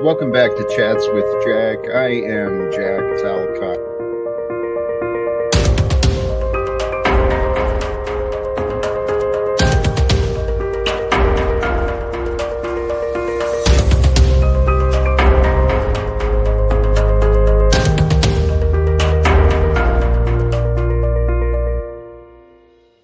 Welcome back to Chats with Jack. I am Jack Talcott.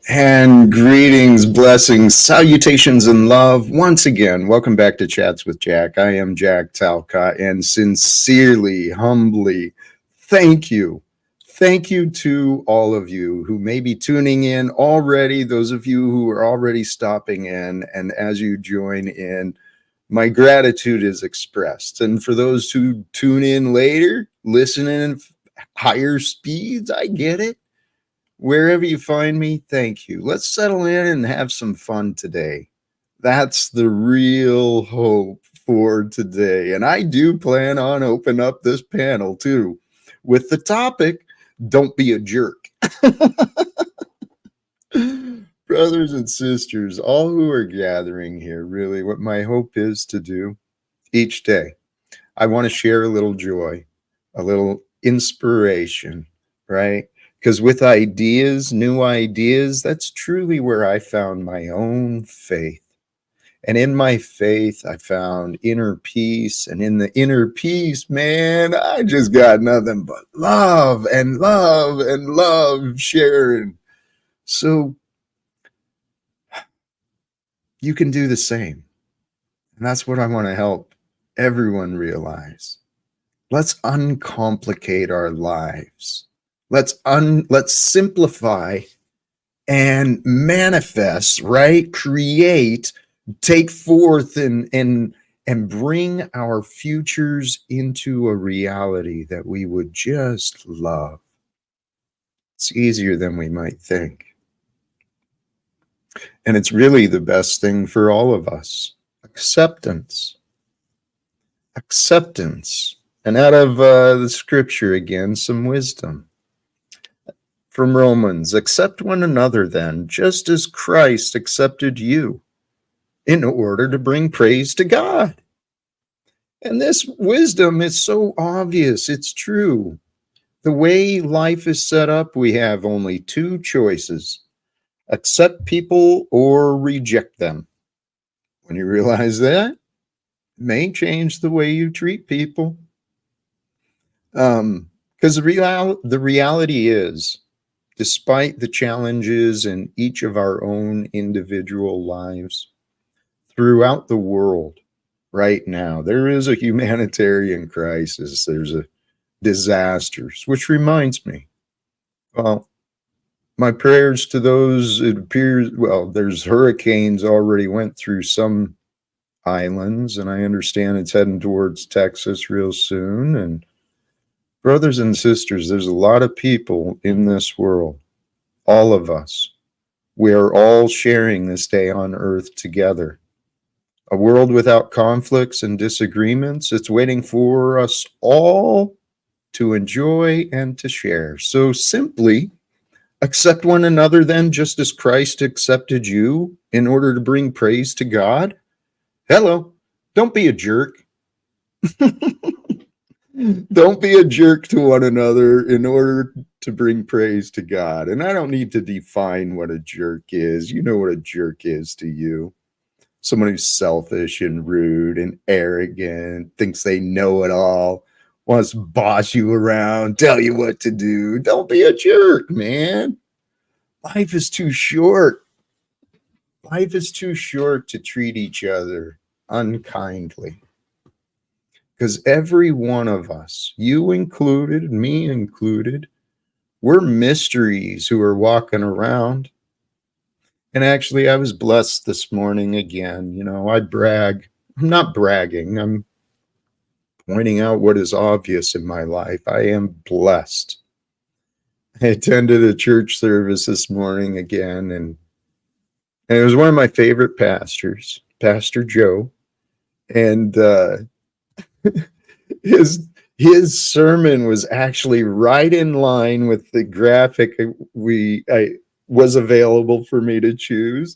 And greetings, blessings, salutations, and love. Once again, welcome back to Chats with Jack. I am Jack Talcott, and sincerely, humbly, thank you. Thank you to all of you who may be tuning in already, those of you who are already stopping in, and as you join in, my gratitude is expressed. And for those who tune in later, listening at higher speeds, I get it. Wherever you find me, thank you. Let's settle in and have some fun today. That's the real hope for today. And I do plan on opening up this panel too with the topic, don't be a jerk. Brothers and sisters, all who are gathering here, really what my hope is to do each day, I want to share a little joy, a little inspiration, right? Because with ideas, new ideas, that's truly where I found my own faith. And in my faith, I found inner peace. And in the inner peace, man, I just got nothing but love and love and love sharing. So you can do the same. And that's what I want to help everyone realize. Let's uncomplicate our lives. Let's simplify and manifest, right? Create, take forth and bring our futures into a reality that we would just love. It's easier than we might think. And it's really the best thing for all of us. Acceptance. Acceptance. And out of the scripture again, some wisdom. From Romans, accept one another then, just as Christ accepted you, in order to bring praise to God. And this wisdom is so obvious, it's true. The way life is set up, we have only two choices: accept people or reject them. When you realize that, it may change the way you treat people. Because the reality is, despite the challenges in each of our own individual lives, throughout the world right now, there is a humanitarian crisis. There's a disasters, which reminds me, well, my prayers to those, it appears, well, there's hurricanes already went through some islands, and I understand it's heading towards Texas real soon. And brothers and sisters, there's a lot of people in this world, all of us. We are all sharing this day on earth together. A world without conflicts and disagreements. It's waiting for us all to enjoy and to share. So simply accept one another then, just as Christ accepted you, in order to bring praise to God. Hello, don't be a jerk. Don't be a jerk to one another in order to bring praise to God. And I don't need to define what a jerk is. You know what a jerk is to you. Someone who's selfish and rude and arrogant, thinks they know it all, wants to boss you around, tell you what to do. Don't be a jerk, man. Life is too short. Life is too short to treat each other unkindly. Because every one of us, you included, me included, we're mysteries who are walking around. And actually, I was blessed this morning again. You know, I brag. I'm not bragging. I'm pointing out what is obvious in my life. I am blessed. I attended a church service this morning again, and it was one of my favorite pastors, Pastor Joe. And his sermon was actually right in line with the graphic I was available for me to choose,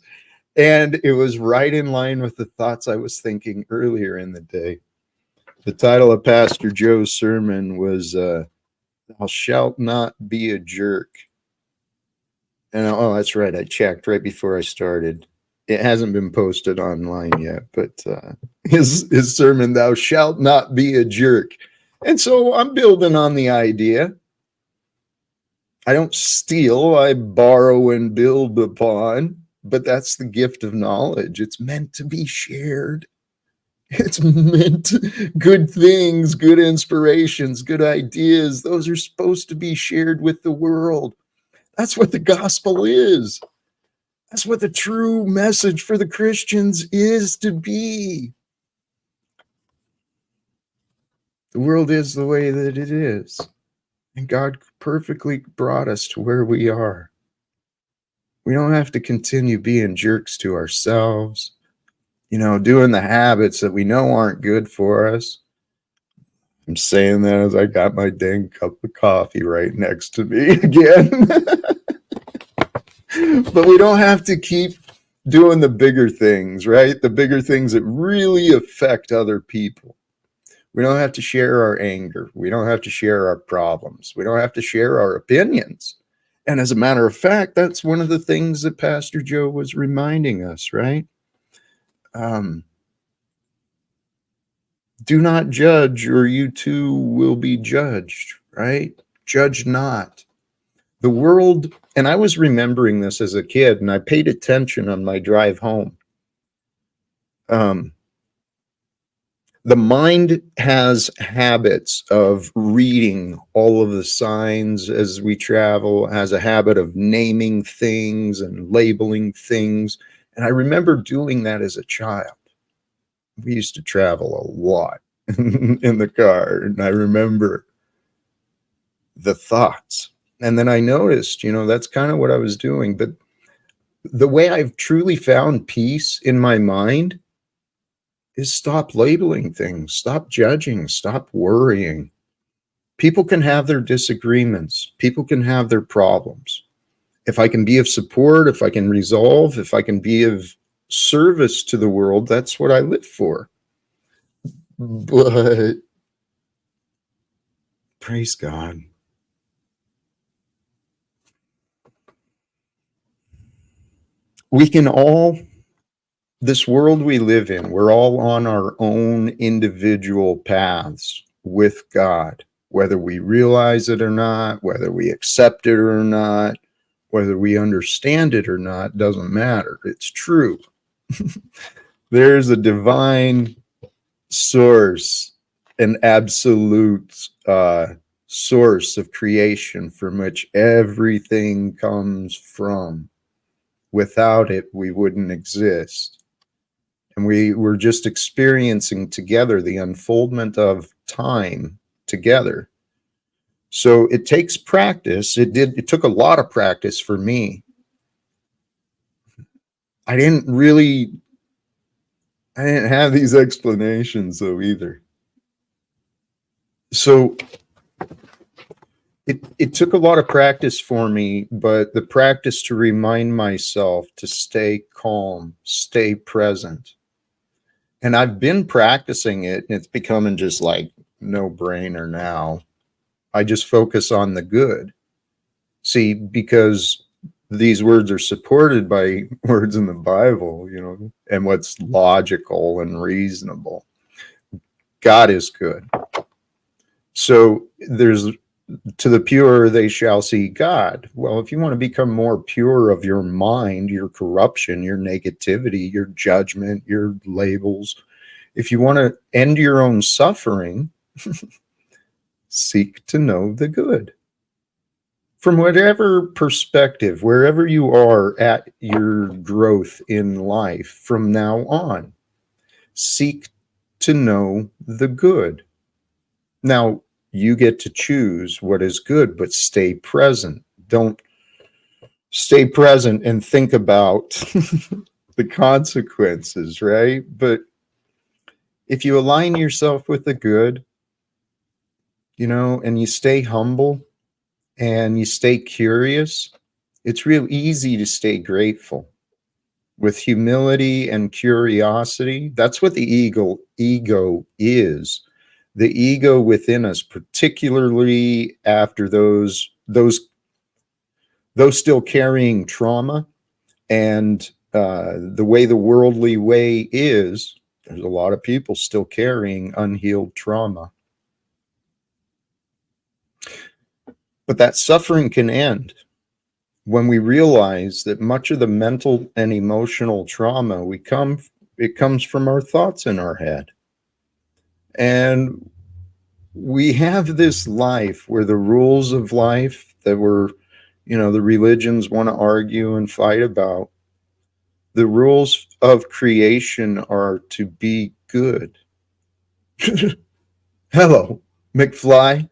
and it was right in line with the thoughts I was thinking earlier in the day. The title of Pastor Joe's sermon was "Thou shalt not be a jerk." And oh, that's right. I checked right before I started. It hasn't been posted online yet, but his sermon, "Thou shalt not be a jerk." And so I'm building on the idea. I don't steal, I borrow and build upon, but that's the gift of knowledge. It's meant to be shared. It's meant good things, good inspirations, good ideas. Those are supposed to be shared with the world. That's what the gospel is. That's what the true message for the Christians is to be. The world is the way that it is. And God perfectly brought us to where we are. We don't have to continue being jerks to ourselves, doing the habits that we know aren't good for us. I'm saying that as I got my dang cup of coffee right next to me again. But we don't have to keep doing the bigger things, right? The bigger things that really affect other people. We don't have to share our anger. We don't have to share our problems. We don't have to share our opinions. And as a matter of fact, that's one of the things that Pastor Joe was reminding us, right? Do not judge, or you too will be judged, right? Judge not. The world, and I was remembering this as a kid, and I paid attention on my drive home. The mind has habits of reading all of the signs as we travel, has a habit of naming things and labeling things. And I remember doing that as a child. We used to travel a lot in the car, and I remember the thoughts. And then I noticed, that's kind of what I was doing. But the way I've truly found peace in my mind is stop labeling things, stop judging, stop worrying. People can have their disagreements. People can have their problems. If I can be of support, if I can resolve, if I can be of service to the world, that's what I live for. But praise God. We can all, this world we live in, we're all on our own individual paths with God, whether we realize it or not, whether we accept it or not, whether we understand it or not, doesn't matter. It's true. There's a divine source, an absolute source of creation from which everything comes from. Without it, we wouldn't exist. And we were just experiencing together the unfoldment of time together. So it takes practice. It took a lot of practice for me. I didn't have these explanations though either. So it took a lot of practice for me, but the practice to remind myself to stay calm, stay present. And I've been practicing it, and it's becoming just like no brainer now. I just focus on the good. See, because these words are supported by words in the Bible, and what's logical and reasonable. God is good. So there's, to the pure, they shall see God. Well, if you want to become more pure of your mind, your corruption, your negativity, your judgment, your labels, if you want to end your own suffering, seek to know the good. From whatever perspective, wherever you are at your growth in life from now on, seek to know the good. Now, you get to choose what is good, but stay present. Don't stay present and think about the consequences, right? But if you align yourself with the good, and you stay humble and you stay curious, it's real easy to stay grateful. With humility and curiosity, that's what the ego is. the ego within us, particularly after those still carrying trauma, and the way the worldly way is, there's a lot of people still carrying unhealed trauma. But that suffering can end when we realize that much of the mental and emotional trauma it comes from our thoughts in our head. And we have this life where the rules of life that the religions want to argue and fight about, the rules of creation are to be good. Hello, McFly.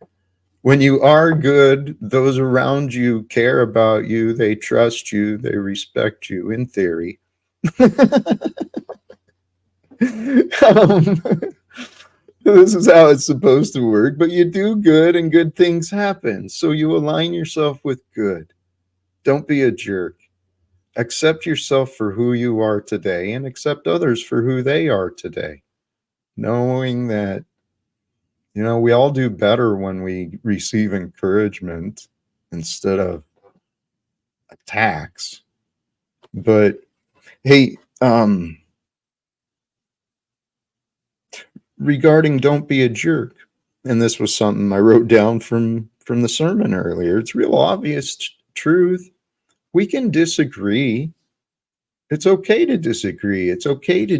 When you are good, those around you care about you, they trust you, they respect you, in theory. This is how it's supposed to work, but you do good and good things happen. So you align yourself with good. Don't be a jerk. Accept yourself for who you are today and accept others for who they are today. Knowing that, we all do better when we receive encouragement instead of attacks. But hey, regarding don't be a jerk, and this was something I wrote down from the sermon earlier. It's real obvious truth. We can disagree. It's okay to disagree. It's okay to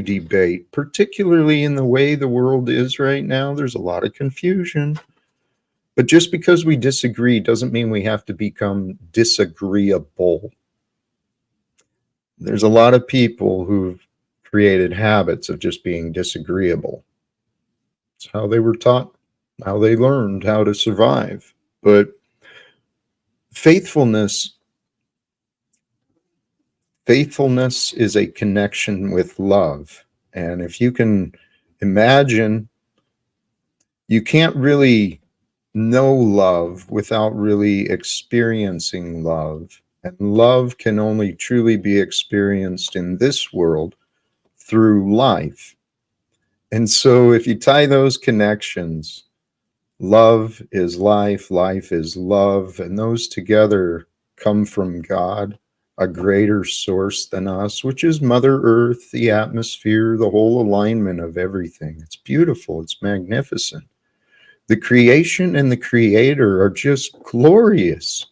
debate, particularly in the way the world is right now. There's a lot of confusion. But just because we disagree doesn't mean we have to become disagreeable. There's a lot of people who've created habits of just being disagreeable. It's how they were taught, how they learned how to survive. But faithfulness is a connection with love. And if you can imagine, you can't really know love without really experiencing love. And love can only truly be experienced in this world through life. And so if you tie those connections, love is life, life is love, and those together come from God, a greater source than us, which is Mother Earth, the atmosphere, the whole alignment of everything. It's beautiful. It's magnificent. The creation and the creator are just glorious.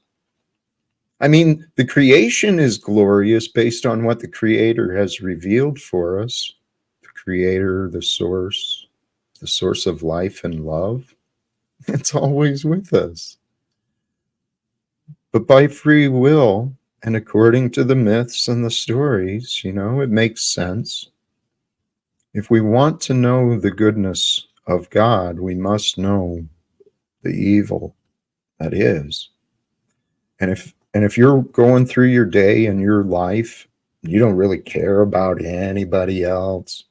I mean, the creation is glorious based on what the creator has revealed for us. The creator, the source of life and love. It's always with us. But by free will, and according to the myths and the stories, it makes sense. If we want to know the goodness of God, we must know the evil that is. And if you're going through your day and your life, you don't really care about anybody else.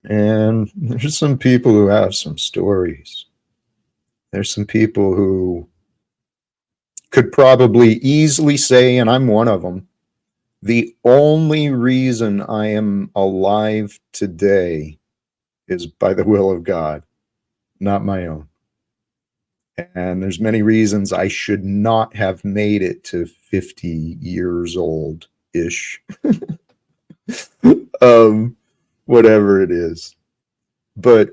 And there's some people who have some stories. There's some people who could probably easily say, and I'm one of them, the only reason I am alive today is by the will of God, not my own. And there's many reasons I should not have made it to 50 years old-ish. Whatever it is. But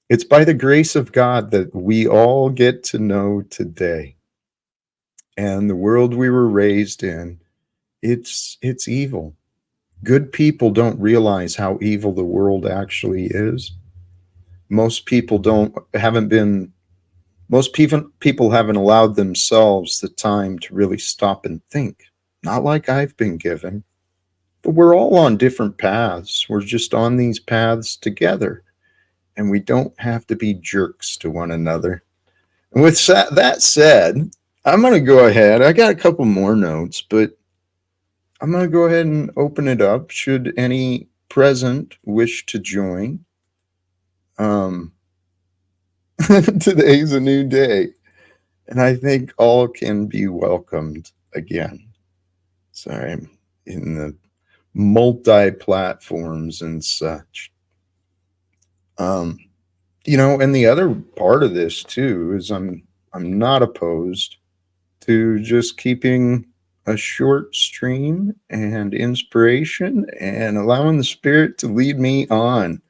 it's by the grace of God that we all get to know today. And the world we were raised in, it's evil. Good people don't realize how evil the world actually is. Most people haven't allowed themselves the time to really stop and think. Not like I've been given. But we're all on different paths. We're just on these paths together. And we don't have to be jerks to one another. And with that said, I'm going to go ahead. I got a couple more notes, but I'm going to go ahead and open it up should any present wish to join. Today's a new day, and I think all can be welcomed again. Sorry, I'm in the multi-platforms and such. You know, and the other part of this too is I'm not opposed to just keeping a short stream and inspiration and allowing the spirit to lead me on.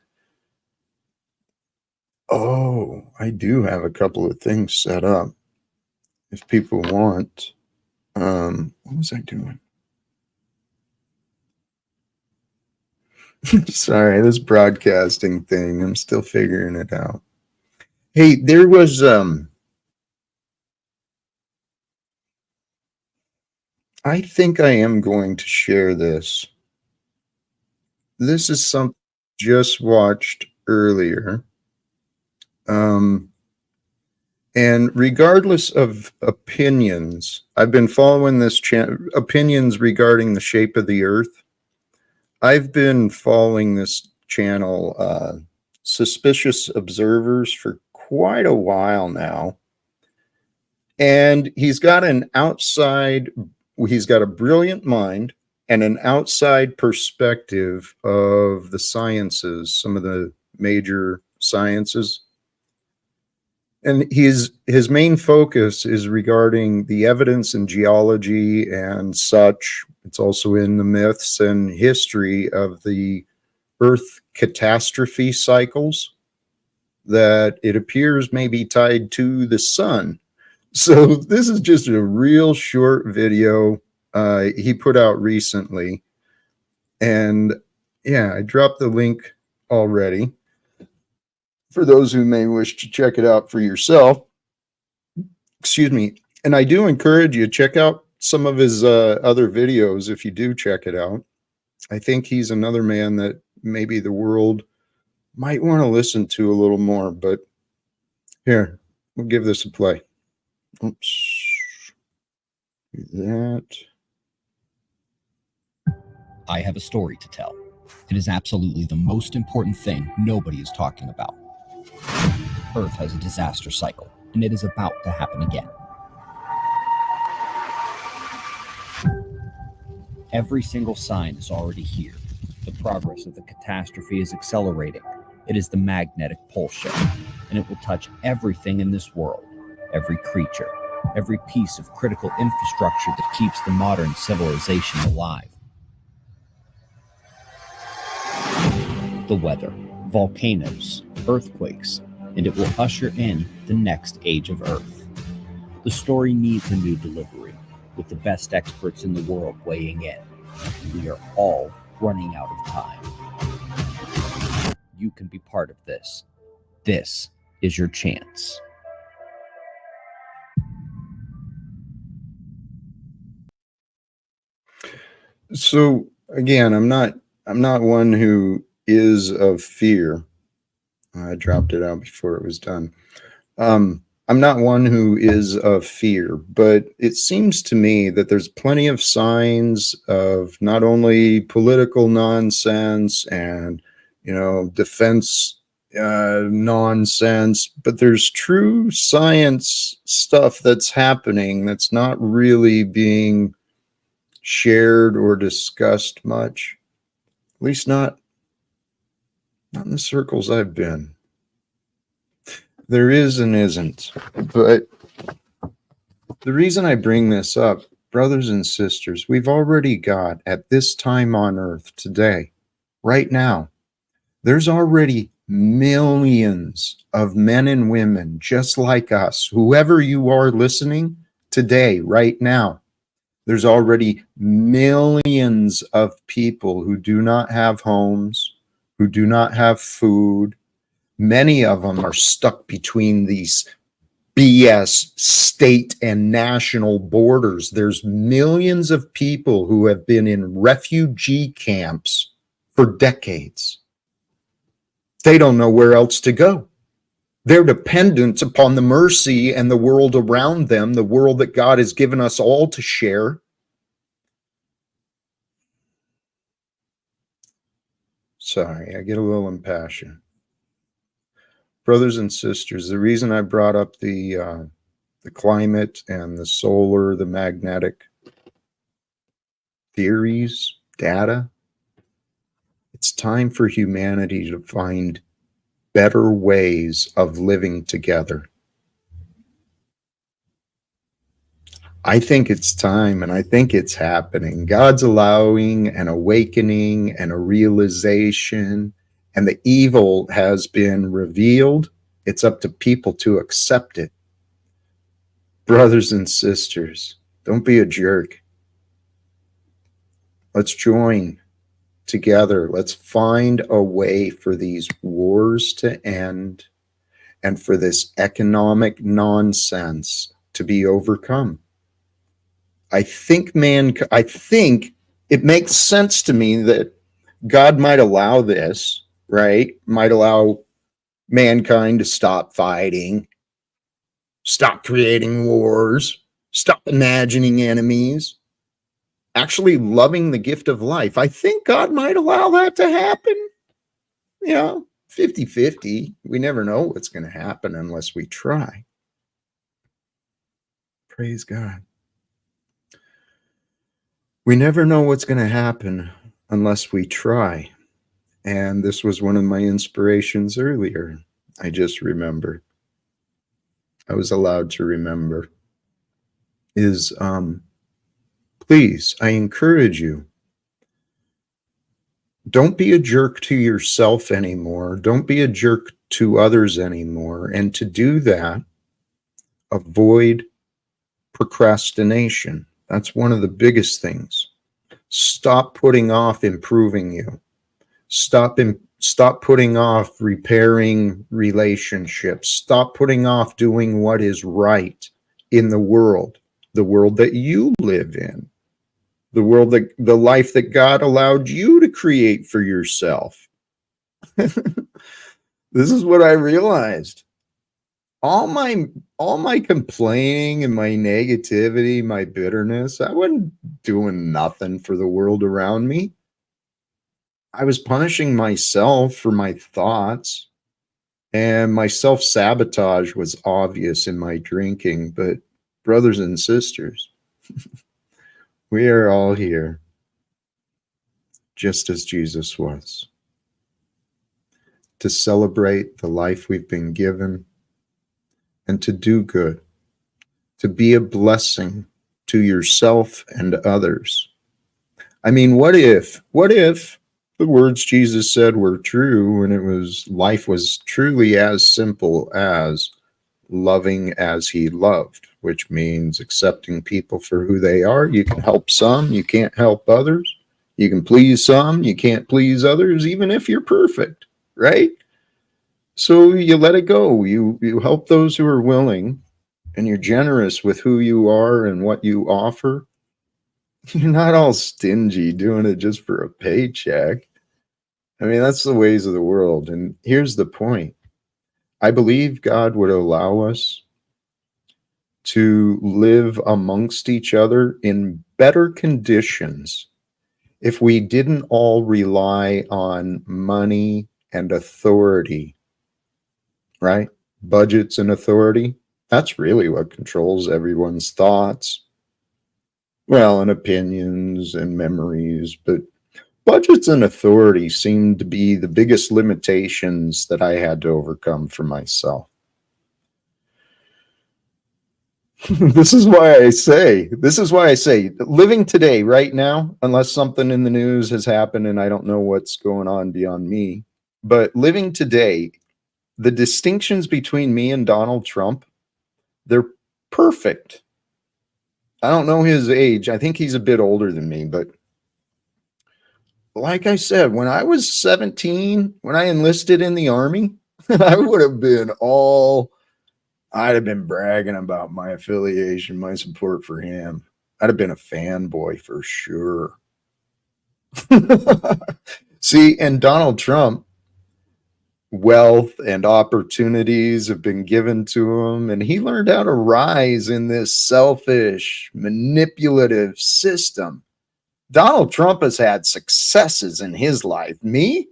Oh, I do have a couple of things set up if people want. What was I doing? Sorry, this broadcasting thing, I'm still figuring it out. Hey, there was I think I am going to share this. This is something I just watched earlier. And regardless of opinions, I've been following this opinions regarding the shape of the earth. I've been following this channel, Suspicious Observers, for quite a while now. And he's got a brilliant mind and an outside perspective of the sciences, some of the major sciences. And his main focus is regarding the evidence in geology and such. It's also in the myths and history of the Earth catastrophe cycles that it appears may be tied to the sun. So this is just a real short video he put out recently. And yeah, I dropped the link already for those who may wish to check it out for yourself. Excuse me. And I do encourage you to check out some of his other videos if you do check it out. I think he's another man that maybe the world might want to listen to a little more, but here, we'll give this a play. Oops. Do that. I have a story to tell. It is absolutely the most important thing nobody is talking about. Earth has a disaster cycle, and it is about to happen again. Every single sign is already here. The progress of the catastrophe is accelerating. It is the magnetic pole shift, and it will touch everything in this world, every creature, every piece of critical infrastructure that keeps the modern civilization alive. The weather, volcanoes, earthquakes, and it will usher in the next age of Earth. The story needs a new delivery, with the best experts in the world weighing in. We are all running out of time. You can be part of this. This is your chance. So again, I'm not one who is of fear. I dropped it out before it was done. I'm not one who is of fear, but it seems to me that there's plenty of signs of not only political nonsense and, defense nonsense, but there's true science stuff that's happening that's not really being shared or discussed much, at least not in the circles I've been. There is and isn't, but the reason I bring this up, brothers and sisters, we've already got at this time on earth today, right now, there's already millions of men and women just like us, whoever you are listening today, right now. There's already millions of people who do not have homes, who do not have food. Many of them are stuck between these BS state and national borders. There's millions of people who have been in refugee camps for decades. They don't know where else to go. They're dependent upon the mercy and the world around them, the world that God has given us all to share. Sorry, I get a little impassioned. Brothers and sisters, the reason I brought up the climate and the solar, the magnetic theories, data, it's time for humanity to find better ways of living together. I think it's time, and I think it's happening. God's allowing an awakening and a realization, and the evil has been revealed. It's up to people to accept it. Brothers and sisters, don't be a jerk. Let's join together. Let's find a way for these wars to end and for this economic nonsense to be overcome. I think it makes sense to me that God might allow this, right? Might allow mankind to stop fighting, stop creating wars, stop imagining enemies, actually loving the gift of life. I think God might allow that to happen. You know, 50-50. We never know what's going to happen unless we try. Praise God. We never know what's going to happen unless we try. And this was one of my inspirations earlier. I just remember. I was allowed to remember. Is please, I encourage you, don't be a jerk to yourself anymore. Don't be a jerk to others anymore. And to do that, avoid procrastination. That's one of the biggest things. Stop putting off improving you. Stop putting off repairing relationships. Stop putting off doing what is right in the world that you live in, the life that God allowed you to create for yourself. This is what I realized. All my complaining and my negativity, my bitterness, I wasn't doing nothing for the world around me. I was punishing myself for my thoughts, and my self-sabotage was obvious in my drinking. But brothers and sisters, we are all here just as Jesus was, to celebrate the life we've been given and to do good, to be a blessing to yourself and others. I mean, what if the words Jesus said were true, and life was truly as simple as loving as he loved, which means accepting people for who they are. You can help some, you can't help others. You can please some, you can't please others, even if you're perfect, right? So you let it go. You help those who are willing, and you're generous with who you are and what you offer. You're not all stingy doing it just for a paycheck. I mean, that's the ways of the world. And here's the point. I believe God would allow us to live amongst each other in better conditions if we didn't all rely on money and authority, right? Budgets and authority. That's really what controls everyone's thoughts. Well, and opinions and memories, but budgets and authority seem to be the biggest limitations that I had to overcome for myself. This is why I say, living today, right now, unless something in the news has happened and I don't know what's going on beyond me, but living today, the distinctions between me and Donald Trump, they're perfect. I don't know his age. I think he's a bit older than me, but like I said, when I was 17, when I enlisted in the Army, I'd have been bragging about my affiliation, my support for him. I'd have been a fanboy for sure. See, and Donald Trump, wealth and opportunities have been given to him, and he learned how to rise in this selfish, manipulative system. Donald Trump has had successes in his life. Me?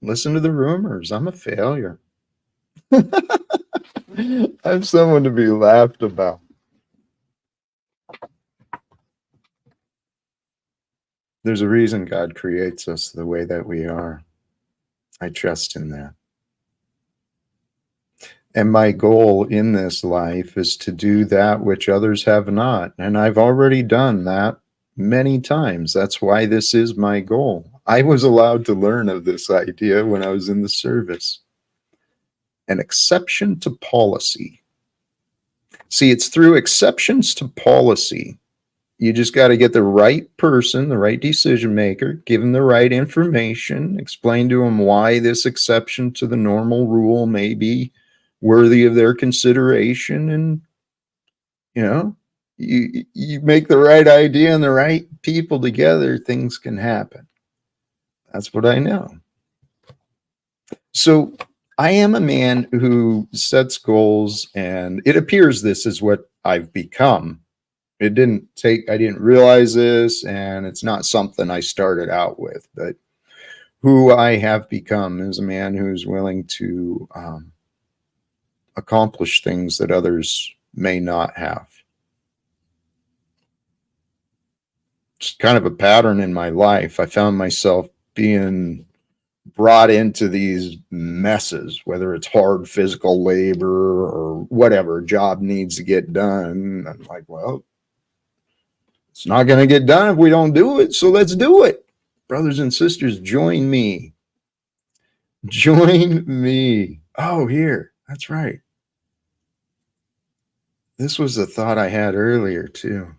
Listen to the rumors. I'm a failure. I'm someone to be laughed about. There's a reason God creates us the way that we are. I trust in that. And my goal in this life is to do that which others have not. And I've already done that many times. That's why this is my goal. I was allowed to learn of this idea when I was in the service. An exception to policy. See, it's through exceptions to policy. You just got to get the right person, the right decision maker, give them the right information, explain to them why this exception to the normal rule may be worthy of their consideration. And, you make the right idea and the right people together, things can happen. That's what I know. So I am a man who sets goals, and it appears this is what I've become. I didn't realize this, and it's not something I started out with, but who I have become is a man who's willing to accomplish things that others may not have. It's kind of a pattern in my life. I found myself being brought into these messes, whether it's hard physical labor or whatever job needs to get done. I'm like, well, it's not going to get done if we don't do it, so let's do it. Brothers and sisters, join me. Join me. Oh, here. That's right. This was a thought I had earlier, too.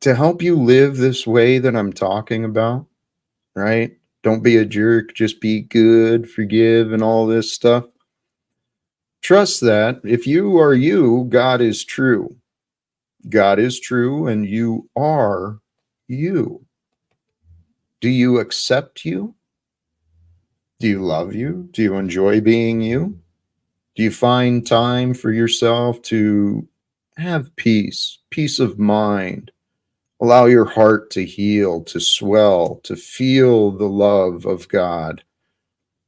To help you live this way that I'm talking about, right? Don't be a jerk, just be good, forgive, and all this stuff. Trust that if you are you, God is true. God is true, and you are you. Do you accept you? Do you love you? Do you enjoy being you? Do you find time for yourself to have peace of mind? Allow your heart to heal, to swell, to feel the love of God.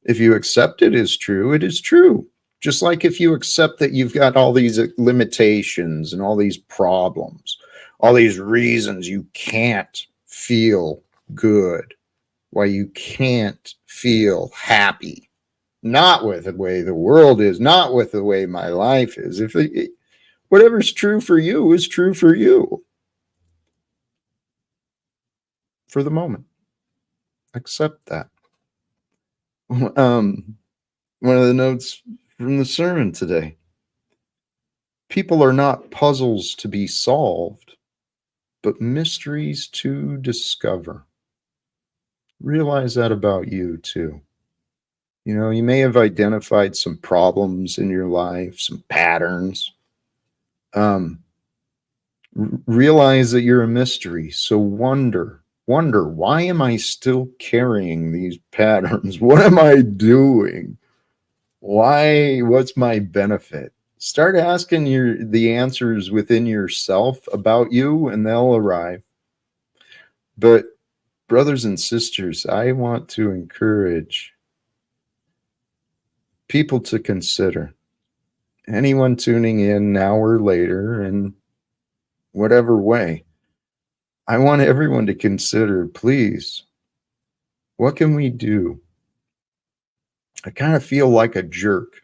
If you accept it is true, it is true. Just like if you accept that you've got all these limitations and all these problems, all these reasons you can't feel good, why you can't feel happy, not with the way the world is, not with the way my life is. Whatever's true for you is true for you. For the moment, accept that. One of the notes from the sermon today: people are not puzzles to be solved, but mysteries to discover. Realize that about you too. You may have identified some problems in your life, some patterns. Realize that you're a mystery. So wonder, why am I still carrying these patterns? What am I doing? What's my benefit? Start asking the answers within yourself about you, and they'll arrive. But brothers and sisters, I want to encourage people to consider, anyone tuning in now or later in whatever way, I want everyone to consider, please, what can we do? I kind of feel like a jerk,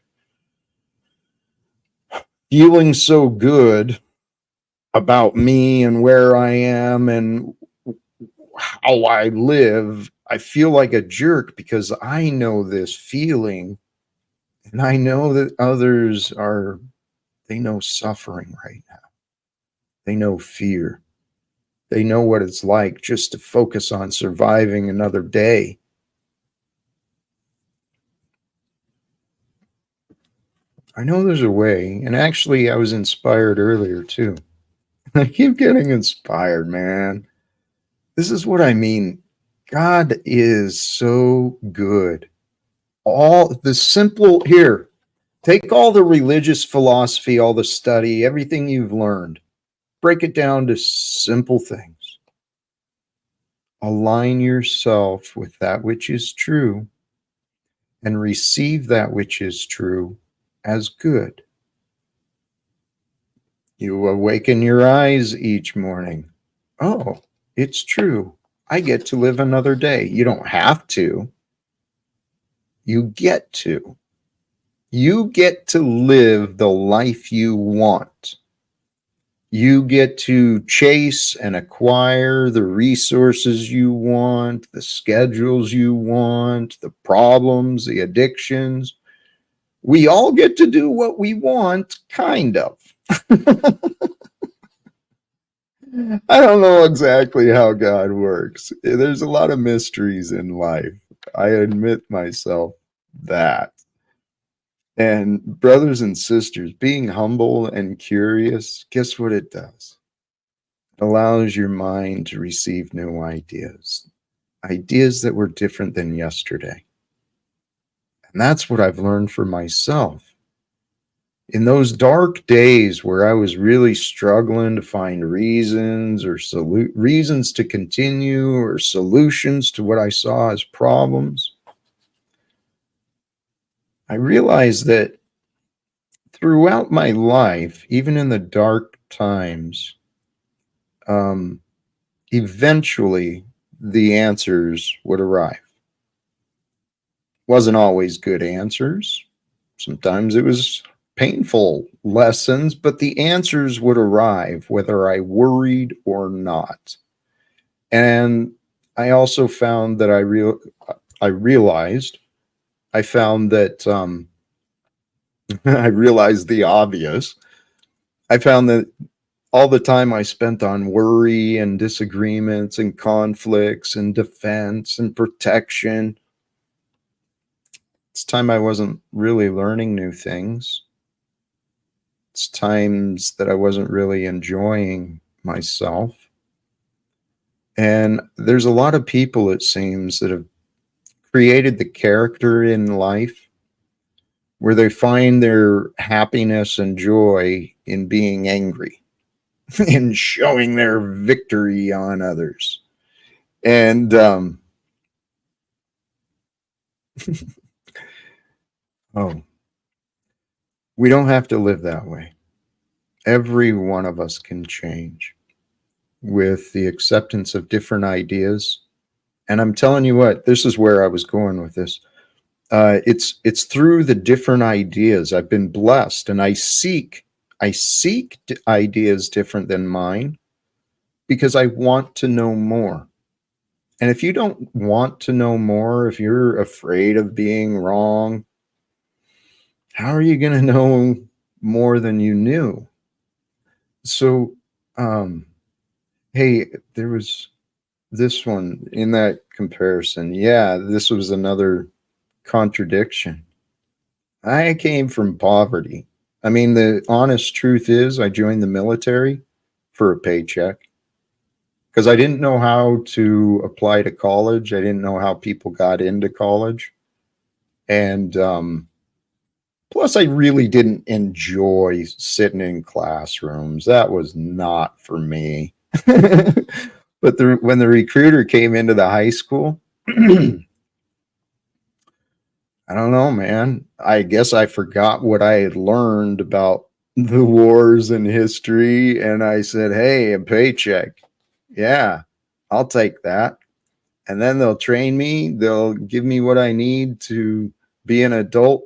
feeling so good about me and where I am and how I live. I feel like a jerk because I know this feeling, and I know that others they know suffering right now. They know fear. They know what it's like just to focus on surviving another day. I know there's a way, and actually I was inspired earlier too. I keep getting inspired, man. This is what I mean. God is so good. All the simple here, take all the religious philosophy, all the study, everything you've learned, break it down to simple things. Align yourself with that which is true and receive that which is true as good. You awaken your eyes each morning. Oh, it's true. I get to live another day. You don't have to. You get to. You get to live the life you want. You get to chase and acquire the resources you want, the schedules you want, the problems, the addictions. We all get to do what we want, kind of. I don't know exactly how God works. There's a lot of mysteries in life. I admit myself that. And brothers and sisters, being humble and curious, guess what it does? It allows your mind to receive new ideas, ideas that were different than yesterday. And that's what I've learned for myself. In those dark days where I was really struggling to find reasons or reasons to continue or solutions to what I saw as problems, I realized that throughout my life, even in the dark times, eventually the answers would arrive. Wasn't always good answers. Sometimes it was painful lessons, but the answers would arrive whether I worried or not. And I also found that I realized that I realized the obvious. I found that all the time I spent on worry and disagreements and conflicts and defense and protection, it's time I wasn't really learning new things. It's times that I wasn't really enjoying myself. And there's a lot of people, it seems, that have created the character in life where they find their happiness and joy in being angry, in showing their victory on others. And oh, we don't have to live that way. Every one of us can change with the acceptance of different ideas. And I'm telling you what, this is where I was going with this. It's through the different ideas I've been blessed, and I seek ideas different than mine because I want to know more. And if you don't want to know more, if you're afraid of being wrong, how are you going to know more than you knew? So, hey, there was this one in that comparison. Yeah, this was another contradiction. I came from poverty. I mean, the honest truth is I joined the military for a paycheck because I didn't know how to apply to college. I didn't know how people got into college. And plus, I really didn't enjoy sitting in classrooms. That was not for me. But when the recruiter came into the high school, I don't know, man. I guess I forgot what I had learned about the wars and history. And I said, hey, a paycheck. Yeah, I'll take that. And then they'll train me. They'll give me what I need to be an adult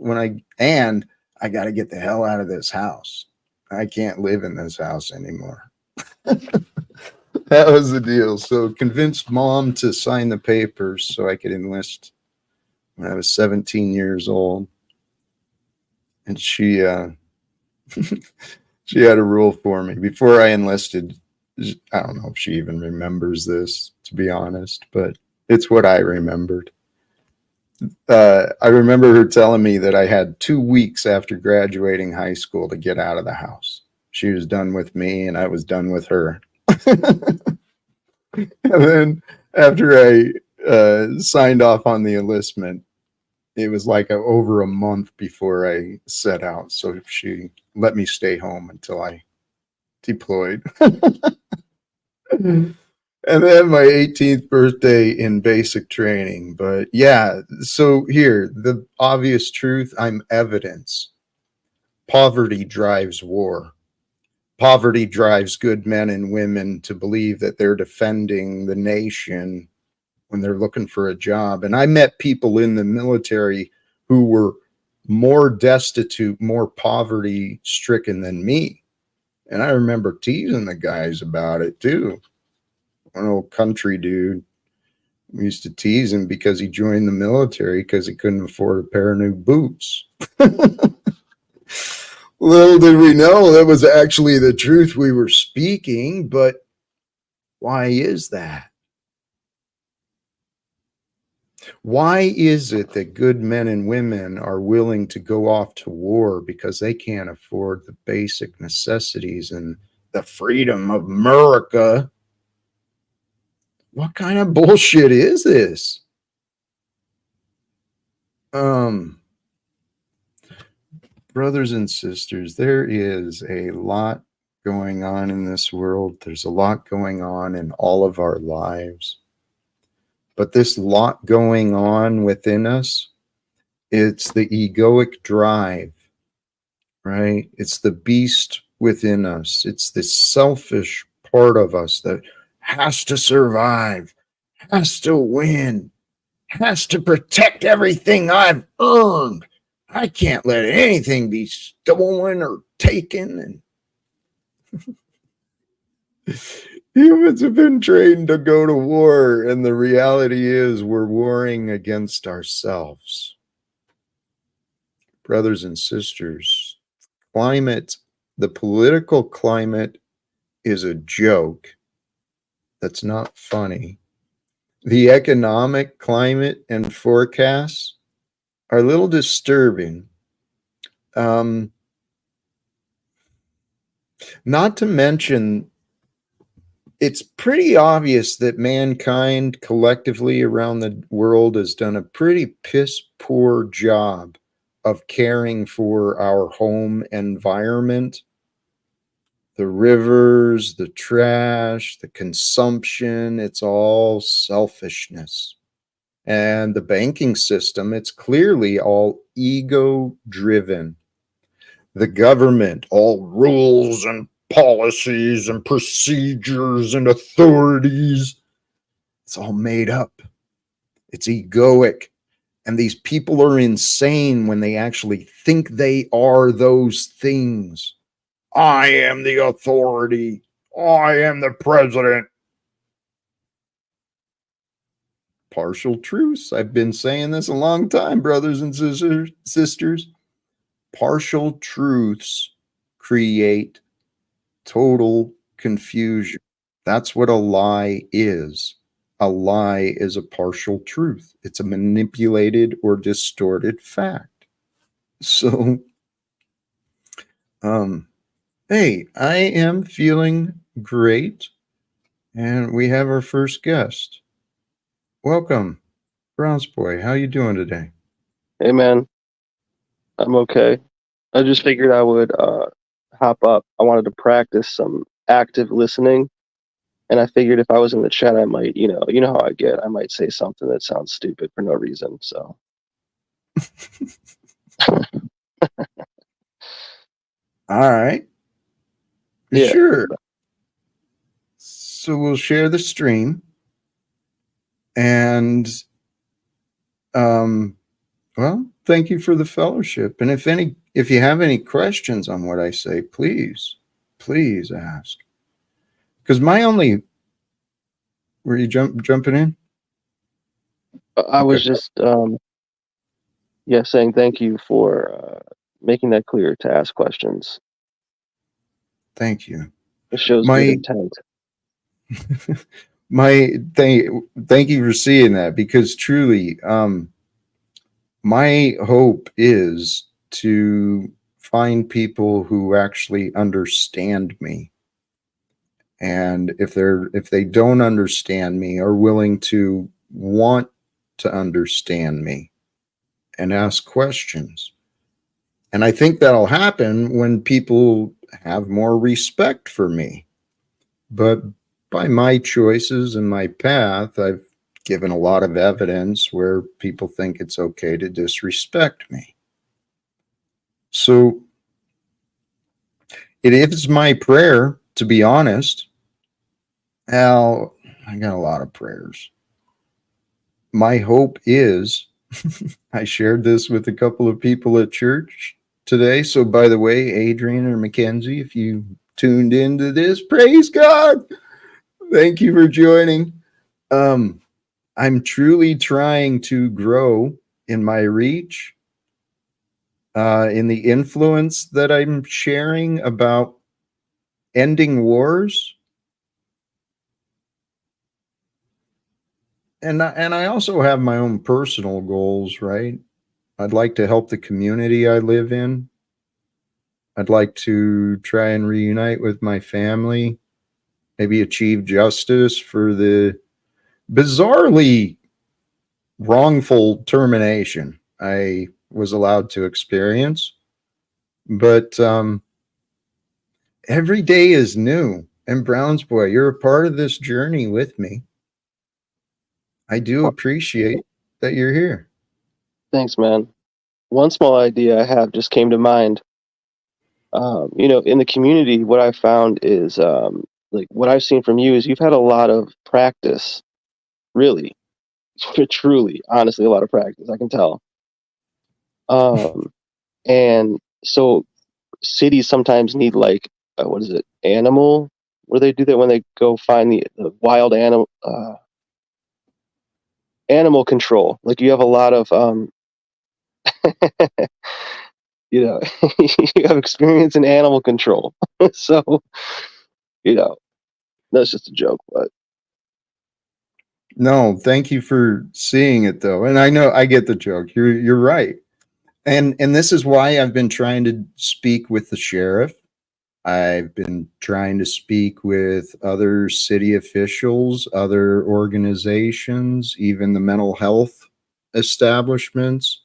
and I got to get the hell out of this house. I can't live in this house anymore. That was the deal. So convinced mom to sign the papers so I could enlist when I was 17 years old. And she she had a rule for me before I enlisted. I don't know if she even remembers this, to be honest, but it's what I remembered. I remember her telling me that I had 2 weeks after graduating high school to get out of the house. She was done with me and I was done with her. And then after I signed off on the enlistment, it was like over a month before I set out. So she let me stay home until I deployed. And then my 18th birthday in basic training. But yeah, so here, the obvious truth, I'm evidence. Poverty drives war. Poverty drives good men and women to believe that they're defending the nation when they're looking for a job. And I met people in the military who were more destitute, more poverty stricken than me. And I remember teasing the guys about it too. An old country dude. We used to tease him because he joined the military because he couldn't afford a pair of new boots. Little did we know that was actually the truth we were speaking, but why is that? Why is it that good men and women are willing to go off to war because they can't afford the basic necessities and the freedom of America? What kind of bullshit is this? Brothers and sisters, there is a lot going on in this world. There's a lot going on in all of our lives. But this lot going on within us, it's the egoic drive, right? It's the beast within us. It's the selfish part of us that has to survive, has to win, has to protect everything I've earned. I can't let anything be stolen or taken. And humans have been trained to go to war, and the reality is we're warring against ourselves. Brothers and sisters, climate, the political climate is a joke. That's not funny. The economic climate and forecasts are a little disturbing. Not to mention, it's pretty obvious that mankind collectively around the world has done a pretty piss poor job of caring for our home environment, the rivers, the trash, the consumption. It's all selfishness. And the banking system, it's clearly all ego driven. The government, all rules and policies and procedures and authorities, it's all made up. It's egoic. And these people are insane when they actually think they are those things. I am the authority. I am the president. Partial truths. I've been saying this a long time, brothers and sisters. Partial truths create total confusion. That's what a lie is. A lie is a partial truth. It's a manipulated or distorted fact. So, hey, I am feeling great, and we have our first guest. Welcome, Brownsboy. How you doing today? Hey man, I'm okay. I just figured I would hop up. I wanted to practice some active listening, and I figured if I was in the chat, I might, you know how I get. I might say something that sounds stupid for no reason. So, All right. yeah. Sure. So we'll share the stream, and well, thank you for the fellowship. And if you have any questions on what I say, please ask. Because were you jumping in? I was just saying thank you for making that clear to ask questions. Thank you. It shows good intent. Thank you for seeing that, because truly, my hope is to find people who actually understand me. And if they don't understand me, are willing to want to understand me and ask questions. And I think that'll happen when people have more respect for me. But by my choices and my path, I've given a lot of evidence where people think it's okay to disrespect me. So it is my prayer, to be honest. Al, I got a lot of prayers. My hope is I shared this with a couple of people at church today. So, by the way, Adrian or Mackenzie, if you tuned into this, praise God. Thank you for joining. I'm truly trying to grow in my reach, in the influence that I'm sharing about ending wars. And I also have my own personal goals, right? I'd like to help the community I live in. I'd like to try and reunite with my family, maybe achieve justice for the bizarrely wrongful termination I was allowed to experience. But every day is new. And Brownsboy, you're a part of this journey with me. I do appreciate that you're here. Thanks, man. One small idea I have just came to mind. In the community, what I found is, like what I've seen from you is you've had a lot of practice, really, truly, honestly, a lot of practice. I can tell. And so cities sometimes need like, what is it, animal? Where they do that when they go find the wild animal control. Like you have a lot of, you have experience in animal control. So, you know, that's just a joke, but No, thank you for seeing it though. And I know I get the joke. You're right. And this is why I've been trying to speak with the sheriff. I've been trying to speak with other city officials, other organizations, even the mental health establishments.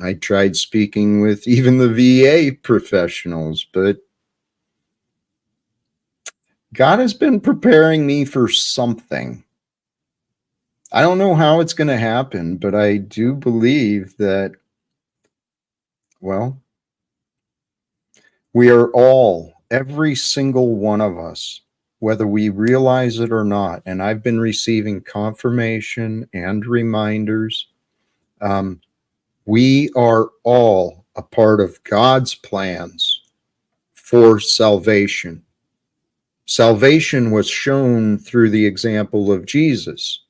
I tried speaking with even the VA professionals, but God has been preparing me for something. I don't know how it's going to happen, but I do believe that, well, we are all, every single one of us, whether we realize it or not, and I've been receiving confirmation and reminders, we are all a part of God's plans for salvation. Salvation was shown through the example of Jesus.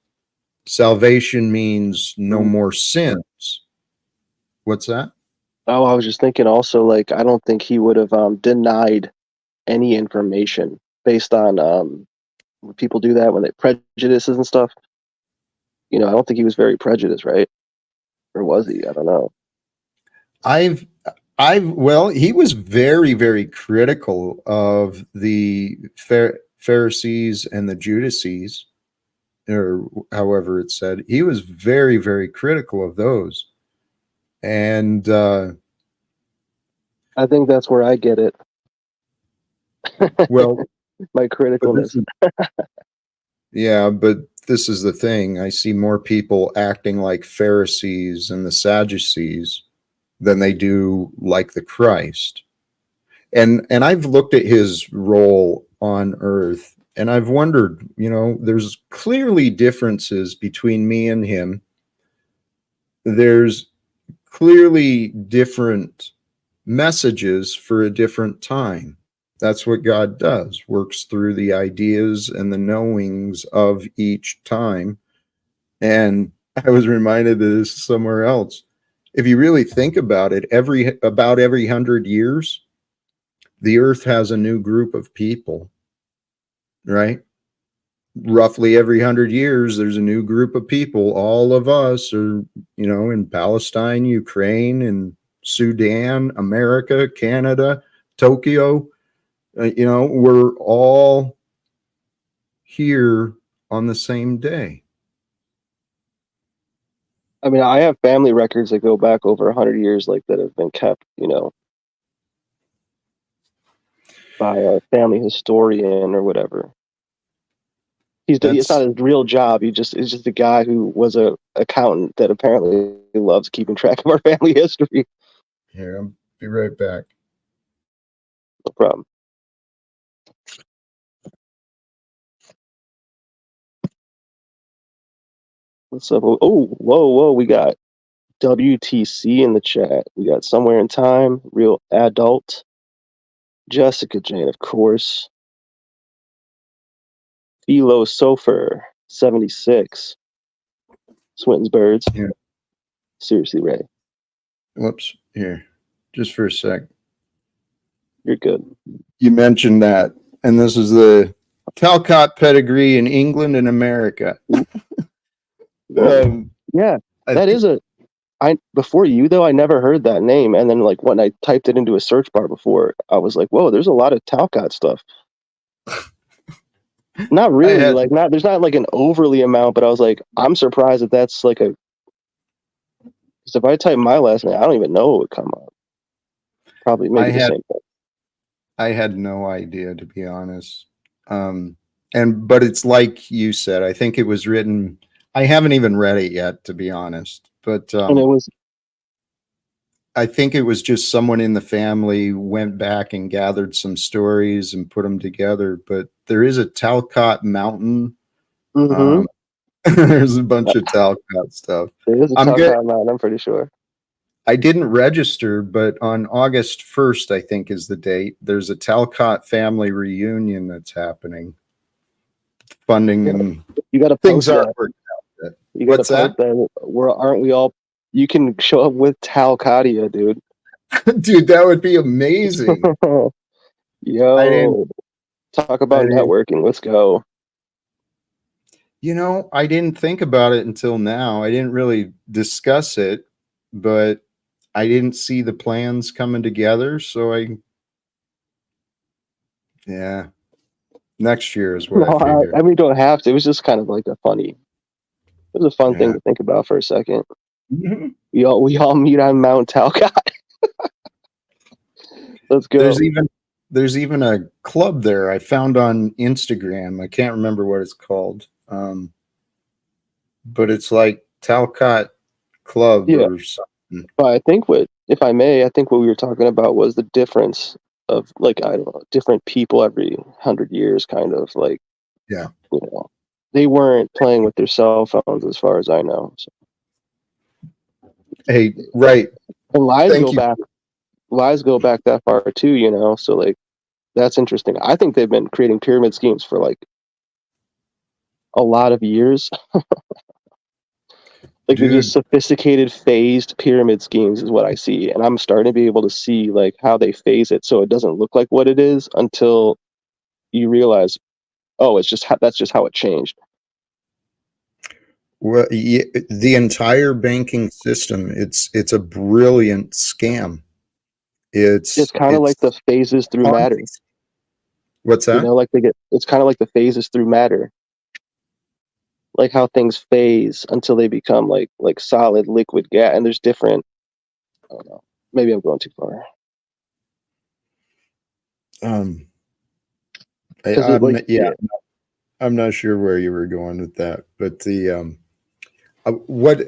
Salvation means no more sins. What's that? oh, I was just thinking also, like, I don't think he would have denied any information based on when people do that when they prejudices and stuff. I don't think he was very prejudiced, right? Or was he? I don't know. I've well, he was very, very critical of the Pharisees and the Judasees, or however it's said. He was very, very critical of those. And I think that's where I get it. well, My but criticalness. yeah, but this is the thing. I see more people acting like Pharisees and the Sadducees than they do like the Christ. And I've looked at his role on earth and I've wondered, there's clearly differences between me and him. There's clearly different messages for a different time. That's what God does, works through the ideas and the knowings of each time. And I was reminded of this somewhere else. If you really think about it, about every 100 years, the earth has a new group of people, right? Roughly every 100 years, there's a new group of people. All of us are, in Palestine, Ukraine, and Sudan, America, Canada, Tokyo. We're all here on the same day. I mean, I have family records that go back over 100 years, like that have been kept, by a family historian or whatever. It's not his real job. It's just a guy who was a accountant that apparently loves keeping track of our family history. Here, I'll be right back. No problem. What's up? Oh, whoa, we got WTC in the chat. We got Somewhere in Time, Real Adult, Jessica Jane, of course. Philo Sofer, 76. Swinton's Birds. Yeah. Seriously, Ray. Whoops. Here, just for a sec. You're good. You mentioned that, and this is the Talcott pedigree in England and America. Yeah, that is a. Before you though, I never heard that name, and then like when I typed it into a search bar before, I was like, "Whoa, there's a lot of Talcott stuff." Not really, like not. There's not like an overly amount, but I was like, I'm surprised that that's like a. Because if I type my last name, I don't even know what would come up. Probably maybe the same thing. I had no idea, to be honest. But it's like you said. I think it was written. I haven't even read it yet, to be honest. But and it was. I think it was just someone in the family went back and gathered some stories and put them together. But there is a Talcott Mountain. Mm-hmm. There's a bunch of Talcott stuff. There is a Talcott Mountain, I'm pretty sure. I didn't register, but on August 1st, I think is the date, there's a Talcott family reunion that's happening. Funding and you got to things that. Aren't working out. You got to post that. Aren't we all? You can show up with Talcottia, dude. Dude, that would be amazing. Yo, talk about networking. Let's go. You know, I didn't think about it until now. I didn't really discuss it, but I didn't see the plans coming together. So next year is what I figured. I mean, don't have to. It was just kind of like it was a fun thing to think about for a second. Mm-hmm. We all meet on Mount Talcott. Let's go. There's even a club there I found on Instagram. I can't remember what it's called. But it's like Talcott Club or something. But I think if I may, I think what we were talking about was the difference of like, I don't know, different people every 100 years, kind of like, they weren't playing with their cell phones as far as I know. So. Hey, right. And lies go back that far too, so like, that's interesting. I think they've been creating pyramid schemes for like a lot of years. Like they're just sophisticated phased pyramid schemes is what I see. And I'm starting to be able to see like how they phase it so it doesn't look like what it is until you realize, oh, that's just how it changed. Well, the entire banking system, it's a brilliant scam. It's kind of like the phases through matter. What's that? It's kind of like the phases through matter. Like how things phase until they become like solid liquid gas, and there's different. I don't know. Maybe I'm going too far. I'm not sure where you were going with that, but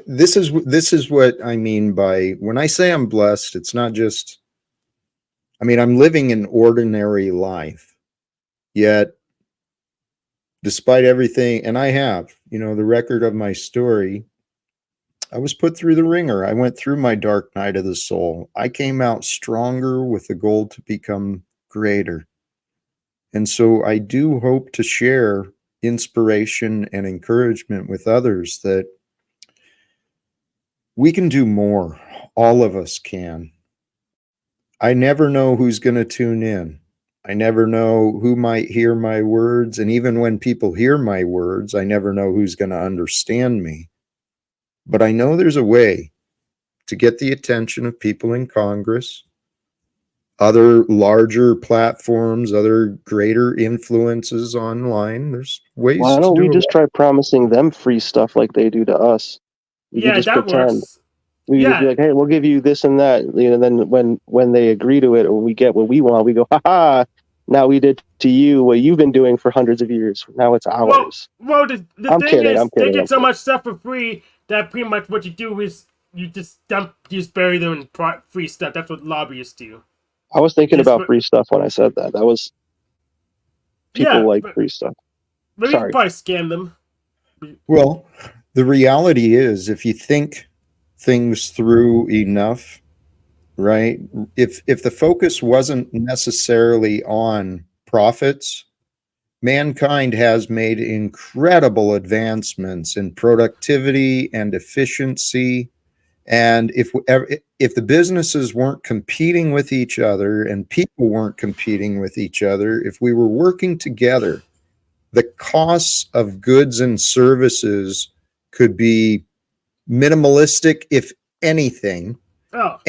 this is what I mean by when I say I'm blessed. It's not just. I mean, I'm living an ordinary life, yet. Despite everything, and I have, the record of my story, I was put through the ringer. I went through my dark night of the soul. I came out stronger with the goal to become greater. And so I do hope to share inspiration and encouragement with others that we can do more. All of us can. I never know who's going to tune in. I never know who might hear my words. And even when people hear my words, I never know who's going to understand me. But I know there's a way to get the attention of people in Congress, other larger platforms, other greater influences online. There's ways Why don't we just try promising them free stuff like they do to us? We can just pretend. Works. We can just be like, hey, we'll give you this and that. Then when they agree to it or we get what we want, we go, ha. Now we did to you what you've been doing for hundreds of years. Now it's ours. Well, the thing is, they get so much stuff for free that pretty much what you do is you just bury them in free stuff. That's what lobbyists do. I was thinking about free stuff when I said that. That was people free stuff. Maybe you can probably scam them. Well, the reality is, if you think things through enough, right? If the focus wasn't necessarily on profits, mankind has made incredible advancements in productivity and efficiency. And if the businesses weren't competing with each other and people weren't competing with each other, if we were working together, the costs of goods and services could be minimalistic, if anything, Oh,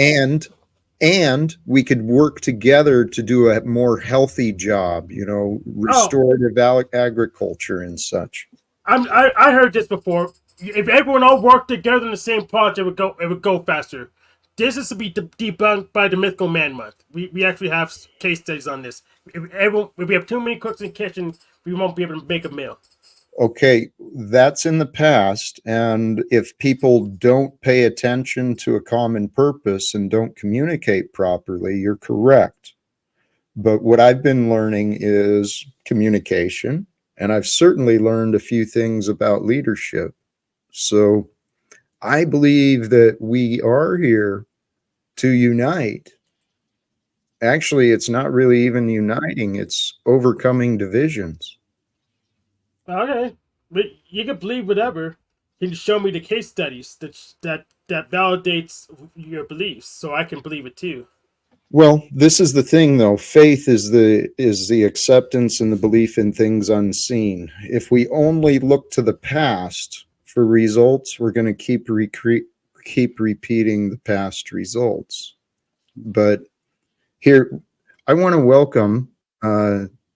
and we could work together to do a more healthy job, restorative agriculture and such. I heard this before. If everyone all worked together in the same project, it would go faster. This is to be debunked by the Mythical Man Month. We actually have case studies on this. If we have too many cooks in the kitchen, we won't be able to make a meal. Okay, that's in the past. And if people don't pay attention to a common purpose and don't communicate properly, you're correct. But what I've been learning is communication, and I've certainly learned a few things about leadership. So I believe that we are here to unite. Actually, it's not really even uniting, it's overcoming divisions. Okay, but you can believe whatever. You can show me the case studies that validates your beliefs, so I can believe it too. Well, this is the thing, though. Faith is the acceptance and the belief in things unseen. If we only look to the past for results, we're going to keep repeating the past results. But here, I want to welcome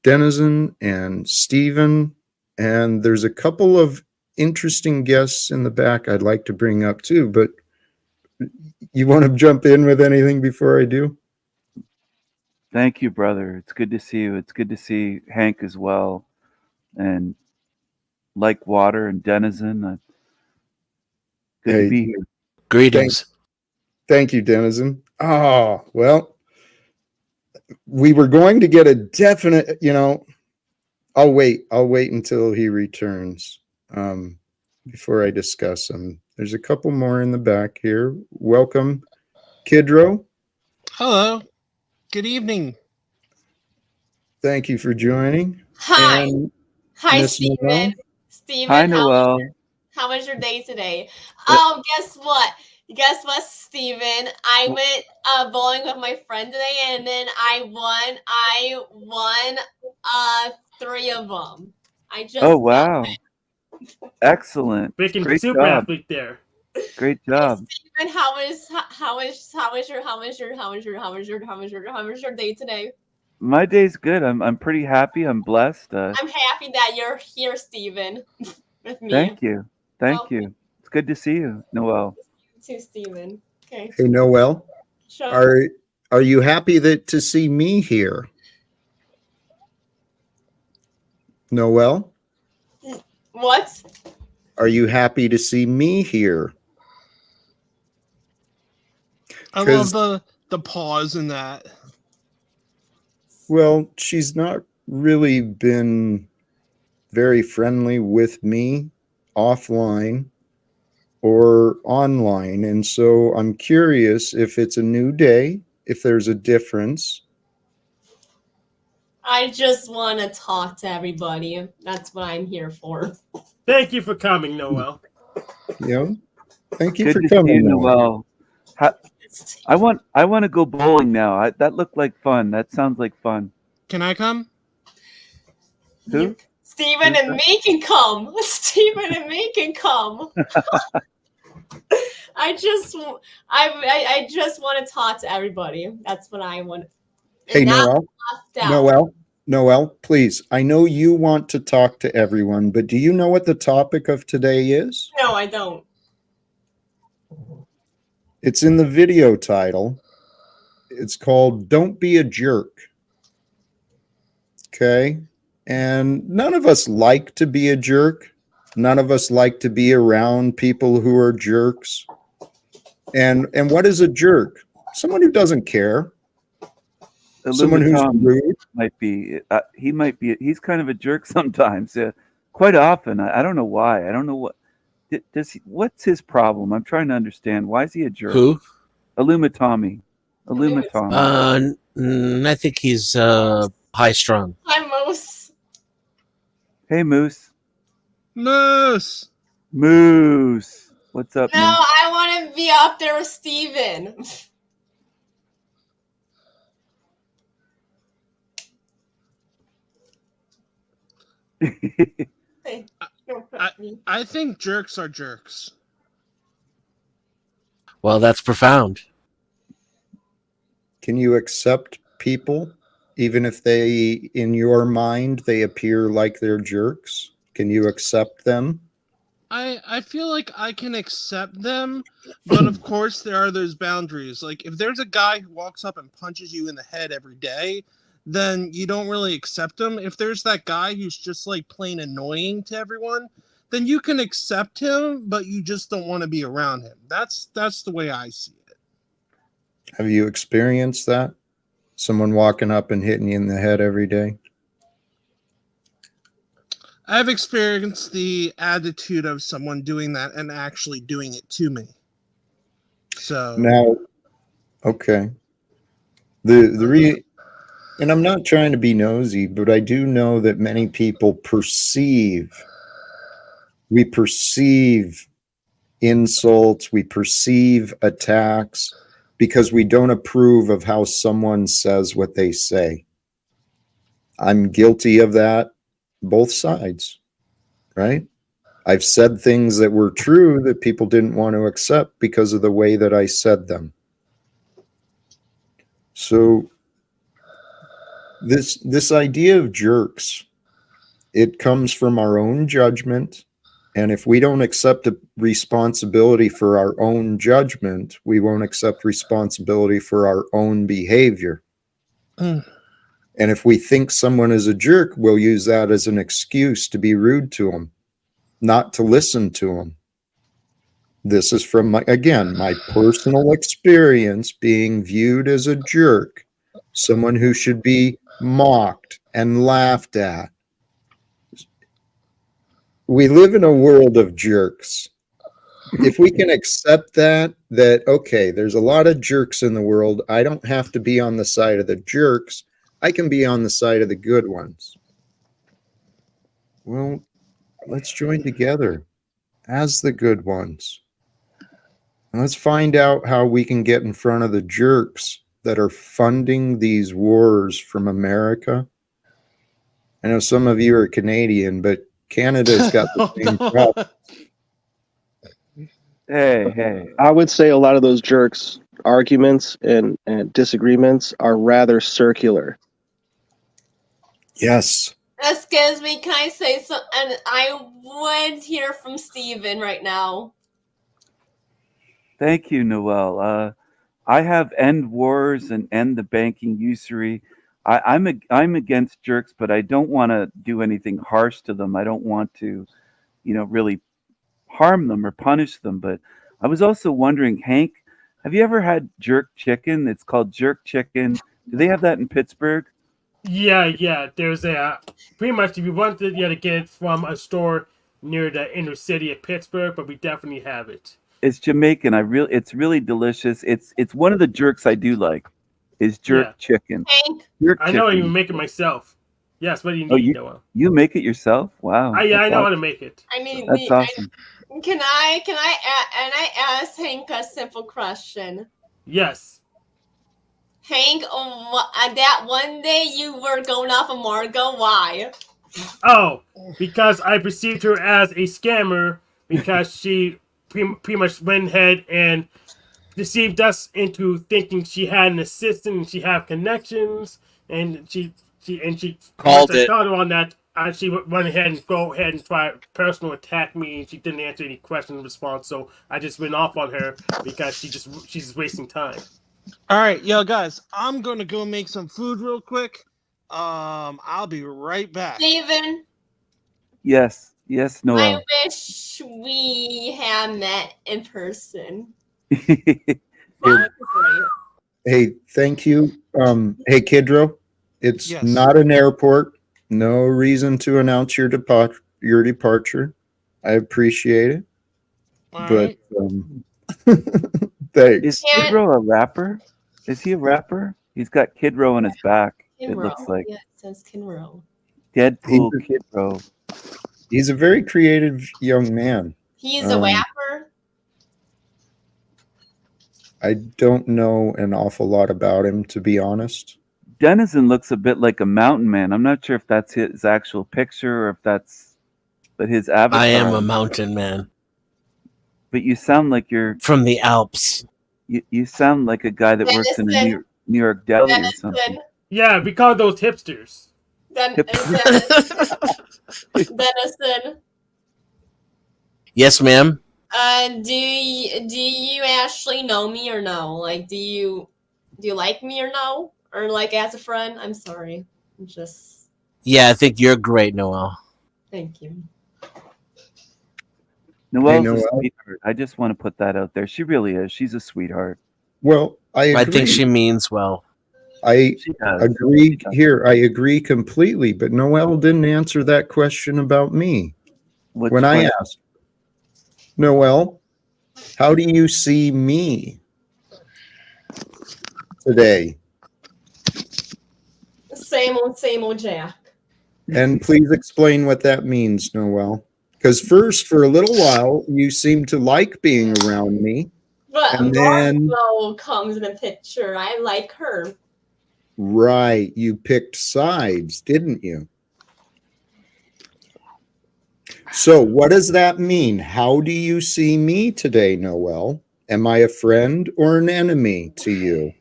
Denizen and Stephen, and there's a couple of interesting guests in the back I'd like to bring up too. But you want to jump in with anything before I do? Thank you, brother. It's good to see you. It's good to see Hank as well. And Like Water and Denizen. Good to be here. Greetings. Thank you, Denizen. Oh, well, we were going to get a definite, I'll wait until he returns before I discuss him. There's a couple more in the back here. Welcome, Kidro. Hello. Good evening. Thank you for joining. Hi. And Hi, Miss Steven. Noelle. Steven, Hi, Noelle. how was your day today? Guess what? Guess what, Steven? I went bowling with my friend today, and then I won 3 of them. I just Oh, wow. won it. Excellent. Freaking Great super job. athlete there. Great job. Steven, how was your day today? My day's good. I'm pretty happy. I'm blessed. I'm happy that you're here, Steven, with me. Thank you. Thank Okay. you. It's good to see you, Noelle. You too, Steven. Okay. Hey, Noelle. Sure. Are you happy to see me here? Noelle? What? Are you happy to see me here? I love the pause in that. Well, she's not really been very friendly with me offline or online. And so I'm curious if it's a new day, if there's a difference. I just want to talk to everybody. That's what I'm here for. Thank you for coming, Noelle. Thank you Good for to coming, see you, Noelle. I want to go bowling now. That looked like fun. That sounds like fun. Can I come? Who? Steven and me can come. Steven and me can come. I just want to talk to everybody. That's what I want. Hey, Noelle, please. I know you want to talk to everyone, but do you know what the topic of today is? No, I don't. It's in the video title. It's called Don't Be a Jerk. Okay? And none of us like to be a jerk. None of us like to be around people who are jerks. And what is a jerk? Someone who doesn't care. Someone who's rude. He's kind of a jerk sometimes. Quite often. I don't know why. I don't know what. What's his problem? I'm trying to understand. Why is he a jerk? Who? Illumitami. I think he's high strung. Hi, Moose. Hey, Moose. Moose. Moose. What's up, No, Moose? I want to be up there with Steven. Hey, don't touch me. I think jerks are jerks. Well, that's profound. Can you accept people even if they, in your mind, they appear like they're jerks? Can you accept them? I feel like I can accept them, but of course there are those boundaries. Like if there's a guy who walks up and punches you in the head every day, then you don't really accept him. If there's that guy who's just like plain annoying to everyone, then you can accept him, but you just don't want to be around him. That's the way I see it. Have you experienced that? Someone walking up and hitting you in the head every day? I've experienced the attitude of someone doing that and actually doing it to me. So now, okay. And I'm not trying to be nosy, but I do know that many people perceive insults, we perceive attacks because we don't approve of how someone says what they say. I'm guilty of that, both sides, right? I've said things that were true that people didn't want to accept because of the way that I said them. So this idea of jerks, it comes from our own judgment. And if we don't accept the responsibility for our own judgment, we won't accept responsibility for our own behavior. And if we think someone is a jerk, we'll use that as an excuse to be rude to them, not to listen to them. This is from, my personal experience being viewed as a jerk, someone who should be mocked and laughed at. We live in a world of jerks. If we can accept that, okay, there's a lot of jerks in the world. I don't have to be on the side of the jerks. I can be on the side of the good ones. Well, let's join together as the good ones. And let's find out how we can get in front of the jerks that are funding these wars from America. I know some of you are Canadian, but Canada's got the same problem. Hey. I would say a lot of those jerks' arguments and disagreements are rather circular. Yes. Excuse me, can I say something? And I would hear from Steven right now. Thank you, Noelle. I have end wars and end the banking usury. I'm against jerks, but I don't want to do anything harsh to them. I don't want to, really harm them or punish them. But I was also wondering, Hank, have you ever had jerk chicken? It's called jerk chicken. Do they have that in Pittsburgh? Yeah. There's pretty much if you wanted, you had to get it from a store near the inner city of Pittsburgh, but we definitely have it. It's Jamaican. It's really delicious. It's one of the jerks I do like. Is jerk chicken. Hank? Jerk I know I chicken. even make it myself. Yes, what do you need, Noelle? You make it yourself? Wow. I know how to make it. I mean, that's awesome. Can I ask Hank a simple question? Yes. Hank, that one day you were going off of Margot, why? Oh, because I perceived her as a scammer because she pretty much went ahead and deceived us into thinking she had an assistant and she had connections, and she called it. I called her on that. She went ahead and try personal attack me, and she didn't answer any question in response. So I just went off on her because she's just wasting time. All right, yo guys, I'm gonna go make some food real quick. I'll be right back. Steven. Yes, Noelle. I wish we had met in person. Hey, thank you. Hey, Kidro, it's not an airport. No reason to announce your departure. I appreciate it. But thanks. Is Kid Row a rapper? Is he a rapper? He's got Kid Row on his back. Kid It Row. looks like Yeah, it says Kid Row. Deadpool Kid Row. He's a very creative young man. He's a rapper. I don't know an awful lot about him, to be honest. Denizen looks a bit like a mountain man. I'm not sure if that's his actual picture or if that's his avatar. I am a mountain man. But you sound like you're from the Alps. You sound like a guy that works in a New York deli or something. Yeah, we call those hipsters. Denison. Yes, ma'am. Do you actually know me or no? Like, do you like me or no? Or like as a friend? I'm sorry. I'm just. Yeah, I think you're great, Noelle. Thank you. Noelle's a sweetheart. I just want to put that out there. She really is. She's a sweetheart. Well, I agree. I think she means well. I agree here. I agree completely. But Noelle didn't answer that question about me. When I asked, Noelle, how do you see me today? Same old Jack. And please explain what that means, Noelle. Because first, for a little while, you seemed to like being around me. But and then Margot comes in the picture. I like her. Right. You picked sides, didn't you? So what does that mean? How do you see me today, Noelle? Am I a friend or an enemy to you?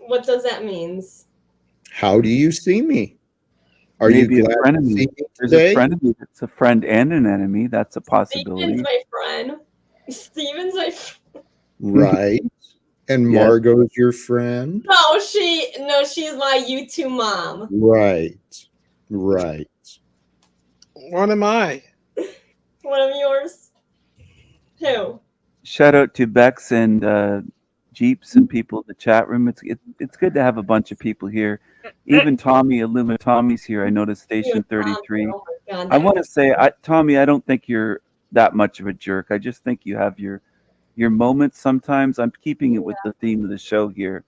What does that mean? How do you see me? Are Maybe you glad a frenemy? to see me There's today? a frenemy that's a friend and an enemy. That's a possibility. Steven's my friend. Steven's my friend. Right. And Margot's your friend? No, she's my YouTube mom. Right. Right. What am I? One of yours? Who? Shout out to Bex and Jeeps and people in the chat room. It's good to have a bunch of people here. Even Tommy, Illuma Tommy's here. I noticed Station 33. Oh my God, I want to say, Tommy, I don't think you're that much of a jerk. I just think you have your moments sometimes. I'm keeping it with the theme of the show here.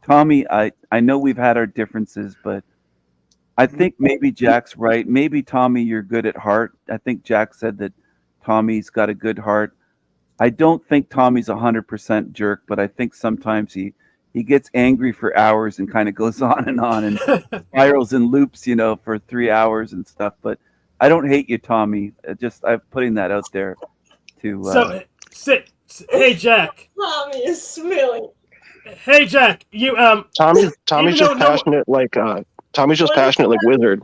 Tommy, I know we've had our differences, but I think maybe Jack's right. Maybe, Tommy, you're good at heart. I think Jack said that Tommy's got a good heart. I don't think Tommy's 100% jerk, but I think sometimes he gets angry for hours and kind of goes on and spirals and loops, for 3 hours and stuff. But I don't hate you, Tommy. I'm putting that out there to. Hey, Jack. Tommy is smelling. Hey, Jack. You Tommy's just passionate Tommy's just passionate like Wizard.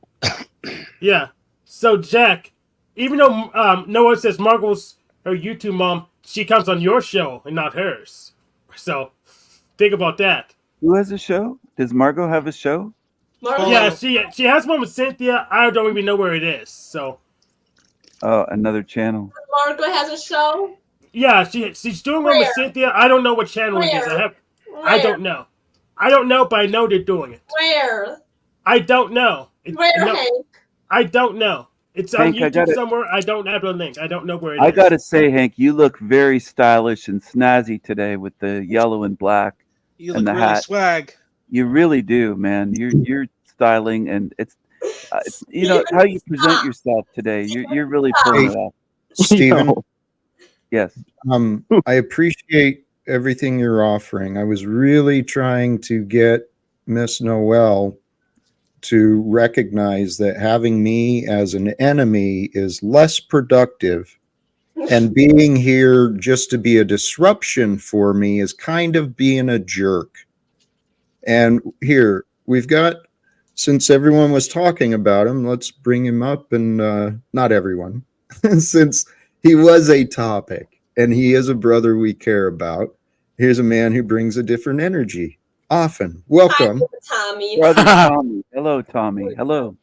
Yeah. So Jack, even though Noah says Margot's her YouTube mom, she comes on your show and not hers. So think about that. Who has a show? Does Margot have a show? Yeah, she has one with Cynthia. I don't even know where it is. So. Oh, another channel. Margot has a show. Yeah, she's doing one with Cynthia. I don't know what channel it is. I don't know. I don't know, but I know they're doing it. Where? I don't know. Hank? I don't know. It's on Hank, YouTube somewhere. I don't have the link. I don't know where it is. I gotta say, Hank, you look very stylish and snazzy today with the yellow and black and the really hat. Swag. You really do, man. You're styling, and it's how you present yourself today. You're really pulling it off. Steven, yes. I appreciate everything you're offering. I was really trying to get Miss Noelle to recognize that having me as an enemy is less productive, and being here just to be a disruption for me is kind of being a jerk. And here we've got, since everyone was talking about him, let's bring him up. And not everyone, since he was a topic and he is a brother we care about. Here's a man who brings a different energy. Often. Welcome. Hi, Tommy. Brother Tommy. Hello, Tommy. Hello.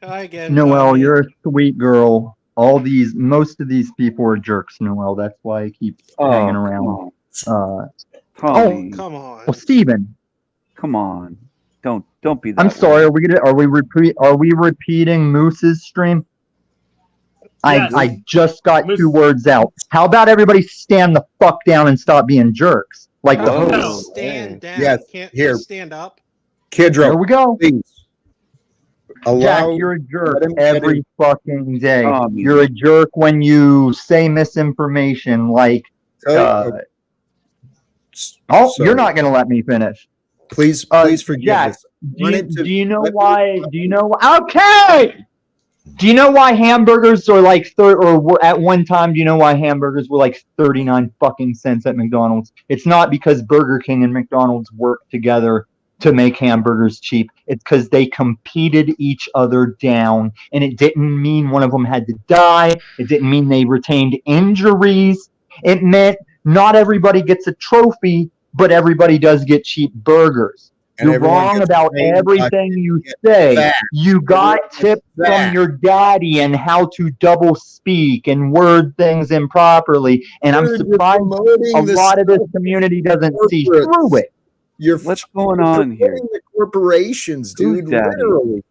Hi again. Noelle, Tommy. you're a sweet girl. Most of these people are jerks, Noelle. That's why I keep hanging around. Tommy. Come on. Well, Steven. Come on. Don't be that. I'm sorry. Are we repeating Moose's stream? Yes. I just got Moose- 2 words out. How about everybody stand the fuck down and stop being jerks? Like the How do you host. stand down? Yes, You can't here. just stand up. There Kidro, we go. please Jack, allow. you're a jerk let him get every in. fucking day. Tommy. You're a jerk when you say misinformation like So, you're not gonna let me finish. Please forgive Jack, us. Wanted to do you know let me- why? Do you know? Okay. Do you know why hamburgers are like at one time? Do you know why hamburgers were like 39 fucking cents at McDonald's? It's not because Burger King and McDonald's worked together to make hamburgers cheap. It's because they competed each other down, and it didn't mean one of them had to die. It didn't mean they retained injuries. It meant not everybody gets a trophy, but everybody does get cheap burgers. And You're everyone wrong gets about paid, everything you get say. fat. You got Everyone tips gets from fat. your daddy and how to double speak and word things improperly. And I'm Dude, you're surprised promoting a the lot of this stuff community doesn't see corporates. through it. What's going on here? promoting the corporations, Who's dude. daddy? Literally.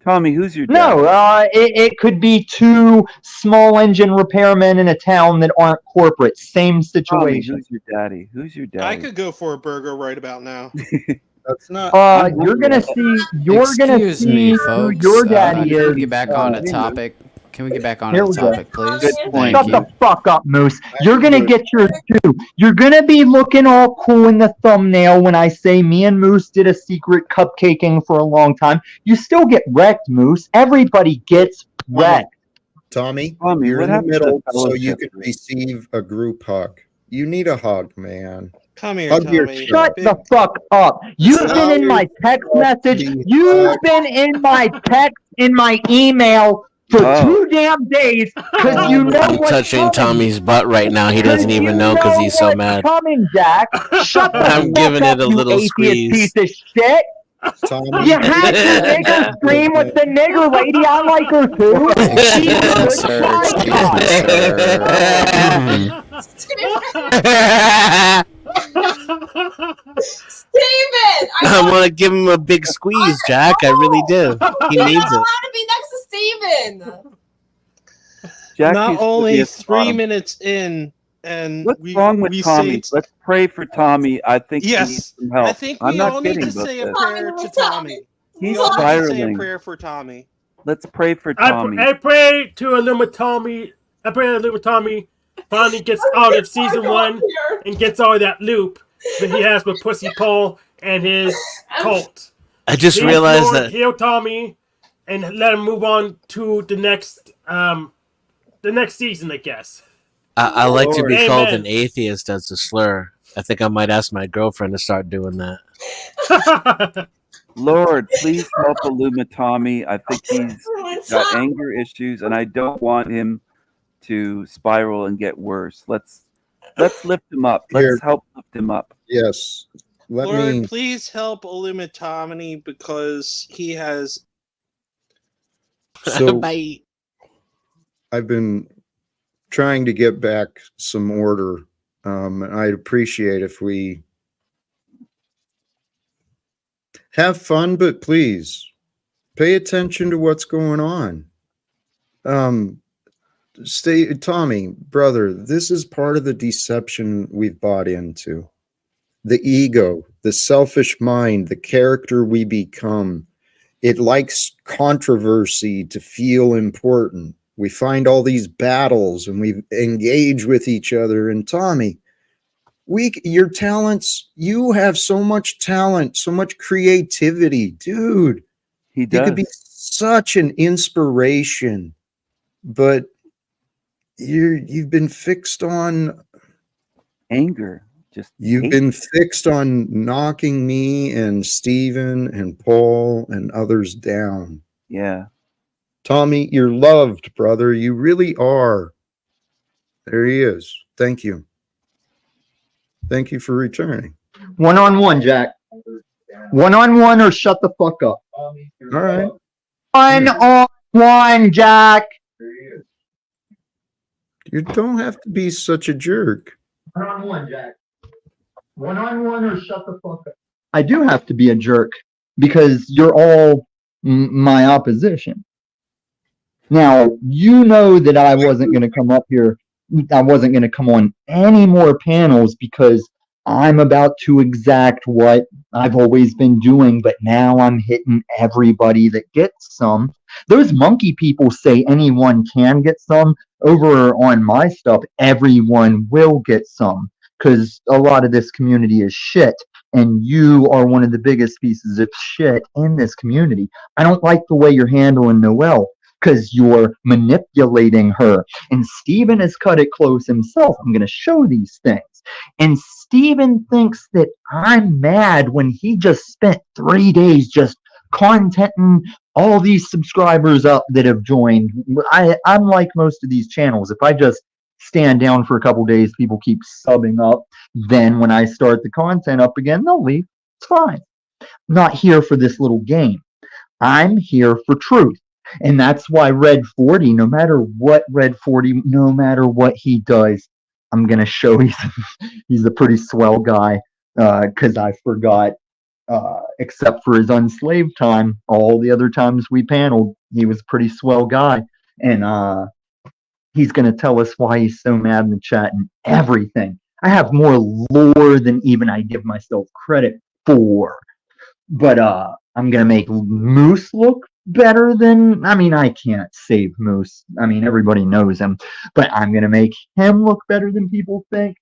Tommy, who's your dad? No, it could be 2 small engine repairmen in a town that aren't corporate. Same Tommy, situation. who's your daddy? Who's your daddy? I could go for a burger right about now. That's not. You're gonna see. Excuse me, who folks. your daddy Can is. we get back on a topic? Can we get back on Here a we go. topic, please? Good point. Thank Shut you. the fuck up, Moose. You're gonna get yours too. You're gonna be looking all cool in the thumbnail when I say me and Moose did a secret cupcaking for a long time. You still get wrecked, Moose. Everybody gets wrecked. Tommy, Tommy, you're what in the happened to middle the so you fellowship can group? receive a group hug. You need a hug, man. Come here, Hug your Tommy. Shut Big- the fuck up. You've been in my text message. You've been in my text, in my email for 2 damn days because you know I'm what's touching coming. Tommy's butt right now. He doesn't You even know because he's so what's mad. coming, Jack. Shut the I'm fuck giving up, it a you little atheist squeeze. piece of shit. Tommy, You had your nigger stream with the nigger lady. I like her too. She's a good side Steven! I want to give him a big squeeze, Jack. I really do. He You're needs not it. allowed to be next to Steven! Jack Not used to be only at the 3 bottom. minutes in, and What's we, wrong with we Tommy? say Let's pray for Tommy. I think he needs yes. some help. I think I'm we not all need kidding to about say a this. prayer to Tommy. He's We all need to say a spiraling. prayer for Tommy. Let's pray for Tommy. I pray to Illuminati. I pray that Illuminati finally gets out of season 1 and gets all of that loop that he has with Pussy Paul and his cult. I just Please, realized Lord, that heal Tommy and let him move on to the next season, I guess. I like to be Amen. called an atheist as a slur. I think I might ask my girlfriend to start doing that. Lord, please help Illumitami. I think he's got anger issues, and I don't want him to spiral and get worse. Let's lift him up. Let's Here. help lift him up. yes. Let Lord, me. please help Illumitami because he has. So Bye. I've been trying to get back some order. And I'd appreciate if we have fun, but please pay attention to what's going on. Tommy, brother, this is part of the deception we've bought into. The ego, the selfish mind, the character we become. It likes controversy to feel important. We find all these battles and we engage with each other. And Tommy, your talents, you have so much talent, so much creativity, dude. He does. You could be such an inspiration, but you've been fixed on anger. You've hate. been fixed on knocking me and Steven and Paul and others down. Yeah. Tommy, you're loved, brother. You really are. There he is. Thank you. Thank you for returning. 1-on-1, Jack. 1-on-1 or shut the fuck up. All right. 1-on-1, Jack. You don't have to be such a jerk. 1-on-1, Jack. 1-on-1 or shut the fuck up. I do have to be a jerk because you're all my opposition. Now, you know that I wasn't going to come up here. I wasn't going to come on any more panels because I'm about to exact what I've always been doing, but now I'm hitting everybody that gets some. Those monkey people say anyone can get some. Over on my stuff, everyone will get some because a lot of this community is shit, and you are one of the biggest pieces of shit in this community. I don't like the way you're handling Noelle because you're manipulating her. And Steven has cut it close himself. I'm going to show these things. And Steven thinks that I'm mad when he just spent 3 days just contenting all these subscribers up that have joined. I'm like most of these channels. If I just stand down for a couple days, people keep subbing up. Then when I start the content up again, they'll leave. It's fine. I'm not here for this little game. I'm here for truth. And that's why Red 40, no matter what he does, I'm going to show he's a pretty swell guy because I forgot, except for his unslaved time, all the other times we paneled, he was a pretty swell guy. And he's going to tell us why he's so mad in the chat and everything. I have more lore than even I give myself credit for. But I'm going to make Moose look better than, I can't save Moose. Everybody knows him. But I'm going to make him look better than people think.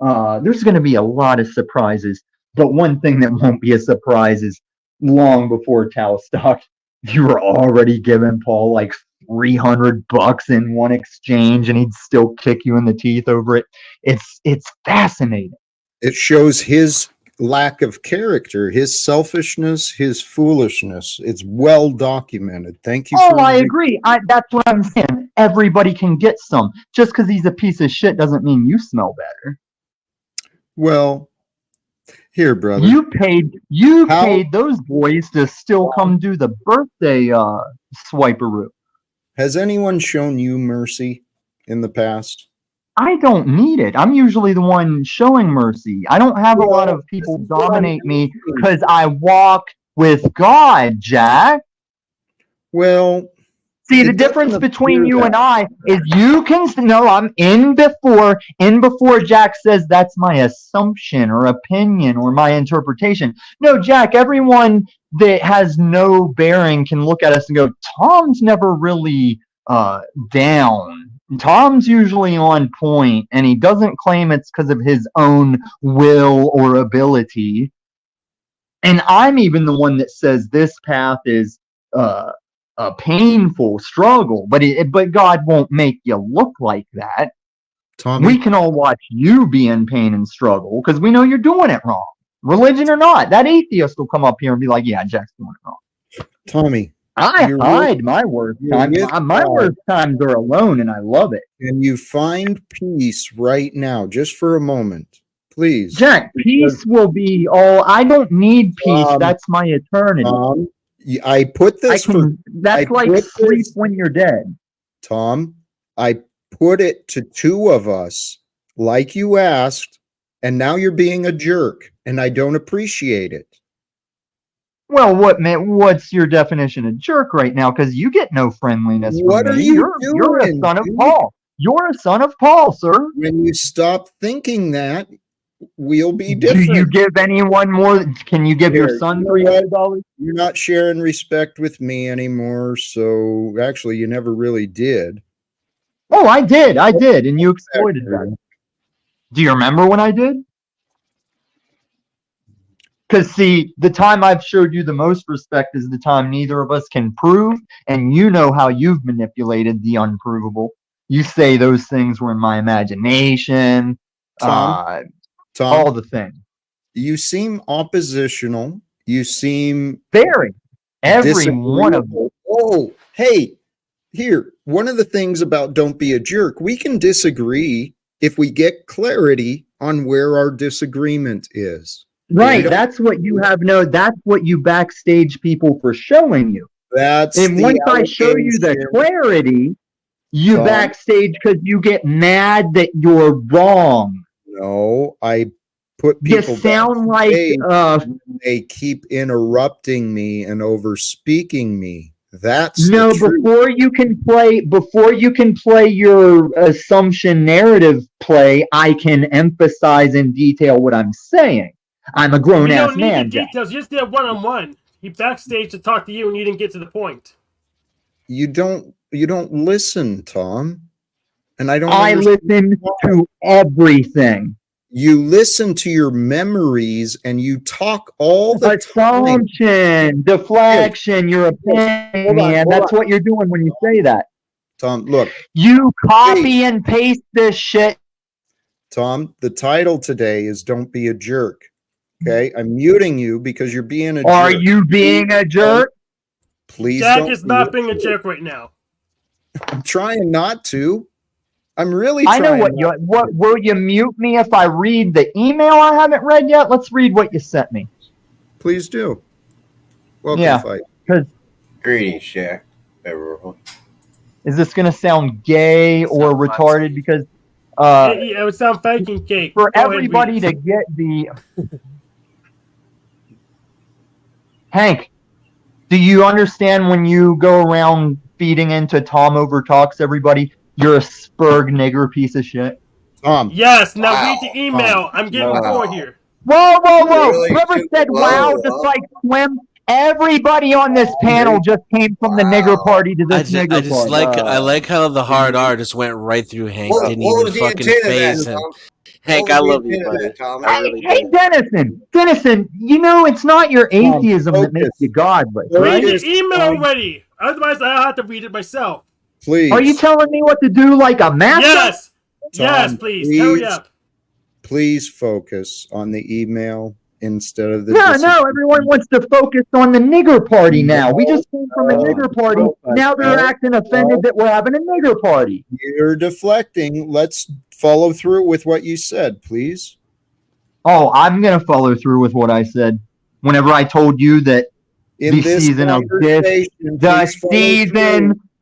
There's going to be a lot of surprises. But one thing that won't be a surprise is long before Talcott, you were already giving Paul like $300 in one exchange and he'd still kick you in the teeth over it. It's fascinating. It shows his lack of character, his selfishness, his foolishness. It's well documented. Thank you. I agree. That's what I'm saying. Everybody can get some. Just because he's a piece of shit doesn't mean you smell better. Well, here, brother. You paid those boys to still come do the birthday swiperoo. Has anyone shown you mercy in the past? I don't need it. I'm usually the one showing mercy. I don't have a lot of people dominate me because I walk with God, Jack. Well, see, the difference between you and I is you can know I'm in before Jack says that's my assumption or opinion or my interpretation. No, Jack, everyone that has no bearing can look at us and go, Tom's never really down. Tom's usually on point, and he doesn't claim it's because of his own will or ability. And I'm even the one that says this path is a painful struggle, but God won't make you look like that. Tommy, we can all watch you be in pain and struggle because we know you're doing it wrong, religion or not. That atheist will come up here and be like, "Yeah, Jack's doing it wrong." Tommy, I hide my worst times. My worst times are alone, and I love it. Can you find peace right now, just for a moment, please? Jack, peace will be all. I don't need peace. That's my eternity. I put this. That's like sleep when you're dead. Tom, I put it to two of us, like you asked, and now you're being a jerk, and I don't appreciate it. Well, what's your definition of jerk right now? Because you get no friendliness from what me. Are you doing, you're a son of Paul. You're a son of Paul, sir. When you stop thinking that, we'll be different. Do you give anyone more? Can you give your son $300? You're not sharing respect with me anymore. So actually, you never really did. Oh, I did, and you exploited that. Do you remember when I did? Because, see, the time I've showed you the most respect is the time neither of us can prove, and you know how you've manipulated the unprovable. You say those things were in my imagination, Tom, all the things. You seem oppositional. You seem very. Every one of them. Oh, hey, here. One of the things about don't be a jerk, we can disagree if we get clarity on where our disagreement is. Right, that's what you have. That's what you backstage people for showing you. And once I show you the clarity, you backstage because you get mad that you're wrong. No, I put people. You sound like they keep interrupting me and overspeaking me. That's No, the truth. before you can play your assumption narrative play, I can emphasize in detail what I'm saying. I'm a grown We ass don't need the man, Jack. details. You just did one-on-one. He backstage to talk to you, and you didn't get to the point. You don't listen, Tom. And I don't I listen to everything. You listen to your memories and you talk all the time. Assumption, deflection, your opinion, man. That's what you're doing when you say that. Tom, look. You copy and paste this shit. Tom, the title today is Don't Be a Jerk. Okay? I'm muting you because you're being a jerk. Are you being a jerk? Please Jack don't is not being a jerk right now. I'm trying not to. I'm really I trying. know what will you mute me if I read the email I haven't read yet? Let's read what you sent me. Please do. Welcome, Yeah, Fight. because Greetings, Jack. Everyone. is this going to sound gay or retarded? Because It would sound faking cake. for Go ahead, everybody read to it. get the Hank, do you understand when you go around feeding into Tom over talks everybody? You're a spurg nigger piece of shit. Tom. Yes, now read the email. I'm getting Wow. bored here. Whoa! Really Whoever too said low, wow, huh? just like swim. Everybody on this panel just came from the nigger party to this nigger I just party. I like how the hard R just went right through Hank. What Didn't was even the fucking intent of that, phase him. Tom? Hank, What I was the love you, intent of buddy. that, Tom? I really Hey, do. Dennison, you know it's not your atheism that makes you godless, Read right? the email already. Otherwise, I'll have to read it myself. Please. Are you telling me what to do like a master? Yes. Yes, Tom, please. Hurry up. Please focus on the email instead of the No, everyone wants to focus on the nigger party now. We just came from a nigger party. Now they're acting offended that we're having a nigger party. You're deflecting. Let's follow through with what you said, please. Oh, I'm going to follow through with what I said. Whenever I told you that the season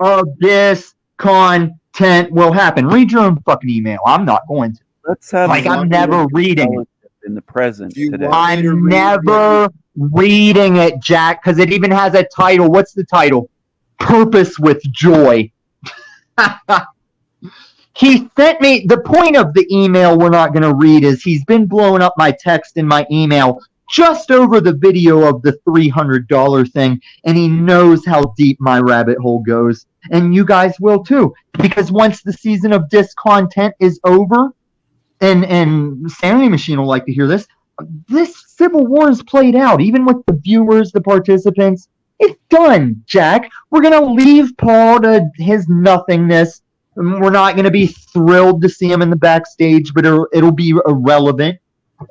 of this content will happen. Read your own fucking email. I'm not going to. Let's have I'm never reading it. in the present today. I'm never reading it, Jack, because it even has a title. What's the title? Purpose with Joy. He sent me, the point of the email we're not going to read is he's been blowing up my text in my email just over the video of the $300 thing, and he knows how deep my rabbit hole goes. And you guys will too, because once the season of discontent is over, and Sanity Machine will like to hear this, this Civil War is played out, even with the viewers, the participants. It's done, Jack. We're going to leave Paul to his nothingness. We're not going to be thrilled to see him in the backstage, but it'll be irrelevant.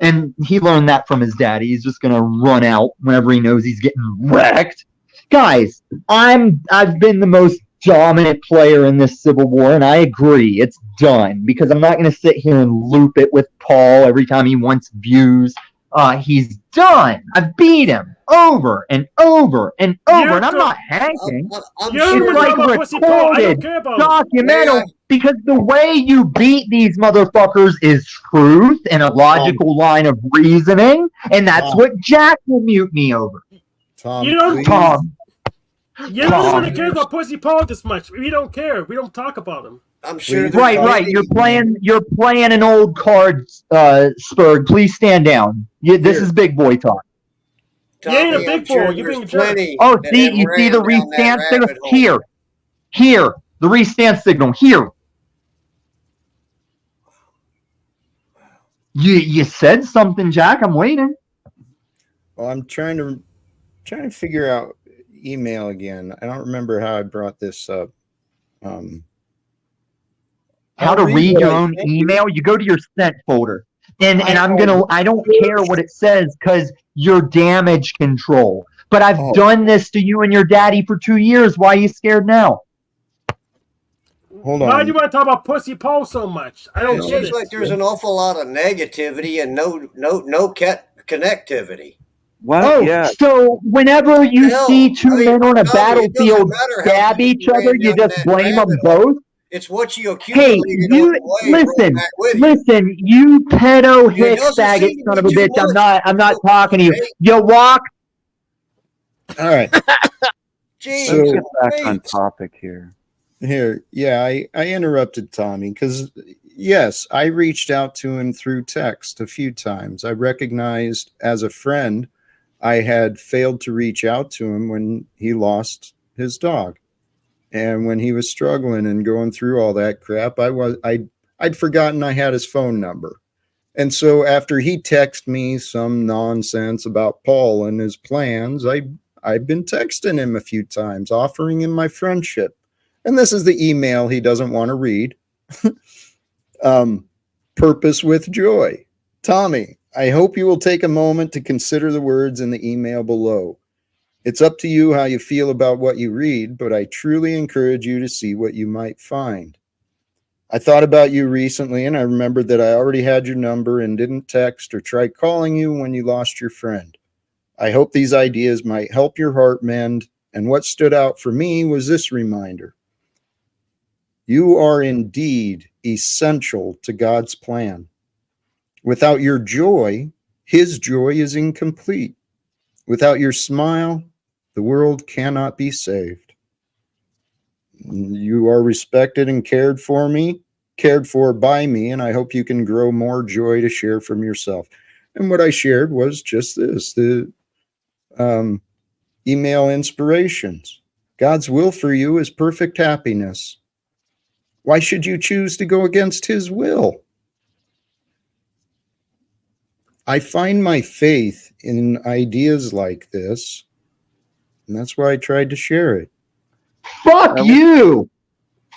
And he learned that from his daddy. He's just going to run out whenever he knows he's getting wrecked. Guys, I've been the most dominant player in this Civil War, and I agree. It's done, because I'm not going to sit here and loop it with Paul every time he wants views. He's done. I've beat him over and over and over, and I'm not hacking. It's like recorded, documental, because the way you beat these motherfuckers is truth and a logical line of reasoning, and that's what Jack will mute me over. Tom, You don't, Tom. You don't want to care about Pussy Paul this much. We don't care. We don't talk about him. I'm sure. Right. You're playing an old card, Spurg. Please stand down. This is big boy talk. You ain't a big boy. You're being a jerk. Oh, see, you see the restand signal here. The restand signal here. You said something, Jack. I'm waiting. Well, I'm trying to figure out email again. I don't remember how I brought this up. How to read your own email? You go to your sent folder, and I don't care what it says because you're damage control. But I've done this to you and your daddy for 2 years. Why are you scared now? Hold on. Why do you want to talk about Pussy Paul so much? I don't It get seems it. like there's an awful lot of negativity and no connectivity. What? So whenever you see two men on a battlefield stab each other, you just blame them both? It's what you Hey, accumulated you on the way. listen, you pedo hick faggot son of a bitch. I'm not talking to you. You walk. All right. Jeez, Let's get back on Louise. topic here. Here, yeah, I interrupted Tommy because, yes, I reached out to him through text a few times. I recognized as a friend I had failed to reach out to him when he lost his dog. And when he was struggling and going through all that crap, I'd forgotten I had his phone number. And so after he texted me some nonsense about Paul and his plans, I've been texting him a few times, offering him my friendship. And this is the email he doesn't want to read. Purpose with joy. Tommy, I hope you will take a moment to consider the words in the email below. It's up to you how you feel about what you read, but I truly encourage you to see what you might find. I thought about you recently, and I remembered that I already had your number and didn't text or try calling you when you lost your friend. I hope these ideas might help your heart mend, and what stood out for me was this reminder. You are indeed essential to God's plan. Without your joy, His joy is incomplete. Without your smile, the world cannot be saved. You are respected and cared for by me, and I hope you can grow more joy to share from yourself. And what I shared was just this, the email inspirations. God's will for you is perfect happiness. Why should you choose to go against His will? I find my faith in ideas like this, and that's why I tried to share it. Fuck you!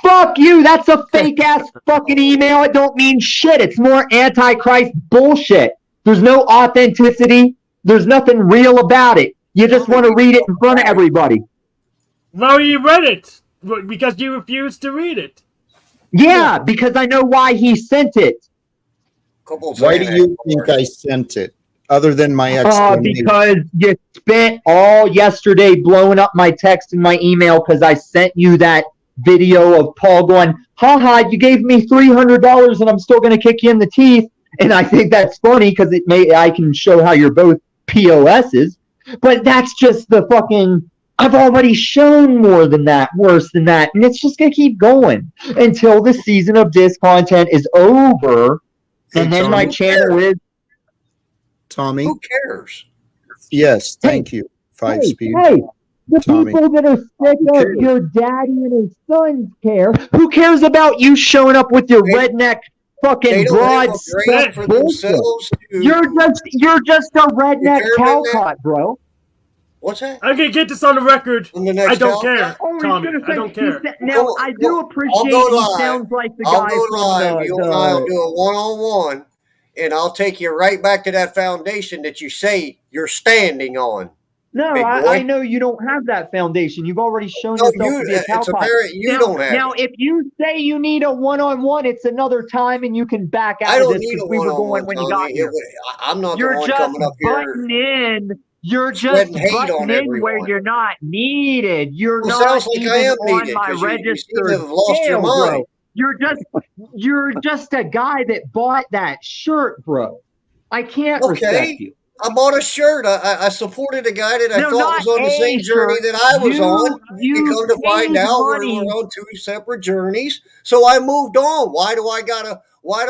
Fuck you! That's a fake-ass fucking email. It don't mean shit. It's more Antichrist bullshit. There's no authenticity. There's nothing real about it. You just want to read it in front of everybody. Well, you read it because you refused to read it. Yeah, because I know why he sent it. Why do you think I sent it, other than my explanation? Because you spent all yesterday blowing up my text and my email because I sent you that video of Paul going, haha, you gave me $300 and I'm still going to kick you in the teeth. And I think that's funny because I can show how you're both POSs. But that's just the fucking, I've already shown more than that, worse than that. And it's just going to keep going until the season of disc content is over. And then my channel is. Tommy? Who cares? Yes, thank you. Five speed. Hey, the Tommy. people that are sick of your daddy and his sons care. Who cares about you showing up with your redneck fucking broad stuff bullshit? You're just a redneck Talcott, bro. What's that? I'm gonna get this on the record. I don't care, Oh, Tommy. I don't care. Now, I do appreciate he sounds like the guy from You and I will do a one-on-one, and I'll take you right back to that foundation that you say you're standing on. No, I know you don't have that foundation. You've already shown yourself to be a Talcott. Don't have now, if you say you need a one-on-one, it's another time, and you can back out of this because we were going when you got here. I'm not the one coming up here. You're just butting in where you're not needed. You're not even on my registered scale, bro. You're just a guy that bought that shirt, bro. I can't respect you. I bought a shirt. I supported a guy that I thought was on the same journey that I was on. You come to find out we were on two separate journeys. So I moved on. Why do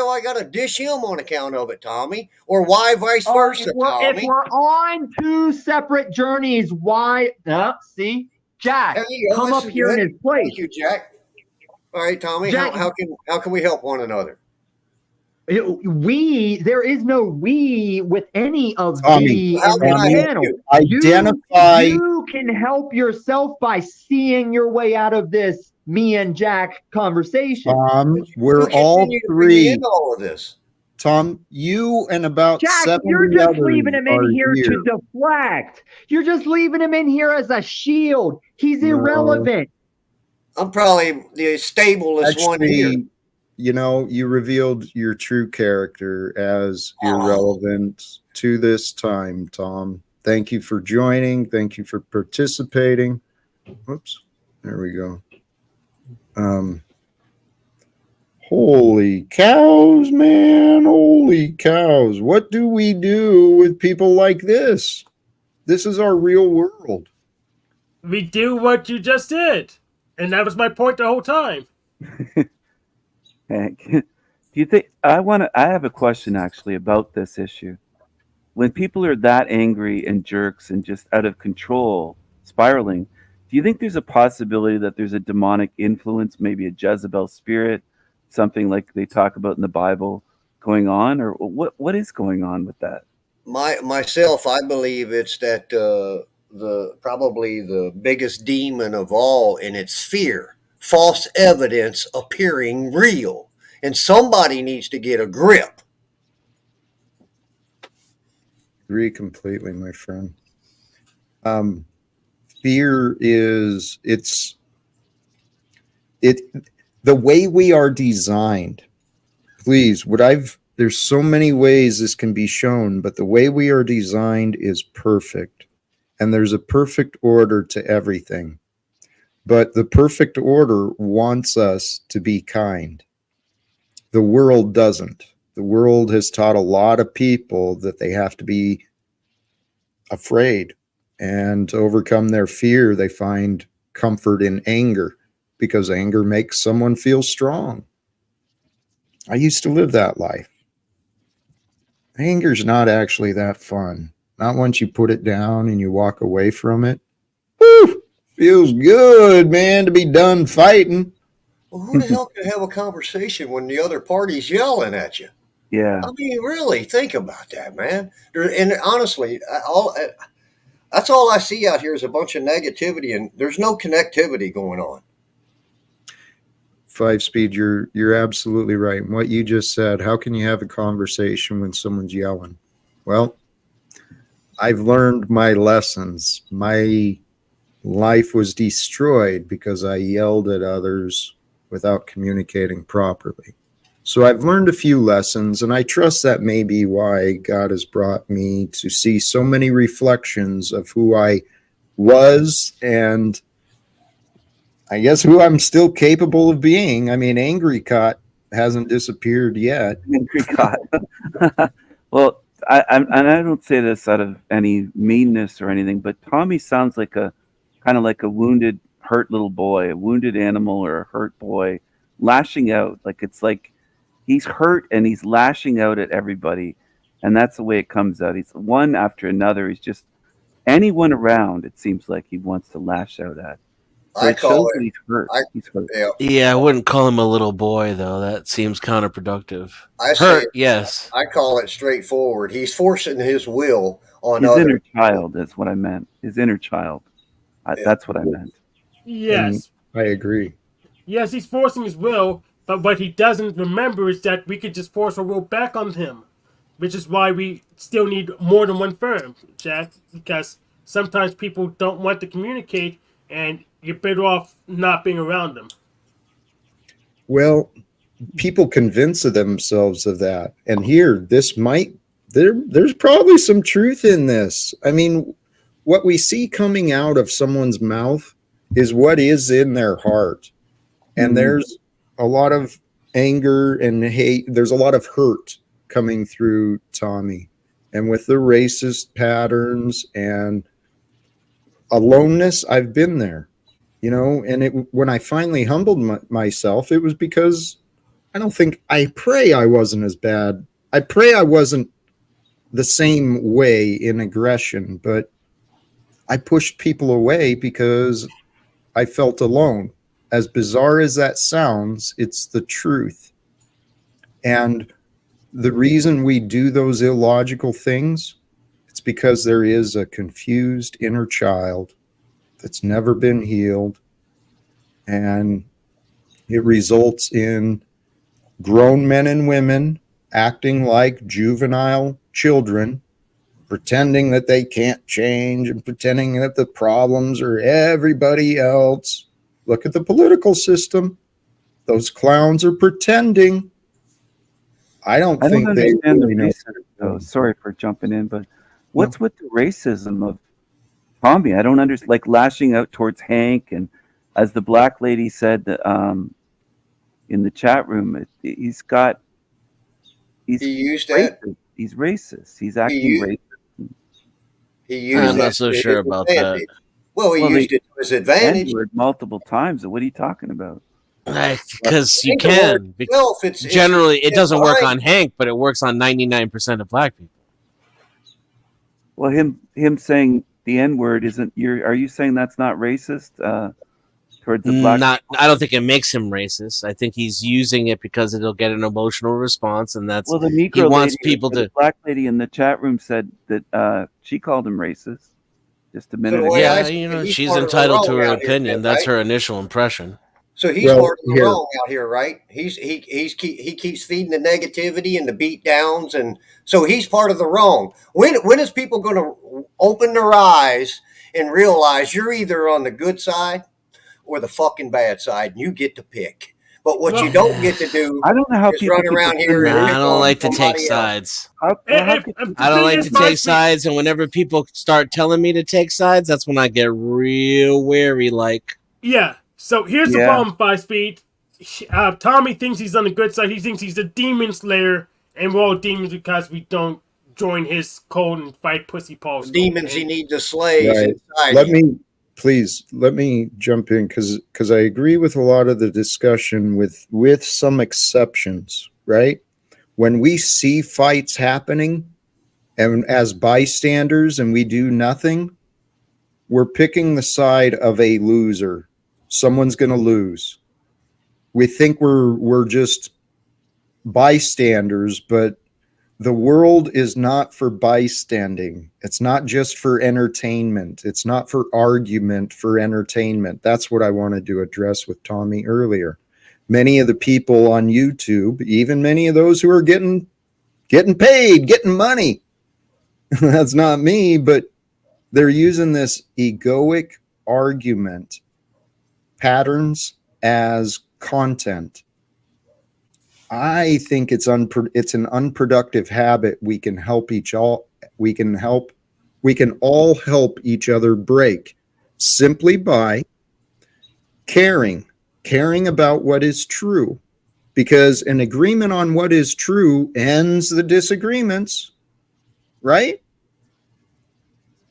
I gotta dish him on account of it, Tommy? Or why vice versa, Tommy? If we're on two separate journeys, why? See, Jack, come up here in his place. Thank you, Jack. All right, Tommy. Jack, how can we help one another? There is no we with any of Tommy, the channel. You can help yourself by seeing your way out of this me and Jack conversation. We're all three in all of this. Tom, you and about Jack, 70 you're just others leaving him in here here to deflect. You're just leaving him in here as a shield. He's irrelevant. I'm probably the stablest one here. You know, you revealed your true character as irrelevant to this time, Tom. Thank you for joining. Thank you for participating. Oops, there we go. Holy cows, man. Holy cows. What do we do with people like this? This is our real world. We do what you just did, and that was my point the whole time. Hank, do you think I have a question actually about this issue. When people are that angry and jerks and just out of control, spiraling, do you think there's a possibility that there's a demonic influence, maybe a Jezebel spirit, something like they talk about in the Bible going on, or what is going on with that? Myself, I believe it's that the probably the biggest demon of all, and it's fear, false evidence appearing real, and somebody needs to get a grip. Agree completely, my friend. Fear is the way we are designed. Please, there's so many ways this can be shown, but the way we are designed is perfect. And there's a perfect order to everything. But the perfect order wants us to be kind. The world doesn't. The world has taught a lot of people that they have to be afraid, and to overcome their fear, they find comfort in anger, because anger makes someone feel strong. I used to live that life. Anger's not actually that fun. Not once you put it down and you walk away from it. Woo! Feels good, man, to be done fighting. Well, who the hell can have a conversation when the other party's yelling at you? Yeah. I mean, really, think about that, man. And honestly, that's all I see out here is a bunch of negativity, and there's no connectivity going on. Five Speed, you're absolutely right. And what you just said, how can you have a conversation when someone's yelling? Well, I've learned my lessons. My life was destroyed because I yelled at others without communicating properly. So I've learned a few lessons, and I trust that may be why God has brought me to see so many reflections of who I was, and I guess who I'm still capable of being. I mean, Angry Cot hasn't disappeared yet. Angry Cot. Well, I don't say this out of any meanness or anything, but Tommy sounds like a kind of like a wounded, hurt little boy, a wounded animal or a hurt boy lashing out. Like it's like he's hurt and he's lashing out at everybody, and that's the way it comes out. He's one after another. He's just anyone around. It seems like he wants to lash out at. So it shows that he's hurt. He's hurt. Yeah, I wouldn't call him a little boy though. That seems counterproductive. Yes. I call it straightforward. He's forcing his will on his others. Inner child is what I meant. His inner child. That's what I meant. Yes. And I agree. Yes, he's forcing his will, but what he doesn't remember is that we could just force our will back on him, which is why we still need more than one firm, Jack, because sometimes people don't want to communicate, and you're better off not being around them. Well, people convince themselves of that. And here, there's probably some truth in this. I mean, what we see coming out of someone's mouth is what is in their heart. And there's a lot of anger and hate. There's a lot of hurt coming through Tommy. And with the racist patterns and aloneness, I've been there, and when I finally humbled myself, it was because I pray I wasn't as bad. I pray I wasn't the same way in aggression, but I pushed people away because I felt alone. As bizarre as that sounds, it's the truth. And the reason we do those illogical things, it's because there is a confused inner child that's never been healed, and it results in grown men and women acting like juvenile children, pretending that they can't change and pretending that the problems are everybody else. Look at the political system. Those clowns are pretending. I don't think they understand really the know. racism. Sorry for jumping in, but what's with the racism of Tommy? I don't understand. Like lashing out towards Hank, and as the black lady said in the chat room, he used that. He's racist. He's acting racist. I'm not so sure about that. Well, he used it to his advantage. N-word multiple times. What are you talking about? Because you The word can. itself, Generally, it doesn't work fine. on Hank, but it works on 99% of black people. Well, him saying the N-word isn't. Are you saying that's not racist towards the black? I don't think it makes him racist. I think he's using it because it'll get an emotional response, and that's Well, the Negro he wants lady, people the to. black lady in the chat room said that she called him racist just a minute the ago. way I Yeah, see you it, know, he's she's part of the entitled to wrong her out here, opinion. then, That's right? her initial impression. So he's part of the wrong out here, right? He keeps feeding the negativity and the beat downs, and so he's part of the wrong. When is people going to open their eyes and realize you're either on the good side or the fucking bad side, and you get to pick? But what you don't get to do I don't know how is people run could around defend here and Nah, pick I don't on like to take somebody else. sides. How I don't like to take sides, and whenever people start telling me to take sides, that's when I get real wary. Like, Yeah. So here's the problem, 5-speed. Tommy thinks he's on the good side. He thinks he's a demon slayer, and we're all demons because we don't join his cult and fight pussy Paul's cult. Demons he needs to slay Right. inside him. Let me jump in because I agree with a lot of the discussion with some exceptions, right? When we see fights happening and as bystanders and we do nothing, we're picking the side of a loser. Someone's going to lose. We think we're just bystanders, but the world is not for bystanding. It's not just for entertainment. It's not for argument, for entertainment. That's what I wanted to address with Tommy earlier. Many of the people on YouTube, even many of those who are getting paid, getting money, that's not me, but they're using this egoic argument patterns as content. I think it's an unproductive habit. We can all help each other break simply by caring about what is true, because an agreement on what is true ends the disagreements, right?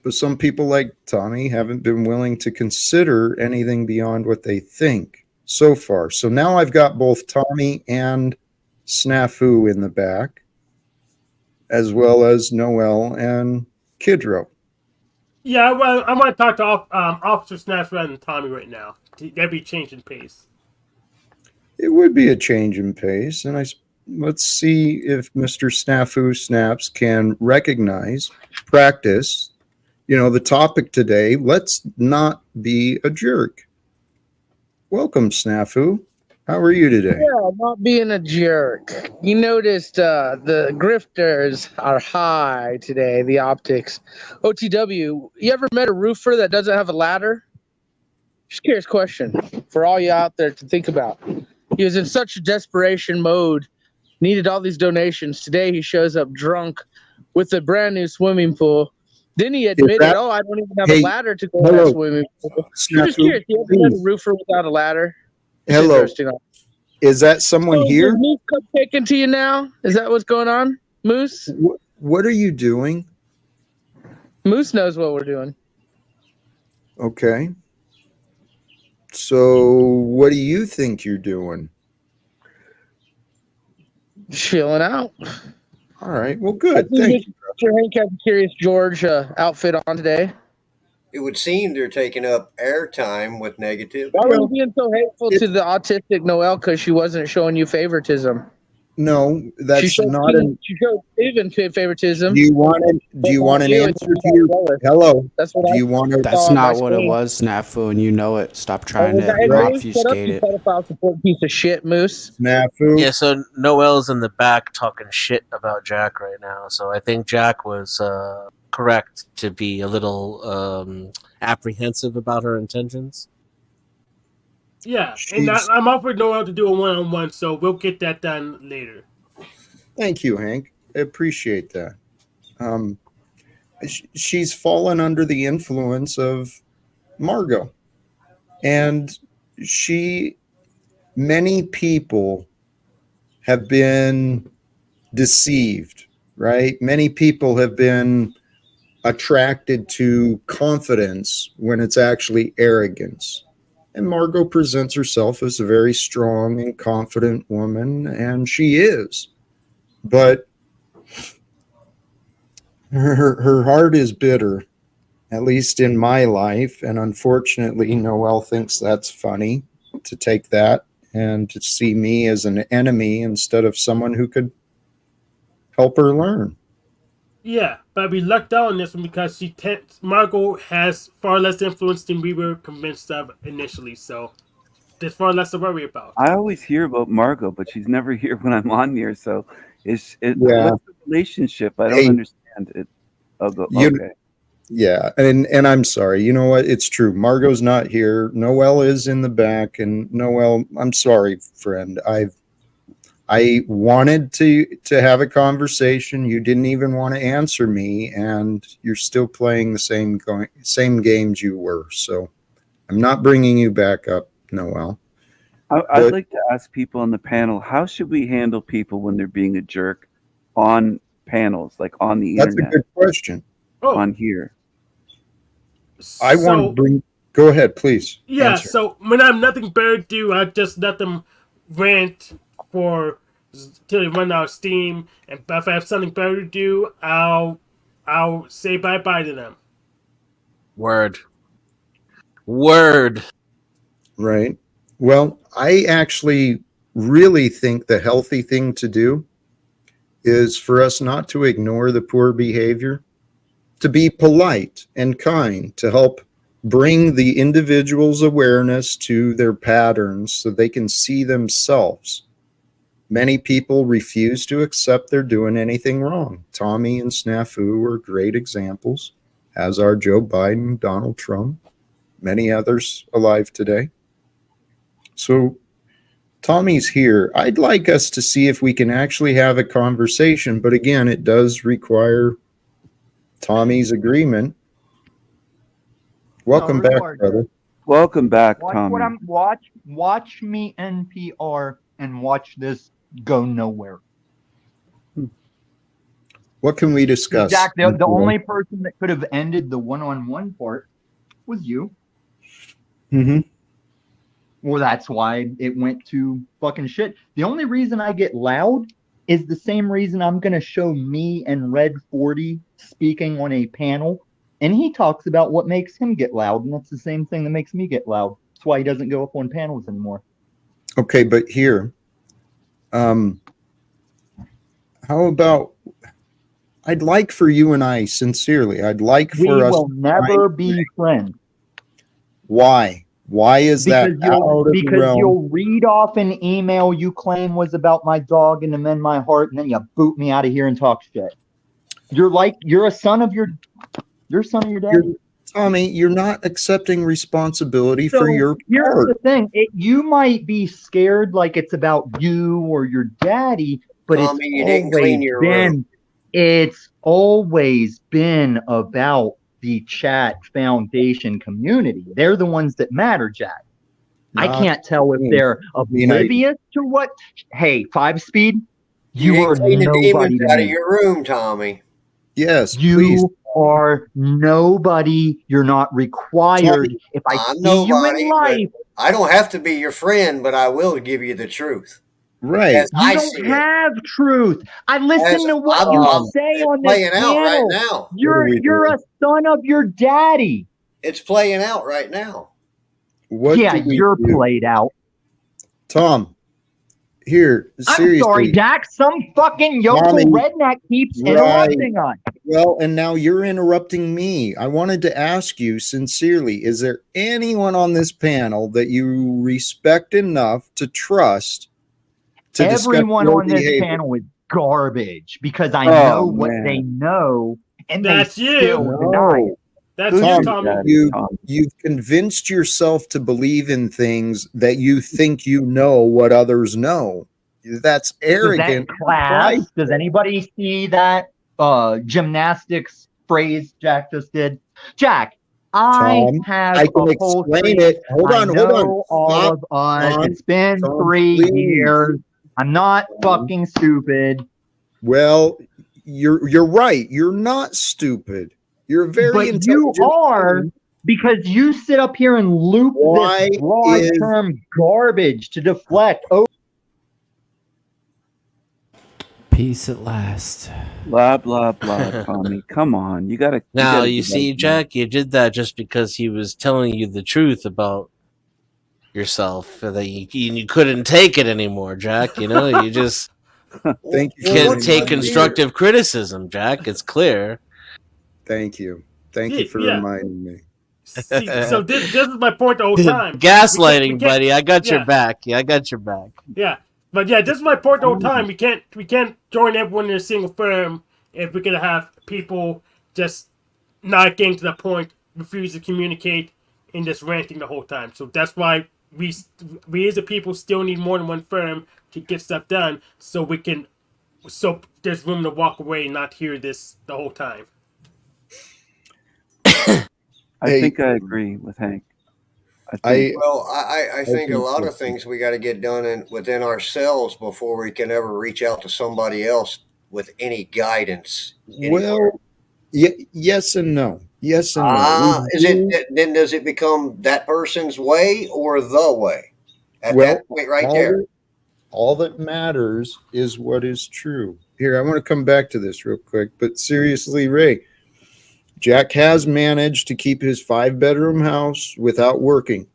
But some people like Tommy haven't been willing to consider anything beyond what they think so far. So now I've got both Tommy and Snafu in the back, as well as Noelle and Kidro. Yeah, well, I want to talk to Officer Snaps rather than Tommy right now. That'd be changing pace. It would be a change in pace, and let's see if Mr. Snafusnaps can recognize, practice, the topic today. Let's not be a jerk. Welcome, Snafu. How are you today? Yeah, not being a jerk. You noticed the grifters are high today, the optics. OTW, you ever met a roofer that doesn't have a ladder? Just curious question for all you out there to think about. He was in such a desperation mode, needed all these donations. Today he shows up drunk with a brand new swimming pool. Then he admitted, I don't even have a ladder to go to that swimming pool. I'm just curious, you ever met a roofer without a ladder? Hello. Is that someone here? Is Moose cupcaking to you now? Is that what's going on, Moose? What are you doing? Moose knows what we're doing. Okay. So what do you think you're doing? Chilling out. All right. Well, good. Thank you. Mr. Hank has a Curious George outfit on today. It would seem they're taking up airtime with negative. Why were you being so hateful to the autistic Noelle because she wasn't showing you favoritism? No, that's she not. She showed Steven favoritism. Do you want an answer to your hello? That's what do you want to? That's not what it was, Snafu, and you know it. Stop trying to obfuscate it. Pedophile support piece of shit, Moose. Snafu. Yeah, so Noelle's in the back talking shit about Jack right now. So I think Jack was correct to be a little apprehensive about her intentions. Yeah, and I'm offering Noelle to do a one-on-one, so we'll get that done later. Thank you, Hank. I appreciate that. She's fallen under the influence of Margot, and many people have been deceived, right? Many people have been attracted to confidence when it's actually arrogance. And Margot presents herself as a very strong and confident woman, and she is. But her heart is bitter, at least in my life. And unfortunately, Noelle thinks that's funny, to take that and to see me as an enemy instead of someone who could help her learn. Yeah, but we lucked out on this one because Margot has far less influence than we were convinced of initially, so there's far less to worry about. I always hear about Margot, but she's never here when I'm on here. So what's the relationship? I don't understand it. Okay. Yeah, and I'm sorry. You know what? It's true. Margot's not here. Noelle is in the back, and Noelle, I'm sorry, friend. I wanted to have a conversation. You didn't even want to answer me, and you're still playing the same games you were. So I'm not bringing you back up, Noelle. I'd like to ask people on the panel, how should we handle people when they're being a jerk on panels, like on the internet? That's a good question. On here. I want to bring... Go ahead, please. Yeah, answer. So when I have nothing better to do, I just let them rant till they run out of steam. And if I have something better to do, I'll say bye-bye to them. Word. Right. Well, I actually really think the healthy thing to do is for us not to ignore the poor behavior, to be polite and kind, to help bring the individual's awareness to their patterns so they can see themselves. Many people refuse to accept they're doing anything wrong. Tommy and Snafu are great examples, as are Joe Biden, Donald Trump, many others alive today. So Tommy's here. I'd like us to see if we can actually have a conversation, but again, it does require Tommy's agreement. Welcome back, brother. Welcome back, Watch Tommy. Watch me NPR and watch this go nowhere. What can we discuss? Jack, the only person that could have ended the one-on-one part was you. Mm-hmm. Well, that's why it went to fucking shit. The only reason I get loud is the same reason I'm going to show me and Red 40 speaking on a panel. And he talks about what makes him get loud. And that's the same thing that makes me get loud. That's why he doesn't go up on panels anymore. Okay, but here, how about, I'd like for you and I, sincerely, I'd like for us. We will never be friends. Why? Why is that out of the realm? You'll read off an email you claim was about my dog and amend my heart, and then you boot me out of here and talk shit. You're a son of your daddy. Tommy, you're not accepting responsibility for your part. Here's the thing. You might be scared like it's about you or your daddy, but it's always been about the Chat Foundation community. They're the ones that matter, Jack. I can't tell if they're oblivious to what. Hey, 5-speed, you are nobody out of your room, Tommy. Yes, you are nobody. You're not required. Tommy, if I see you in life, I don't have to be your friend, but I will give you the truth. Right. You don't have truth. I listen to what you say on this panel. Right now. You're a son of your daddy. It's playing out right now. You're played out. Tom, here, seriously. I'm sorry, Jack. Some fucking yokel redneck keeps interrupting us. Well, and now you're interrupting me. I wanted to ask you sincerely, is there anyone on this panel that you respect enough to trust? Everyone on this panel is garbage because I know what they know, and they still deny it. That's you, Tommy. You've convinced yourself to believe in things that you think you know what others know. That's arrogant. Does anybody see that gymnastics phrase Jack just did? Jack, I can explain it. Hold on. All of us. It's been 3 years. I'm not fucking stupid. Well, you're right. You're not stupid. You're a very but you are, because you sit up here and loop this broad-term garbage to deflect. Oh, Peace at last. Blah blah blah, Tommy. Come on, you gotta. Now you give see, us Jack, you did that just because he was telling you the truth about yourself, that you couldn't take it anymore, Jack. You know, you just Thank you. can't take constructive criticism, Jack. It's clear. Thank you. Thank you for reminding me. See, so this is my point the whole time. Gaslighting, buddy. I got your back. Yeah, I got your back. Yeah, but yeah, this is my point the whole time. We can't join everyone in a single firm if we're gonna have people just not getting to the point, refuse to communicate, and just ranting the whole time. So that's why we as a people still need more than one firm to get stuff done. So there's room to walk away and not hear this the whole time. I think I agree with Hank. I think a lot of things we got to get done within ourselves before we can ever reach out to somebody else with any guidance. Well, yes and no. Yes and no. Then does it become that person's way or the way? At that point right there. All that matters is what is true. Here, I want to come back to this real quick, but seriously, Ray, Jack has managed to keep his 5-bedroom house without working.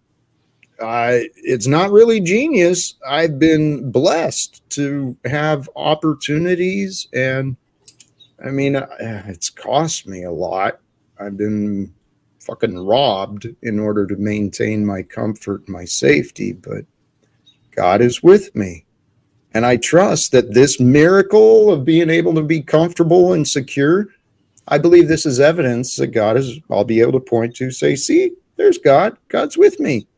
It's not really genius. I've been blessed to have opportunities, and I mean, it's cost me a lot. I've been fucking robbed in order to maintain my comfort and my safety, but God is with me. And I trust that this miracle of being able to be comfortable and secure, I believe this is evidence that God is, I'll be able to point to, say, see, there's God. God's with me.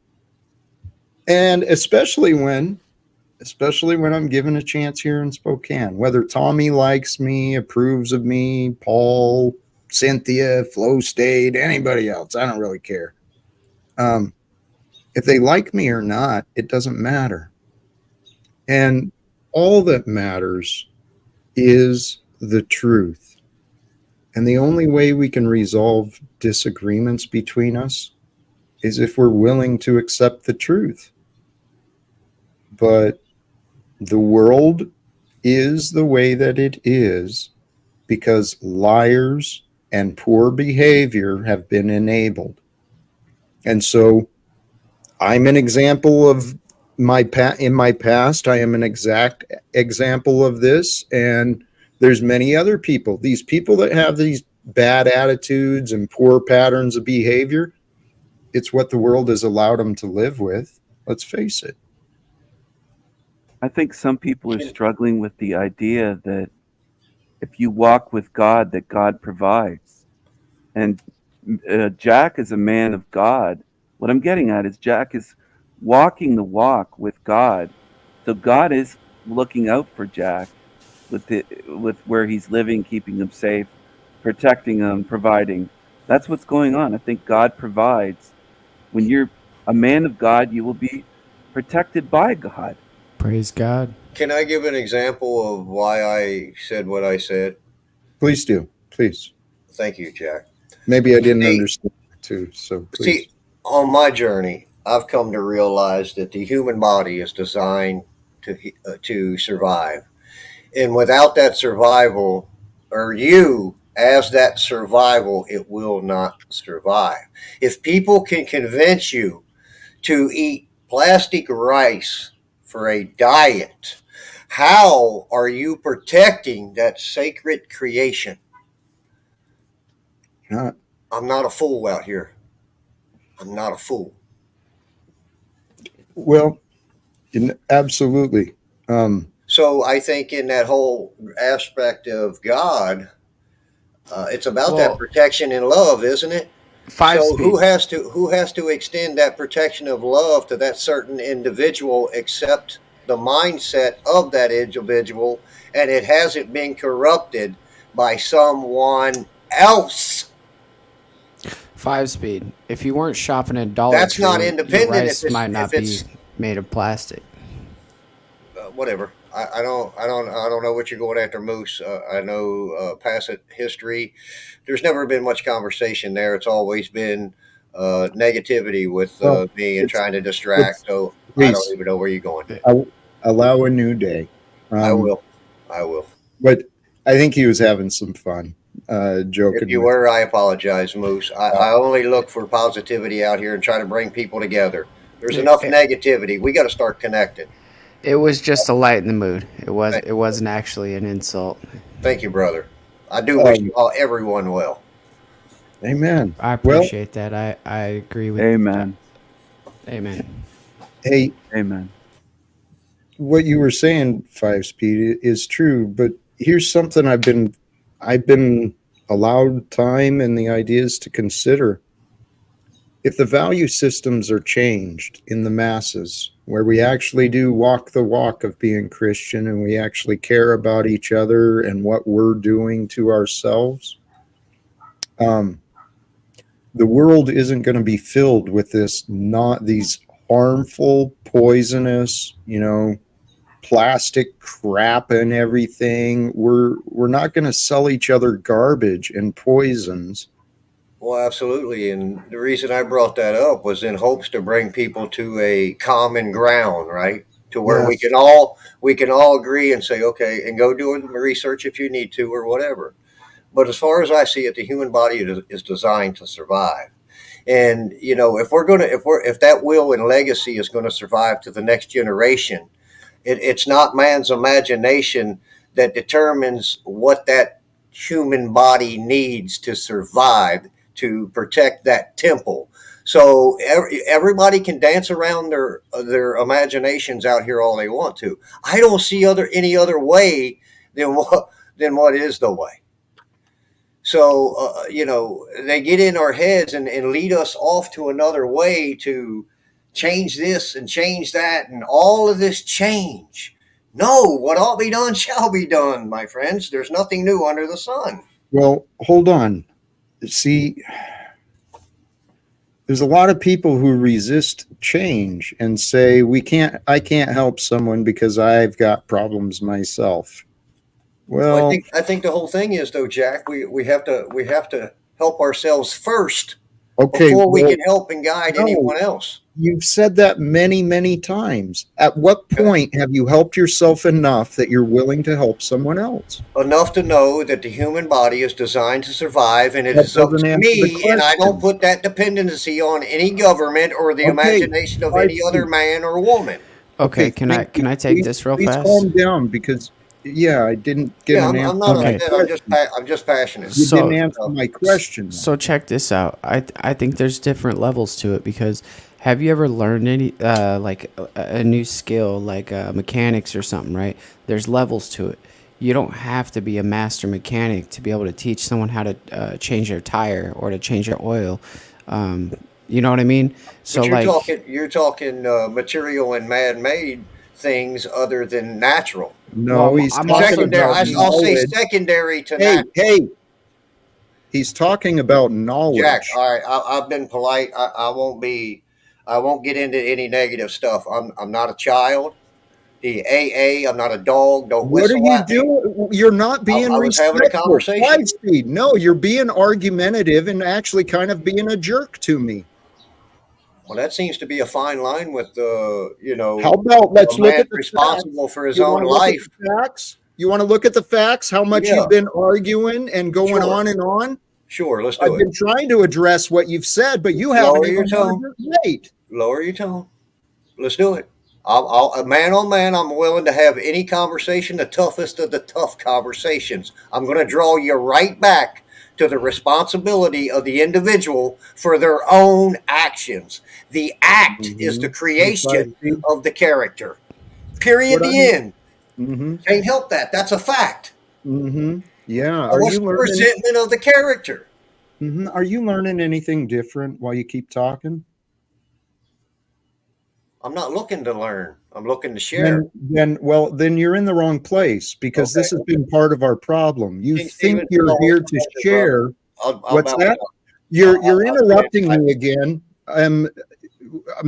And especially when I'm given a chance here in Spokane, whether Tommy likes me, approves of me, Paul, Cynthia, Flo State, anybody else, I don't really care. If they like me or not, it doesn't matter. And all that matters is the truth. And the only way we can resolve disagreements between us is if we're willing to accept the truth. But the world is the way that it is because liars and poor behavior have been enabled. And so I'm an example of in my past, I am an exact example of this. And there's many other people. These people that have these bad attitudes and poor patterns of behavior, it's what the world has allowed them to live with. Let's face it. I think some people are struggling with the idea that if you walk with God, that God provides. And Jack is a man of God. What I'm getting at is Jack is walking the walk with God. So God is looking out for Jack with where he's living, keeping him safe, protecting him, providing. That's what's going on. I think God provides. When you're a man of God, you will be protected by God. Praise God. Can I give an example of why I said what I said? Please do. Please. Thank you, Jack. Maybe I didn't understand too, so please. See, on my journey, I've come to realize that the human body is designed to survive. And without that survival, or you as that survival, it will not survive. If people can convince you to eat plastic rice for a diet, how are you protecting that sacred creation? I'm not a fool out here. I'm not a fool. Well, absolutely. So I think in that whole aspect of God, it's about that protection and love, isn't it? So who has to extend that protection of love to that certain individual except the mindset of that individual, and it hasn't been corrupted by someone else? 5-speed. If you weren't shopping at Dollar Tree, that's not independent. Your rice might not be made of plastic. Whatever. I don't know what you're going after, Moose. I know past history. There's never been much conversation there. It's always been negativity with Well, me and it's trying to distract. So I don't Reese, even know where you're going. allow a new day. I will. I will. But I think he was having some fun, If joking you with. were, I apologize, Moose. I only look for positivity out here and try to bring people together. There's enough negativity. We got to start connecting. It was just to lighten the mood. It wasn't actually an insult. Thank you, brother. I do wish you all everyone well. Amen. I appreciate that. I agree with Amen. Amen. Hey, Amen. what you were saying, 5-speed, is true. But here's something I've been allowed time and the ideas to consider. If the value systems are changed in the masses, where we actually do walk the walk of being Christian and we actually care about each other and what we're doing to ourselves, the world isn't going to be filled with these harmful, poisonous, plastic crap and everything. We're not going to sell each other garbage and poisons. Well, absolutely. And the reason I brought that up was in hopes to bring people to a common ground, right? To where we can all agree and say, okay, and go do research if you need to or whatever. But as far as I see it, the human body is designed to survive. And if that will and legacy is going to survive to the next generation, it's not man's imagination that determines what that human body needs to survive, to protect that temple. So everybody can dance around their imaginations out here all they want to. I don't see any other way than what is the way. So they get in our heads and lead us off to another way to change this and change that and all of this change. No, what ought to be done shall be done, my friends. There's nothing new under the sun. Well, hold on. See, there's a lot of people who resist change and say I can't help someone because I've got problems myself. Well, I think the whole thing is though, Jack, we have to help ourselves first before we can help and guide anyone else. You've said that many, many times. At what point have you helped yourself enough that you're willing to help someone else? Enough to know that the human body is designed to survive, and it is up to me, and I don't put that dependency on any government or the imagination of any other man or woman. Okay, can I take this real fast? Calm down, because I didn't get an answer. I'm not upset. I'm just passionate. You didn't answer my question. So check this out. I think there's different levels to it, because have you ever learned any like a new skill, like mechanics or something, right? There's levels to it. You don't have to be a master mechanic to be able to teach someone how to change their tire or to change their oil. You know what I mean? So you're talking material and man-made things other than natural. No, he's secondary. I'll say secondary to natural. Hey, he's talking about knowledge. Jack, all right, I've been polite. I won't get into any negative stuff. I'm not a child. The AA, I'm not a dog. Don't whistle. What are you doing? You're not being I was having a conversation. 5-speed. No, you're being argumentative and actually kind of being a jerk to me. Well, that seems to be a fine line with How about let's look at the responsible for his own life. Facts? You want to look at the facts? How much you've been arguing and going on and on? Sure, let's do it. I've been trying to address what you've said, but you haven't even Lower your tone. Let's do it. I'll man on man, I'm willing to have any conversation, the toughest of the tough conversations. I'm going to draw you right back to the responsibility of the individual for their own actions. The act is the creation of the character. Period. The end. Can't help that. That's a fact. Yeah. What's the presentment of the character? Are you learning anything different while you keep talking? I'm not looking to learn. I'm looking to share. Then you're in the wrong place, because this has been part of our problem. You think you're here to share. What's that? You're interrupting me again. I'm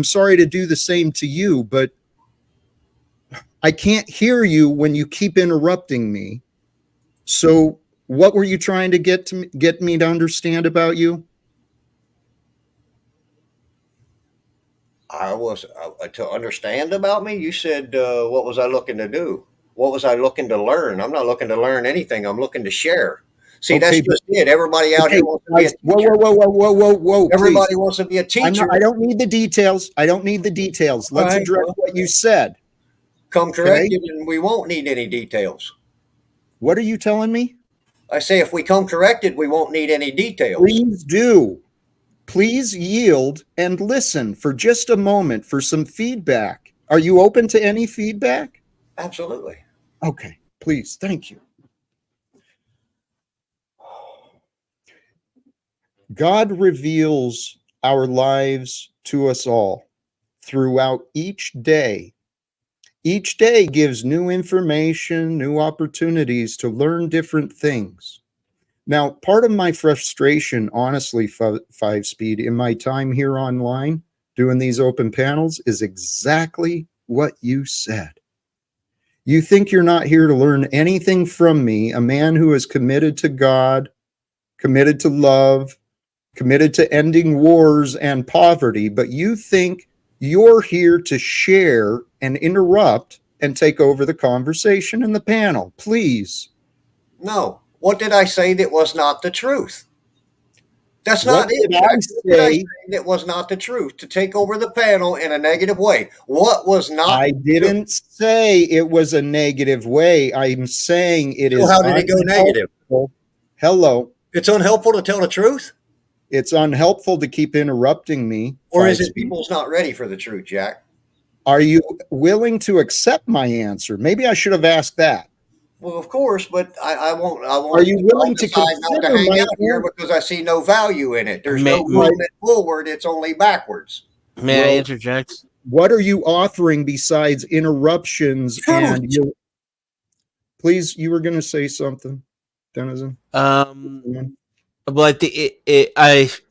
sorry to do the same to you, but I can't hear you when you keep interrupting me. So what were you trying to get me to understand about you? I was to understand about me. You said, what was I looking to do? What was I looking to learn? I'm not looking to learn anything. I'm looking to share. See, that's Okay, just it. Everybody out here wants to be a whoa, teacher. whoa, Everybody please. wants to be a teacher. I don't need the details. I don't need the details. Let's Right, address well, what you said. Come corrected, and we won't need any details. What are you telling me? I say if we come corrected, we won't need any details. Please do. Please yield and listen for just a moment for some feedback. Are you open to any feedback? Absolutely. Okay, please. Thank you. God reveals our lives to us all throughout each day. Each day gives new information, new opportunities to learn different things. Now, part of my frustration, honestly, Five Speed, in my time here online doing these open panels is exactly what you said. You think you're not here to learn anything from me, a man who is committed to God, committed to love, committed to ending wars and poverty, but you think you're here to share and interrupt and take over the conversation in the panel. Please. No. What did I say that was not the truth? That's not it. I What did I say that was not the truth? To take over the panel in a negative way. What was not? I didn't say it was a negative way. I'm saying it is. So how did it go negative? Hello. It's unhelpful to tell the truth? It's unhelpful to keep interrupting me. Or is it people's not ready for the truth, Jack? Are you willing to accept my answer? Maybe I should have asked that. Well, of course, but I won't. Are you willing to decide not to consider hang my out here because I see no value in it. There's no movement forward. It's only backwards. May I interject? What are you offering besides interruptions? And you, please, you were going to say something, Denizen. Well, I think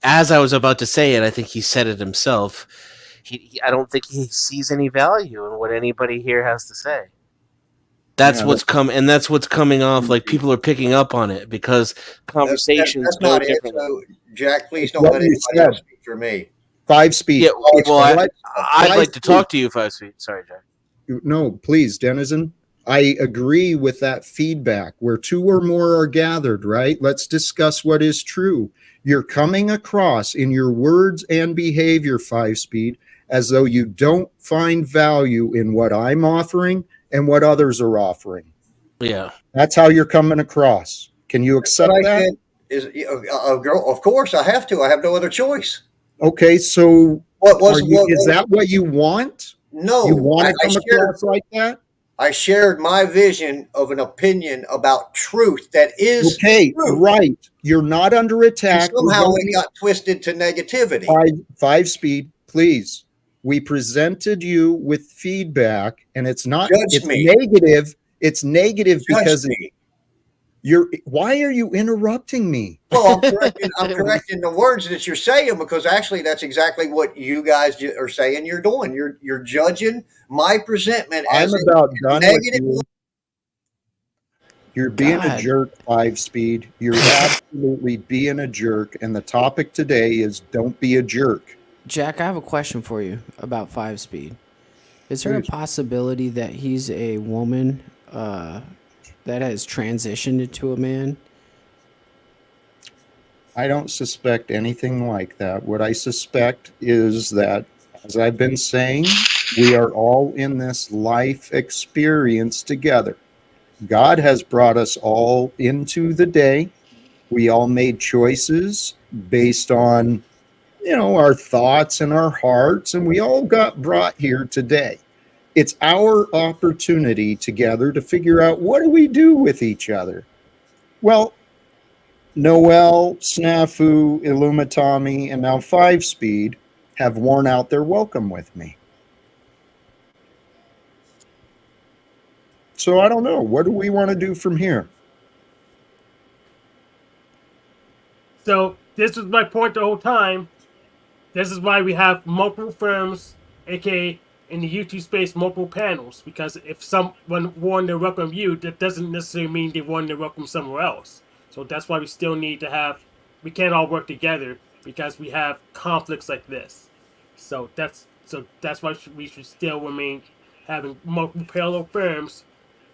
as I was about to say it, I think he said it himself. I don't think he sees any value in what anybody here has to say. That's what's coming off. Like people are picking up on it because conversations that's go not differently. it. So, Jack, please don't let anybody else speak for me. Five Speed. Yeah, well, I'd like to talk to you, Five Speed. Sorry, Jack. No, please, Denizen. I agree with that feedback. Where two or more are gathered, right? Let's discuss what is true. You're coming across in your words and behavior, Five Speed, as though you don't find value in what I'm offering and what others are offering. Yeah. That's how you're coming across. Can you accept that? Of course, I have to. I have no other choice. Okay, so is that what you want? No. You want to come across like that? I shared my vision of an opinion about truth that is okay, truth. Right. You're not under attack. And somehow it got twisted to negativity. Five Speed, please. We presented you with feedback, and it's not. It's negative. It's negative because why are you interrupting me? Well, I'm correcting the words that you're saying because actually that's exactly what you guys are saying you're doing. You're judging my presentment as about done negative. With you. You're being a jerk, Five Speed. You're absolutely being a jerk, and the topic today is don't be a jerk. Jack, I have a question for you about Five Speed. Is there a possibility that he's a woman that has transitioned into a man? I don't suspect anything like that. What I suspect is that, as I've been saying, we are all in this life experience together. God has brought us all into the day. We all made choices based on, our thoughts and our hearts, and we all got brought here today. It's our opportunity together to figure out what do we do with each other. Well, Noelle, Snafu, Illumitami, and now Five Speed have worn out their welcome with me. So I don't know. What do we want to do from here? So this was my point the whole time. This is why we have multiple firms, aka in the YouTube space multiple panels, because if someone wanted to welcome you, that doesn't necessarily mean they wanted to welcome somewhere else. So that's why we still need to have, we can't all work together because we have conflicts like this. So that's why we should still remain having multiple parallel firms,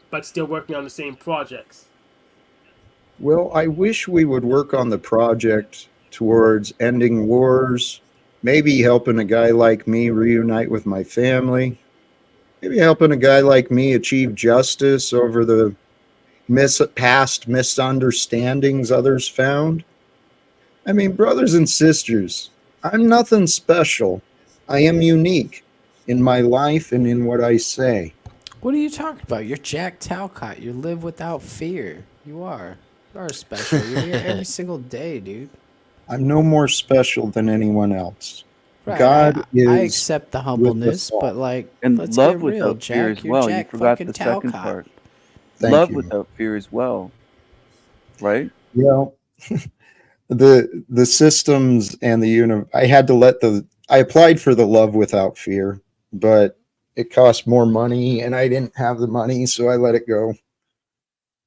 but still working on the same projects. Well, I wish we would work on the project towards ending wars, maybe helping a guy like me reunite with my family, maybe helping a guy like me achieve justice over the past misunderstandings others found. I mean, brothers and sisters, I'm nothing special. I am unique in my life and in what I say. What are you talking about? You're Jack Talcott. You live without fear. You are. You are special. You're here every single day, dude. I'm no more special than anyone else. Right, God is. I accept the humbleness, but like, And let's love get real, without fear Jack. as You're well. Jack You forgot fucking the second Talcott. part. Thank Love you. without fear as well. Right? Well, the systems and the I applied for the love without fear, but it cost more money and I didn't have the money, so I let it go.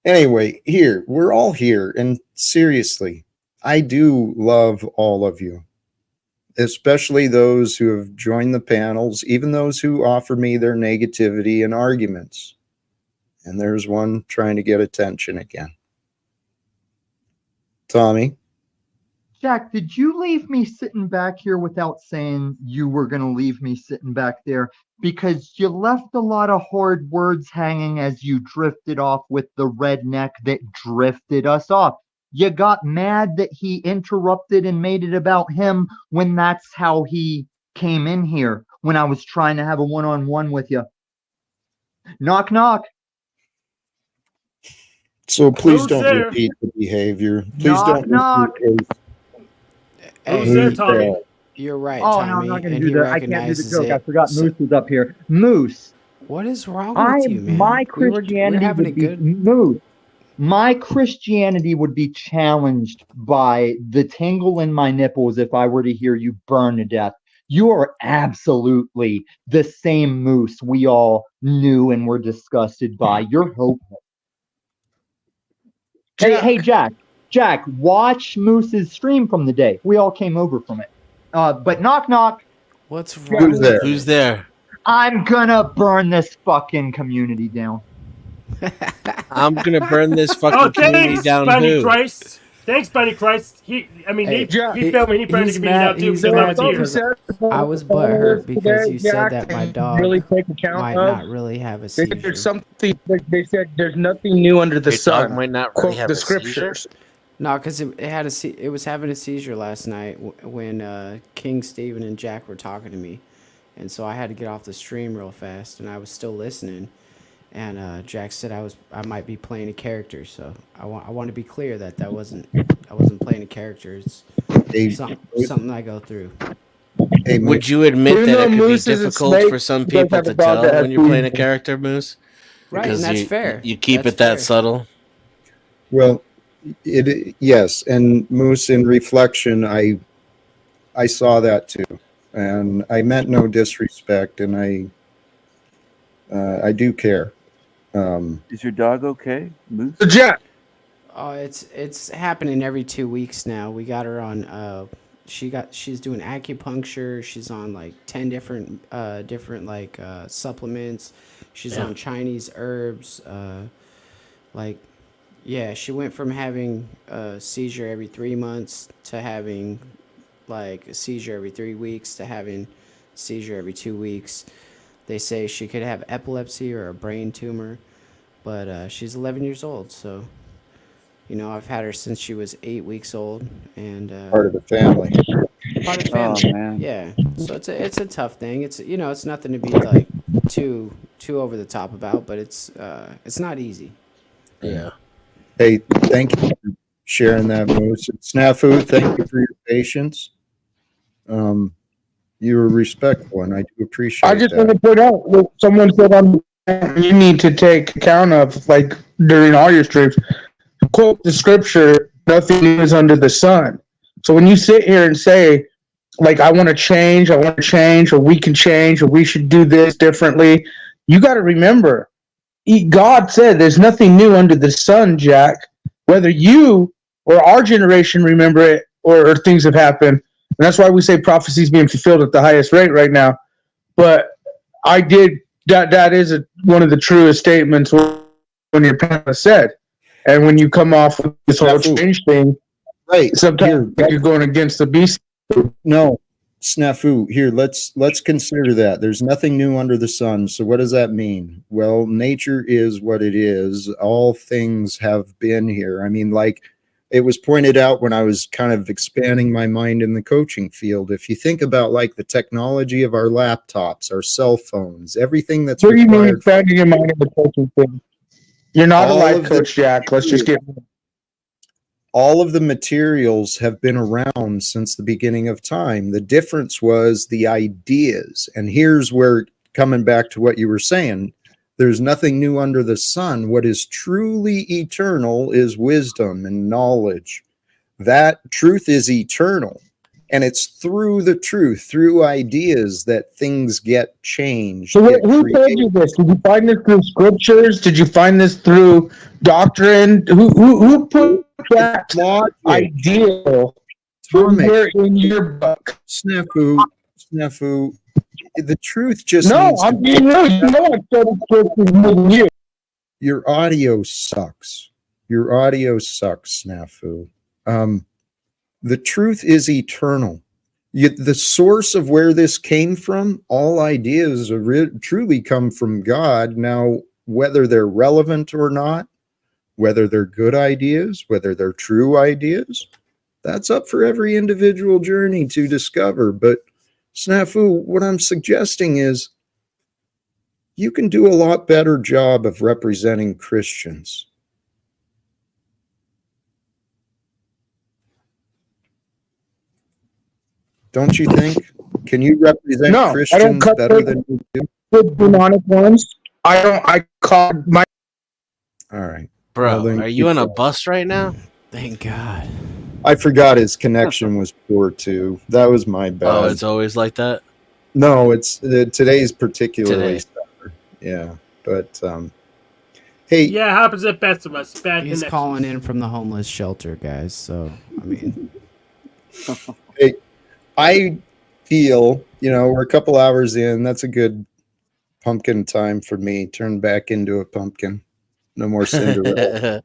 Anyway, we're all here, and seriously, I do love all of you, especially those who have joined the panels, even those who offer me their negativity and arguments. And there's one trying to get attention again. Tommy? Jack, did you leave me sitting back here without saying you were going to leave me sitting back there? Because you left a lot of hard words hanging as you drifted off with the redneck that drifted us off. You got mad that he interrupted and made it about him when that's how he came in here when I was trying to have a one-on-one with you. Knock, knock. So please Who's don't there? repeat the behavior. Please Knock, don't knock. repeat Who's there, Tommy? You're right, Oh, Tommy. no, I'm not going and to he do that. I can't do the recognizes joke. I it. forgot So- Moose was up here. Moose. What is wrong with you, man? My We were Christianity having a would be good. Moose. My Christianity would be challenged by the tingle in my nipples if I were to hear you burn to death. You are absolutely the same Moose we all knew and were disgusted by. You're hopeless. Hey, Jack. Jack, watch Moose's stream from the day. We all came over from it. But knock, knock. What's wrong? Who's there? Who's there? I'm gonna burn this fucking community down. I'm gonna burn this fucking Oh, community thanks, down. Bunny Who? Christ. Thanks, Bunny Christ. He felt me. He burned the he's community mad- down too he's because I was mad here. because I was butthurt because you said that my dog really take account might of. not really have a They said seizure. there's something. They said there's nothing new under the Your sun. dog might not really Quote have the a seizure. scriptures. No, because it was having a seizure last night when King, Steven, and Jack were talking to me, and so I had to get off the stream real fast, and I was still listening, and Jack said I might be playing a character, so I want to be clear that I wasn't playing a character. It's Hey, something I go through. hey, Moose. Would you admit Even that though it could Moose be is a difficult snake, for some he does people have to a dog tell that has when you're playing a food. character, Moose? Right, Because and that's fair. You keep That's it that fair. subtle. Well, yes, and Moose, in reflection, I saw that too, and I meant no disrespect, and I do care. Is your dog okay, Moose? So Jack, Oh, it's happening every 2 weeks now. We got her on. She's doing acupuncture. She's on like 10 different like supplements. She's on Chinese herbs. Yeah, she went from having a seizure every 3 months to having like a seizure every 3 weeks to having a seizure every 2 weeks. They say she could have epilepsy or a brain tumor, but she's 11 years old, so I've had her since she was 8 weeks old, and Part of the family. part of the family. Oh man. Yeah, so it's a tough thing. It's it's nothing to be like too over the top about, but it's not easy. Yeah. Hey, thank you for sharing that, Moose. And Snafu, thank you for your patience. You were respectful, and I do appreciate I just that. want to point out what someone said on you need to take account of, like during all your streams. Quote the scripture, nothing new is under the sun. So when you sit here and say like I want to change, or we can change, or we should do this differently. You got to remember, God said there's nothing new under the sun, Jack. Whether you or our generation remember it or things have happened. And that's why we say prophecy is being fulfilled at the highest rate right now. But I did, that is one of the truest statements when your panelist said. And when you come off with this whole change thing, right? Sometimes you're going against the beast. No, Snafu. Here, let's consider that. There's nothing new under the sun. So what does that mean? Well, nature is what it is. All things have been here. I mean, like it was pointed out when I was kind of expanding my mind in the coaching field. If you think about like the technology of our laptops, our cell phones, everything that's what do you mean required. expanding your mind in the coaching field? You're not a All life of coach, Jack. Let's just get. All of the materials have been around since the beginning of time. The difference was the ideas. And here's where, coming back to what you were saying, there's nothing new under the sun. What is truly eternal is wisdom and knowledge. That truth is eternal. And it's through the truth, through ideas, that things get changed. So who told you this? Did you find this through scriptures? Did you find this through doctrine? Who put that ideal in your book? Snafu. The truth just no. needs I'm being real. You know I studied scriptures more than you. Your audio sucks. Your audio sucks, Snafu. The truth is eternal. The source of where this came from, all ideas truly come from God. Now, whether they're relevant or not, whether they're good ideas, whether they're true ideas, that's up for every individual journey to discover. But Snafu, what I'm suggesting is you can do a lot better job of representing Christians. Don't you think? Can you represent Christians better than you do? Good demonic ones. I call my. All right. Bro, well, are you on a bus right now? Thank God. I forgot his connection was poor too. That was my bad. Oh, it's always like that? No, it's today's particularly tougher. Yeah. But hey. Yeah, it happens at best of us. Bad He's calling in from the homeless shelter, guys. So I mean hey, I feel, we're a couple hours in. That's a good pumpkin time for me. Turn back into a pumpkin. No more Cinderella.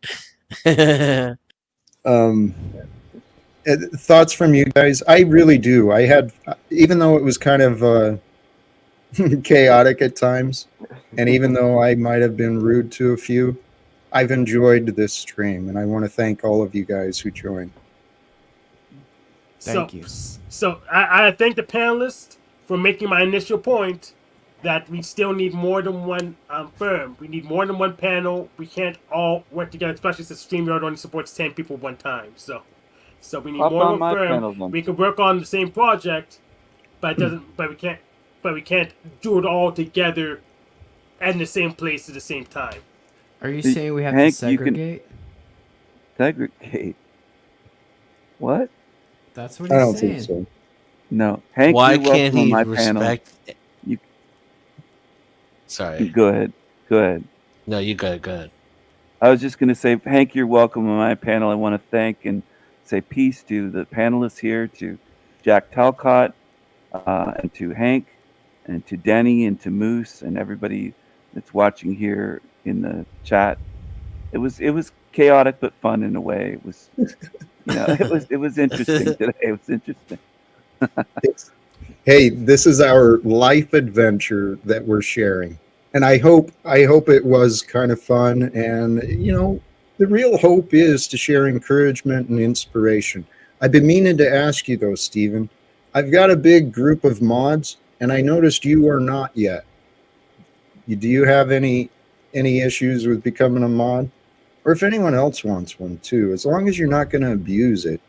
Thoughts from you guys? I really do. I had, even though it was kind of chaotic at times, and even though I might have been rude to a few, I've enjoyed this stream, and I want to thank all of you guys who joined. Thank you. So I thank the panelists for making my initial point that we still need more than one firm. We need more than one panel. We can't all work together, especially since StreamYard only supports 10 people one time. So we need more than one firm. We can work on the same project, but it doesn't. But we can't do it all together and in the same place at the same time. Are you saying we have to segregate? Segregate? What? That's what he's saying. I don't think so. No, Hank. Why can't he respect? Sorry. Go ahead. No, you go ahead. I was just going to say, Hank, you're welcome on my panel. I want to thank and say peace to the panelists here, to Jack Talcott, and to Hank, and to Denny, and to Moose, and everybody that's watching here in the chat. It was chaotic but fun in a way. It was, it was interesting today. It was interesting. Hey, this is our life adventure that we're sharing. And I hope it was kind of fun. And, the real hope is to share encouragement and inspiration. I've been meaning to ask you, though, Stephen. I've got a big group of mods, and I noticed you are not yet. Do you have any issues with becoming a mod? Or if anyone else wants one, too, as long as you're not going to abuse it.